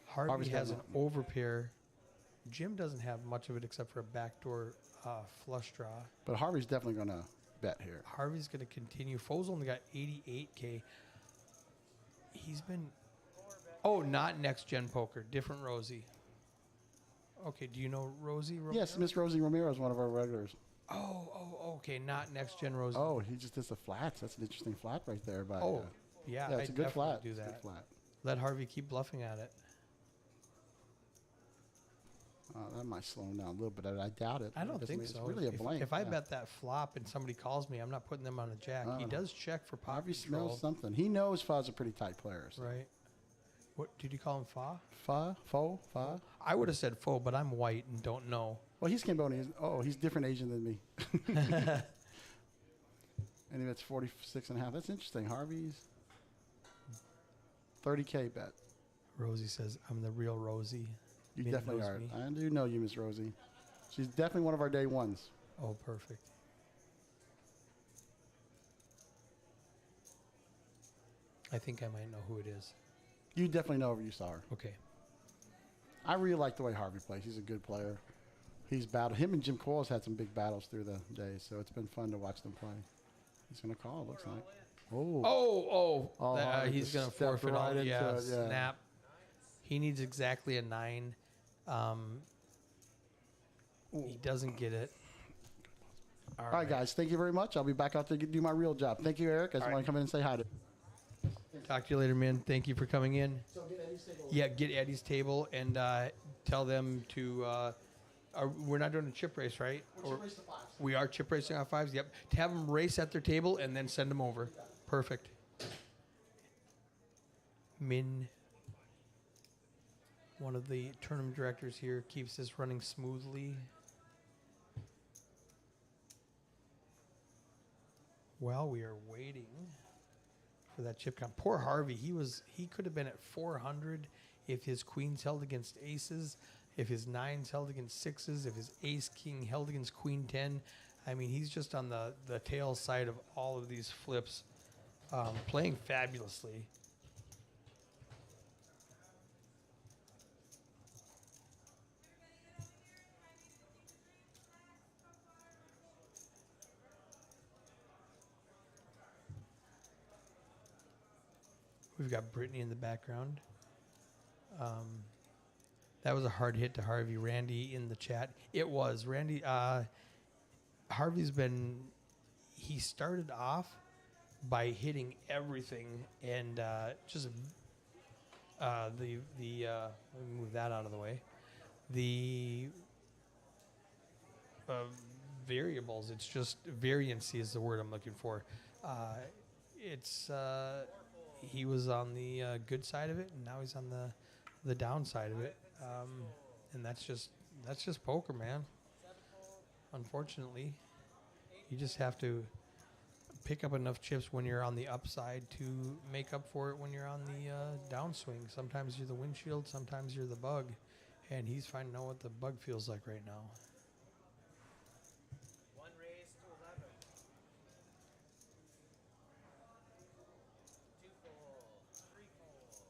Speaker 1: Harvey
Speaker 7: Harvey's got
Speaker 1: has an
Speaker 7: nothing.
Speaker 1: overpair. Jim doesn't have much of it except for a backdoor flush draw.
Speaker 7: But Harvey's definitely gonna bet here.
Speaker 1: Harvey's going to continue. Foe's only got 88K. He's been. Oh, not next gen poker. Different Rosie. Okay, do you know Rosie?
Speaker 7: Yes, Miss Rosie Romero is one of our regulars.
Speaker 1: Oh, okay. Not next gen Rosie.
Speaker 7: Oh, he just does the flats. That's an interesting flat right there. But
Speaker 1: Oh, yeah.
Speaker 7: yeah,
Speaker 1: I
Speaker 7: it's a good
Speaker 1: definitely
Speaker 7: flat.
Speaker 1: do
Speaker 7: It's a
Speaker 1: that.
Speaker 7: good flat.
Speaker 1: Let Harvey keep bluffing at it.
Speaker 7: That might slow him down a little bit. I doubt it.
Speaker 1: I don't
Speaker 7: It doesn't-
Speaker 1: think
Speaker 7: it's
Speaker 1: so.
Speaker 7: really a
Speaker 1: If-
Speaker 7: blank.
Speaker 1: If I
Speaker 7: yeah.
Speaker 1: bet that flop and somebody calls me, I'm not putting them on a jack. He
Speaker 7: Oh.
Speaker 1: does check for pot
Speaker 7: Harvey
Speaker 1: control.
Speaker 7: smells something. He knows Fa's a pretty tight player. So.
Speaker 1: Right. What did you call him? Fa?
Speaker 7: Fa.
Speaker 1: I would have said faux, but I'm white and don't know.
Speaker 7: Well, he's Cambodian. Oh, he's different Asian than me. And he bets 46.5. That's interesting. Harvey's 30K bet.
Speaker 1: Rosie says, "I'm the real Rosie."
Speaker 7: You
Speaker 1: Min
Speaker 7: definitely
Speaker 1: knows
Speaker 7: are.
Speaker 1: me.
Speaker 7: I do know you, Miss Rosie. She's definitely one of our day ones.
Speaker 1: Oh, perfect. I think I might know who it is.
Speaker 7: You definitely know her. You saw her.
Speaker 1: Okay.
Speaker 7: I really like the way Harvey plays. He's a good player. He's battled. Him and Jim Coyle's had some big battles through the day, so it's been fun to watch them play. He's going to call, it looks like. Oh.
Speaker 1: Oh,
Speaker 7: Harvey
Speaker 1: he's
Speaker 7: just
Speaker 1: going to
Speaker 7: stepped
Speaker 1: forfeit all.
Speaker 7: right into
Speaker 1: Yeah,
Speaker 7: it, yeah.
Speaker 1: snap. He needs exactly a 9. He doesn't get it.
Speaker 7: All right, guys. Thank you very much. I'll be back out to do my real job. Thank you, Eric. I just
Speaker 1: All
Speaker 7: want
Speaker 1: right.
Speaker 7: to come in and say hi to.
Speaker 1: Talk to you later, man. Thank you for coming in. Yeah, get Eddie's table and tell them to. We're not doing a chip race, right? We are chip racing on 5s. Yep. To have them race at their table and then send them over. Perfect. Min, one of the tournament directors here, keeps this running smoothly. While we are waiting for that chip count, poor Harvey. He could have been at 400 if his queens held against aces, if his 9s held against 6s, if his ace king held against queen 10. I mean, he's just on the tail side of all of these flips, playing fabulously. We've got Brittany in the background. That was a hard hit to Harvey. Randy in the chat. It was. Randy, Harvey's been, he started off by hitting everything and just let me move that out of the way. The variables, it's just variancy is the word I'm looking for. He was on the good side of it, and now he's on the downside of it, and that's just poker, man. Unfortunately, you just have to pick up enough chips when you're on the upside to make up for it when you're on the downswing. Sometimes you're the windshield, sometimes you're the bug, and he's finding out what the bug feels like right now.
Speaker 6: One raise to 11. Two full. Three full.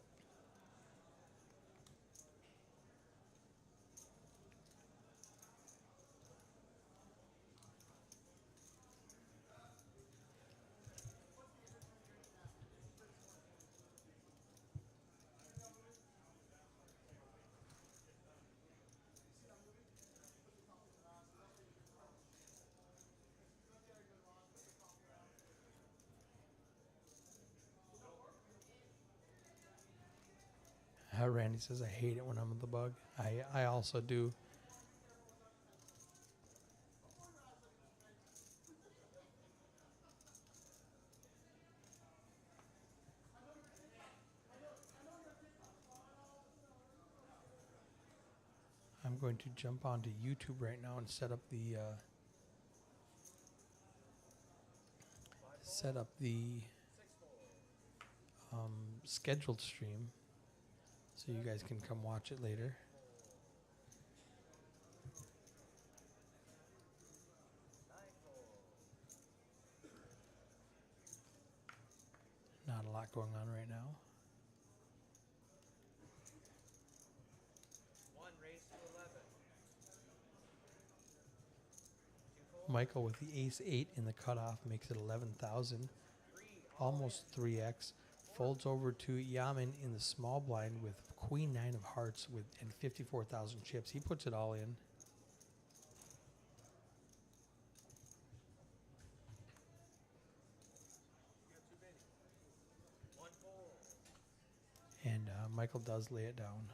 Speaker 1: Randy says, I hate it when I'm with the bug. I also do. I'm going to jump onto YouTube right now and set up the scheduled stream so you guys can come watch it later. Not a lot going on right now.
Speaker 6: One raised to 11.
Speaker 1: Michael with the ace 8 in the cutoff makes it 11,000. Almost 3x. Folds over to Yaman in the small blind with queen 9 of hearts and 54,000 chips. He puts it all in. And Michael does lay it down.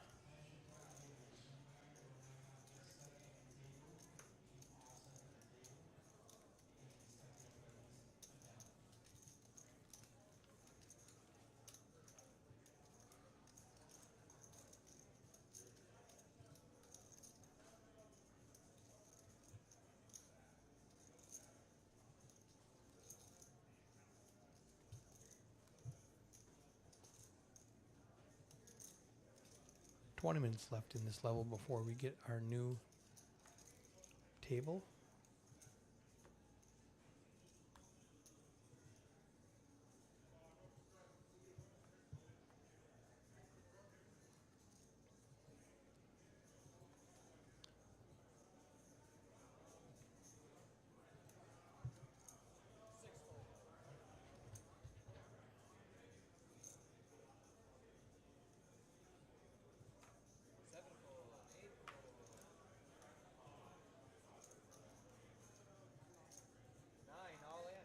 Speaker 1: $20 minutes left in this level before we get our new table.
Speaker 6: Nine, all in.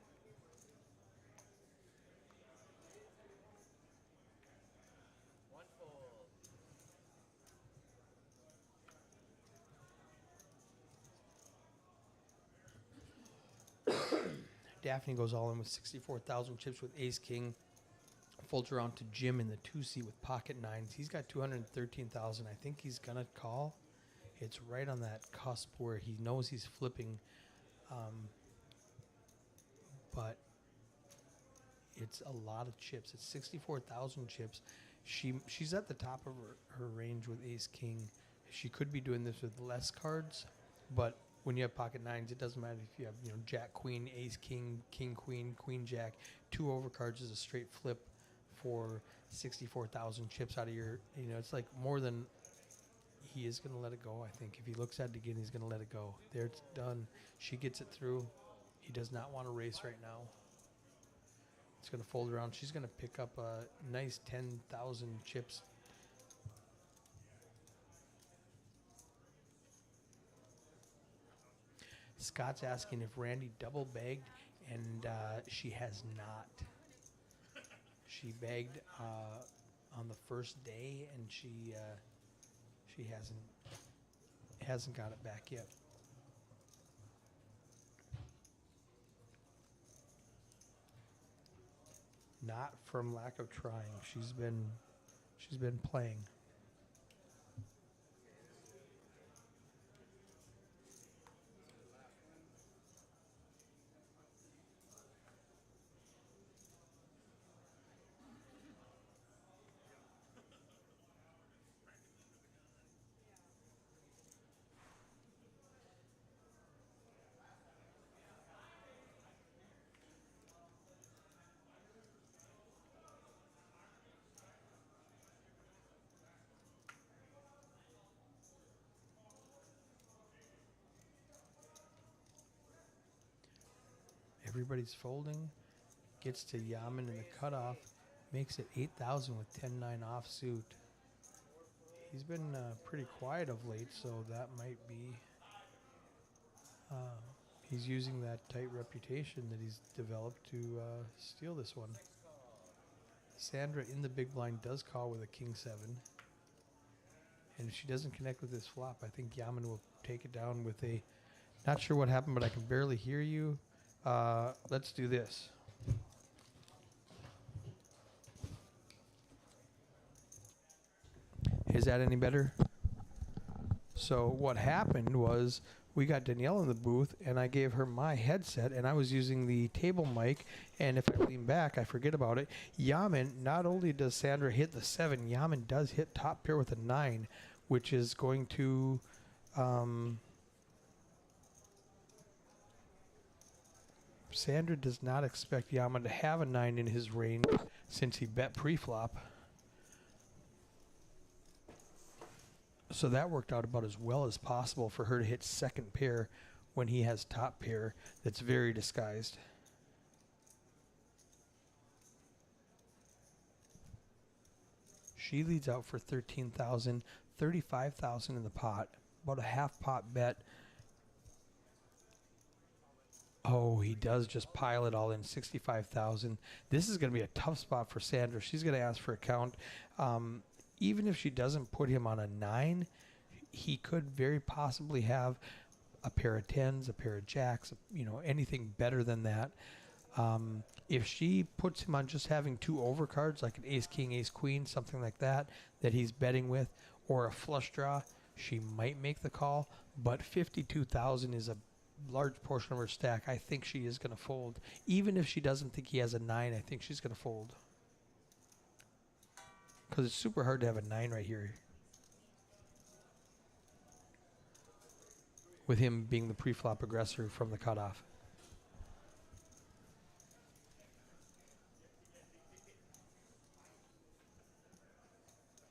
Speaker 6: One fold.
Speaker 1: Daphne goes all in with 64,000 chips with ace king. Folds around to Jim in the 2 seat with pocket nines. He's got 213,000. I think he's going to call. It's right on that cusp where he knows he's flipping. But it's a lot of chips. It's 64,000 chips. She's at the top of her range with ace king. She could be doing this with less cards, but when you have pocket nines, it doesn't matter if you have jack queen, ace king, king queen, queen jack. 2 overcards is a straight flip for 64,000 chips out of your. It's like more than he is going to let it go. I think if he looks at it again, he's going to let it go. There, it's done. She gets it through. He does not want to race right now. It's going to fold around. She's going to pick up a nice 10,000 chips. Scott's asking if Randy double bagged, and she has not. She bagged on the first day, and she hasn't got it back yet. Not from lack of trying. She's been playing. Everybody's folding. Gets to Yaman in the cutoff. Makes it 8,000 with 10-9 offsuit. He's been pretty quiet of late, so that might be... he's using that tight reputation that he's developed to steal this one. Sandra in the big blind does call with a king 7. And if she doesn't connect with this flop, I think Yaman will take it down with a. Not sure what happened, but I can barely hear you. Let's do this. Is that any better? So what happened was we got Danielle in the booth, and I gave her my headset, and I was using the table mic. And if I lean back, I forget about it. Yaman, not only does Sandra hit the 7, Yaman does hit top pair with a 9, which is going to. Sandra does not expect Yaman to have a 9 in his range since he bet pre-flop. So that worked out about as well as possible for her to hit second pair when he has top pair that's very disguised. She leads out for 13,000, 35,000 in the pot, about a half pot bet. Oh, he does just pile it all in, 65,000. This is going to be a tough spot for Sandra. She's going to ask for a count. Even if she doesn't put him on a 9, he could very possibly have a pair of 10s, a pair of jacks, anything better than that. If she puts him on just having 2 overcards, like an ace, king, ace, queen, something like that he's betting with, or a flush draw, she might make the call. But 52,000 is a large portion of her stack. I think she is going to fold. Even if she doesn't think he has a 9, I think she's going to fold. Because it's super hard to have a 9 right here. With him being the pre-flop aggressor from the cutoff.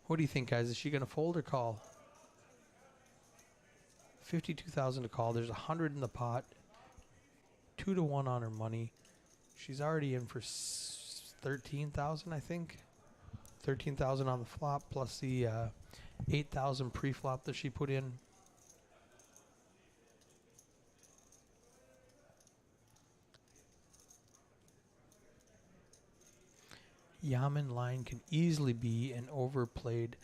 Speaker 1: What do you think, guys? Is she going to fold or call? 52,000 to call. There's 100 in the pot. 2-1 on her money. She's already in for 13,000, I think. 13,000 on the flop plus the 8,000 pre-flop that she put in. Yaman line can easily be an overplayed.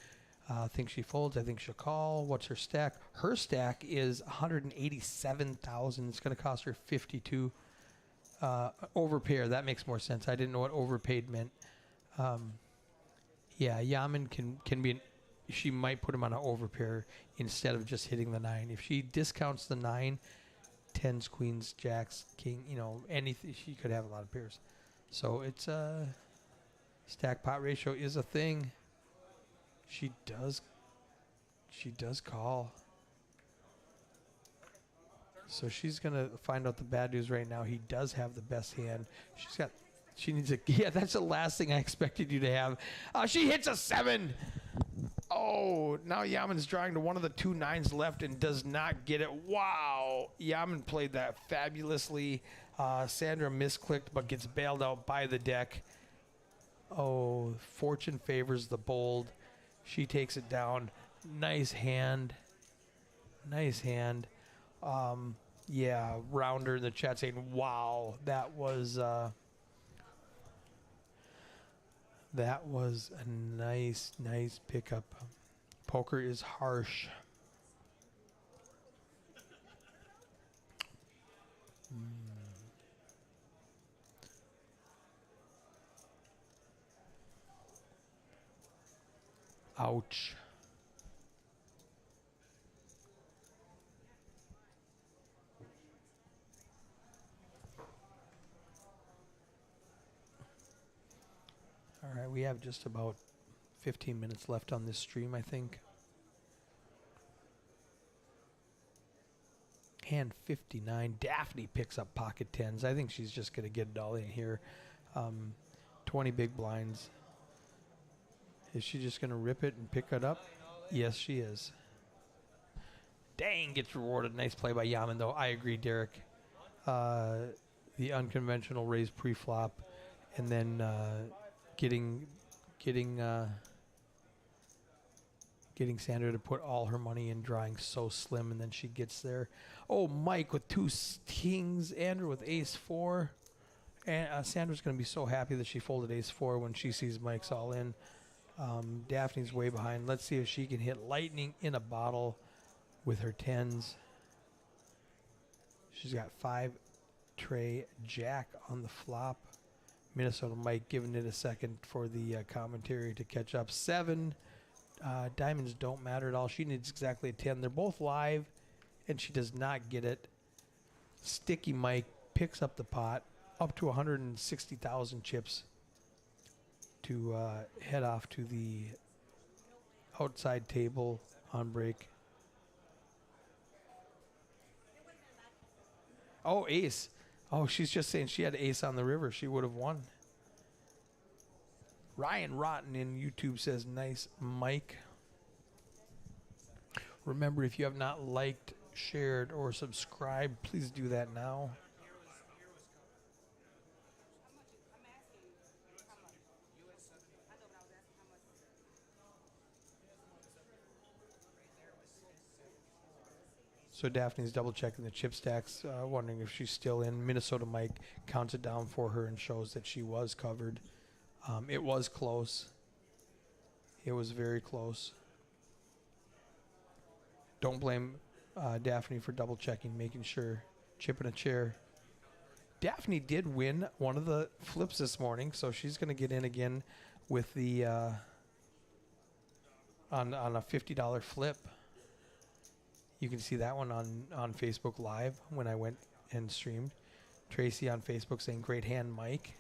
Speaker 1: I think she folds. I think she'll call. What's her stack? Her stack is 187,000. It's going to cost her 52. Overpair. That makes more sense. I didn't know what overpaid meant. Yeah, Yaman can be. She might put him on an overpair instead of just hitting the 9. If she discounts the 9, 10s, queens, jacks, king, anything, she could have a lot of pairs. So it's stack pot ratio is a thing. She does call. So she's gonna find out the bad news right now. He does have the best hand. She needs a, yeah, that's the last thing I expected you to have. She hits a 7. Oh, now Yaman's drawing to one of the 2 9s left and does not get it. Wow. Yaman played that fabulously. Sandra misclicked but gets bailed out by the deck. Oh, fortune favors the bold. She takes it down. Nice hand. Nice hand. Yeah, Rounder in the chat saying, wow, that was a nice pickup. Poker is harsh. Ouch. All right, we have just about 15 minutes left on this stream, I think. Hand 59. Daphne picks up pocket 10s. I think she's just going to get it all in here. 20 big blinds. Is she just going to rip it and pick it up? Yes, she is. Dang, gets rewarded. Nice play by Yaman, though. I agree, Derek. The unconventional raise pre-flop, and then getting Sandra to put all her money in, drawing so slim, and then she gets there. Oh, Mike with 2 kings, Andrew with ace 4. And Sandra's going to be so happy that she folded ace 4 when she sees Mike's all in. Daphne's way behind. Let's see if she can hit lightning in a bottle with her tens. She's got 5 tray jack on the flop. Minnesota Mike giving it a second for the commentary to catch up. 7 diamonds don't matter at all. She needs exactly a 10. They're both live, and she does not get it. Sticky Mike picks up the pot up to 160,000 chips to head off to the outside table on break. Oh, ace. Oh, she's just saying she had ace on the river. She would have won. Ryan Rotten in YouTube says, nice, Mike. Remember, if you have not liked, shared, or subscribed, please do that now. So Daphne's double checking the chip stacks, wondering if she's still in. Minnesota Mike counts it down for her and shows that she was covered. It was close. It was very close. Don't blame Daphne for double checking, making sure. Chipping a chair. Daphne did win one of the flips this morning, so she's going to get in again with the on a $50 flip. You can see that one on Facebook Live when I went and streamed. Tracy on Facebook saying, great hand, Mike.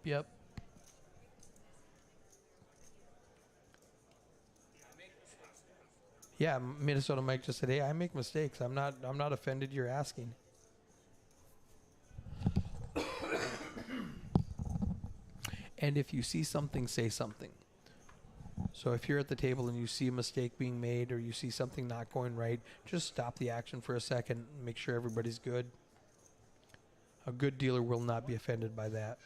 Speaker 1: Yep. Yeah, Minnesota Mike just said, hey, I make mistakes. I'm not offended you're asking. And if you see something, say something. So if you're at the table and you see a mistake being made or you see something not going right, just stop the action for a second and make sure everybody's good. A good dealer will not be offended by that.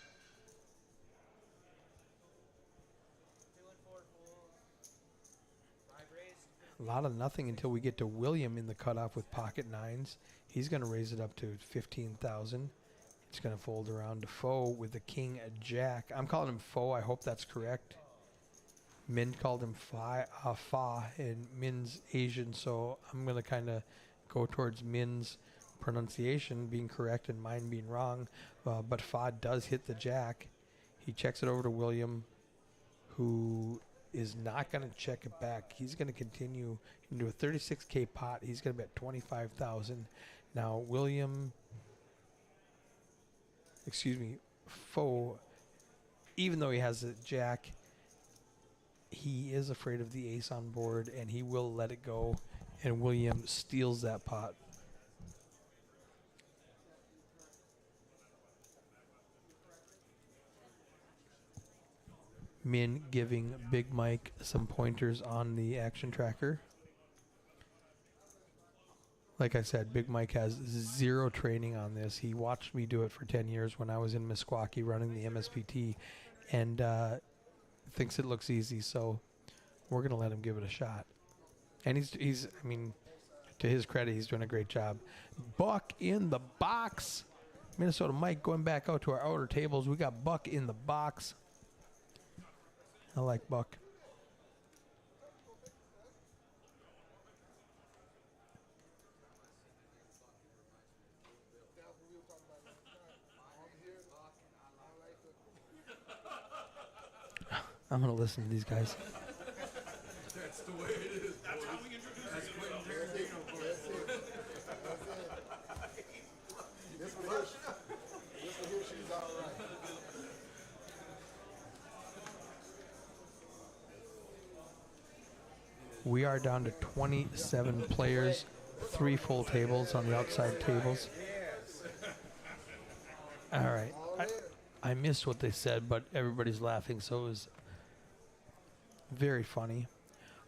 Speaker 1: A lot of nothing until we get to William in the cutoff with pocket nines. He's going to raise it up to 15,000. It's going to fold around to Foe with the king jack. I'm calling him Foe. I hope that's correct. Min called him Fa, and Min's Asian, so I'm going to kind of go towards Min's pronunciation being correct and mine being wrong. But Fa does hit the jack. He checks it over to William, who is not going to check it back. He's going to continue into a 36K pot. He's going to bet 25,000. Now, Foe, even though he has a jack, he is afraid of the ace on board, and he will let it go, and William steals that pot. Min giving Big Mike some pointers on the action tracker. Like I said, Big Mike has zero training on this. He watched me do it for 10 years when I was in Meskwaki running the MSPT, and thinks it looks easy, so we're going to let him give it a shot. And he's, I mean, to his credit, he's doing a great job. Buck in the box. Minnesota Mike going back out to our outer tables. We got Buck in the box. I like Buck. I'm going to listen to these guys.
Speaker 8: That's the way it is. That's how we introduce it.
Speaker 7: This one here, she's all right.
Speaker 1: We are down to 27 players, 3 full tables on the outside tables. All right. I missed what they said, but everybody's laughing, so it was very funny.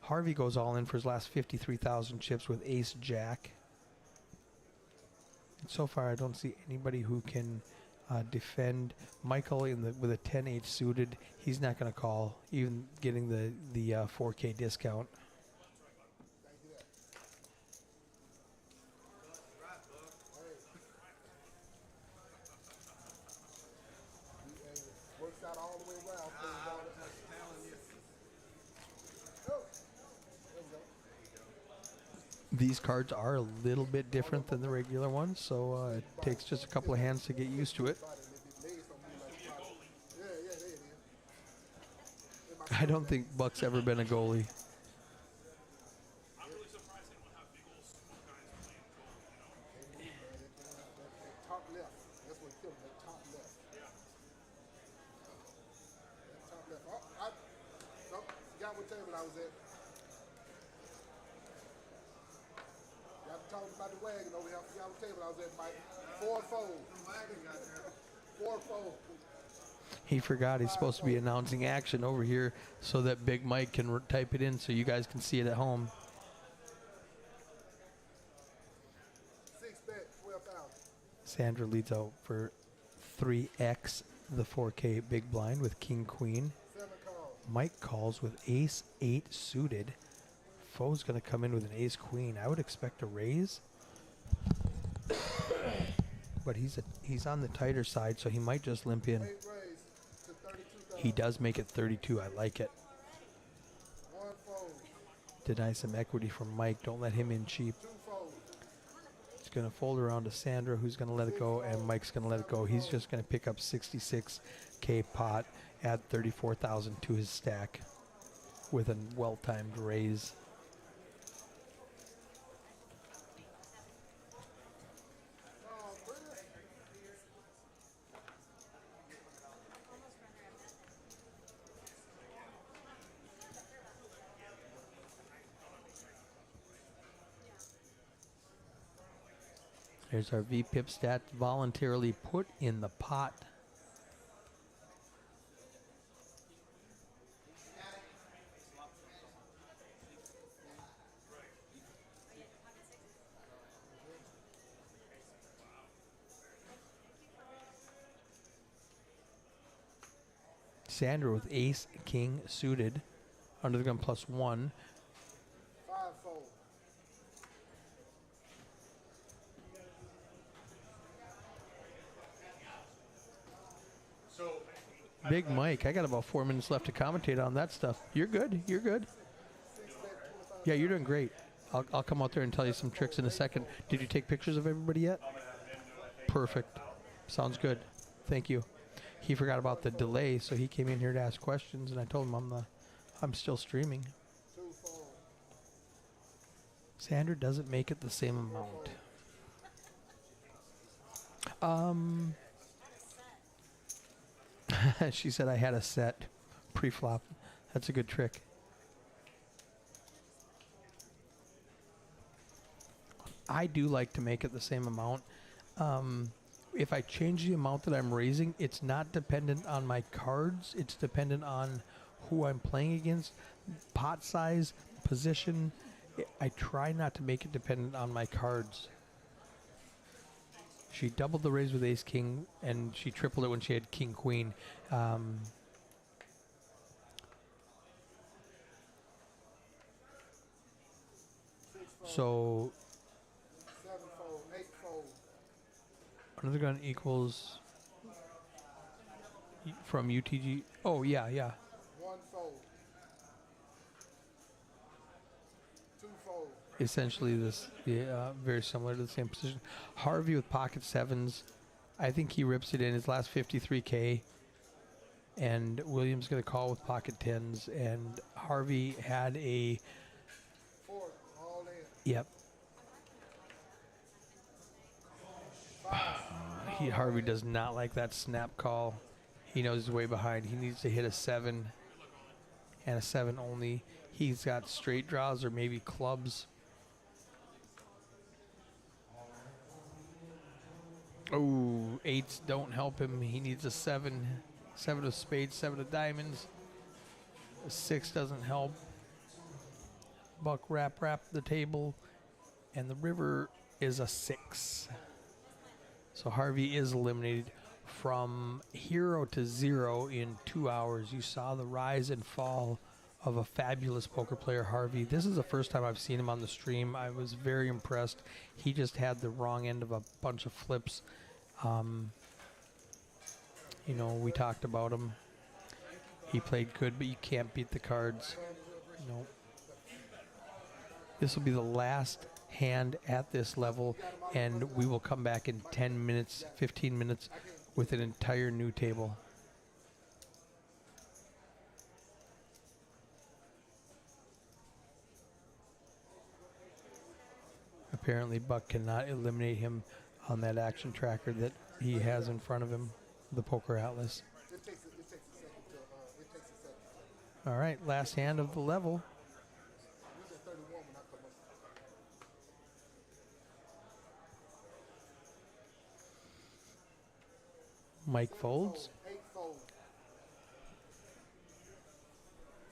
Speaker 1: Harvey goes all in for his last 53,000 chips with ace jack. So far, I don't see anybody who can defend Michael with a 10-8 suited. He's not going to call, even getting the 4K discount.
Speaker 8: got all the way around.
Speaker 1: These cards are a little bit different than the regular ones, so it takes just a couple of hands to get used to it. I don't think Buck's ever been a goalie.
Speaker 8: I'm really surprised they don't have big old small guys playing goal, you know?
Speaker 9: Top left. That's what killed him. That top left.
Speaker 8: Yeah.
Speaker 9: That top left. Oh, I forgot what table I was at. Y'all talking about the wagon over here. I forgot what table I was at, Mike. 4-4. The wagon got there. 4-4.
Speaker 1: He forgot he's supposed to be announcing action over here so that Big Mike can type it in so you guys can see it at home.
Speaker 9: 6 bet, 12,000.
Speaker 1: Sandra leads out for 3x the 4K big blind with King Queen.
Speaker 9: 7 calls.
Speaker 1: Mike calls with Ace 8 suited. Foe's going to come in with an Ace Queen. I would expect a raise. But he's on the tighter side, so he might just limp in.
Speaker 9: 8 raise to 32,000.
Speaker 1: He does make it 32. I like it.
Speaker 9: 1 fold.
Speaker 1: Deny some equity from Mike. Don't let him in cheap.
Speaker 9: 2 fold.
Speaker 1: He's going to fold around to Sandra, who's going to let it go, and Mike's going to let it go. He's just going to pick up 66K pot, add 34,000 to his stack with a well-timed raise. There's our VPIP stats voluntarily put in the pot. Sandra with Ace King suited, under the gun +1.
Speaker 9: 5 fold.
Speaker 8: So,
Speaker 1: Big Mike, I got about 4 minutes left to commentate on that stuff. You're good. You're good.
Speaker 9: 6 bet, 25,000.
Speaker 1: Yeah, you're doing great. I'll come out there and tell you some tricks in a second. Did you take pictures of everybody yet? Perfect. Sounds good. Thank you. He forgot about the delay, so he came in here to ask questions, and I told him I'm still streaming.
Speaker 9: 2 fold.
Speaker 1: Sandra doesn't make it the same amount. She said I had a set pre-flop. That's a good trick. I do like to make it the same amount. If I change the amount that I'm raising, it's not dependent on my cards. It's dependent on who I'm playing against, pot size, position. I try not to make it dependent on my cards. She doubled the raise with Ace King, and she tripled it when she had King Queen. So
Speaker 9: 7 fold. 8 fold.
Speaker 1: another gun equals from UTG. Oh, yeah.
Speaker 9: 1 fold. 2 fold.
Speaker 1: Essentially this, very similar to the same position. Harvey with pocket sevens. I think he rips it in his last 53K. And Williams going to call with pocket tens. And Harvey had a,
Speaker 9: 4 all in.
Speaker 1: yep. Harvey does not like that snap call. He knows he's way behind. He needs to hit a 7 and a 7 only. He's got straight draws or maybe clubs. Oh, 8s don't help him. He needs a 7. 7 of spades, 7 of diamonds. A 6 doesn't help. Buck wrap the table. And the river is a 6. So Harvey is eliminated from hero to 0 in 2 hours. You saw the rise and fall of a fabulous poker player, Harvey. This is the first time I've seen him on the stream. I was very impressed. He just had the wrong end of a bunch of flips. You know, we talked about him. He played good, but you can't beat the cards. Nope. This will be the last hand at this level, and we will come back in 10 minutes, 15 minutes with an entire new table. Apparently Buck cannot eliminate him on that action tracker that he has in front of him, the Poker Atlas.
Speaker 9: It takes a second.
Speaker 1: All right, last hand of the level.
Speaker 9: Usually 31 when I come up.
Speaker 1: Mike folds.
Speaker 9: 8 fold.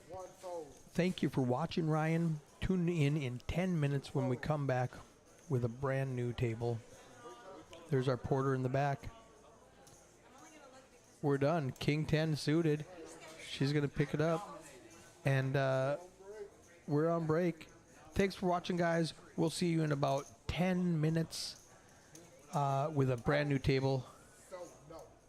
Speaker 9: 1 fold.
Speaker 1: Thank you for watching, Ryan. Tune in 10 minutes when we come back with a brand new table. There's our porter in the back. We're done. King 10 suited. She's going to pick it up. And we're on break. Thanks for watching, guys. We'll see you in about 10 minutes with a brand new table.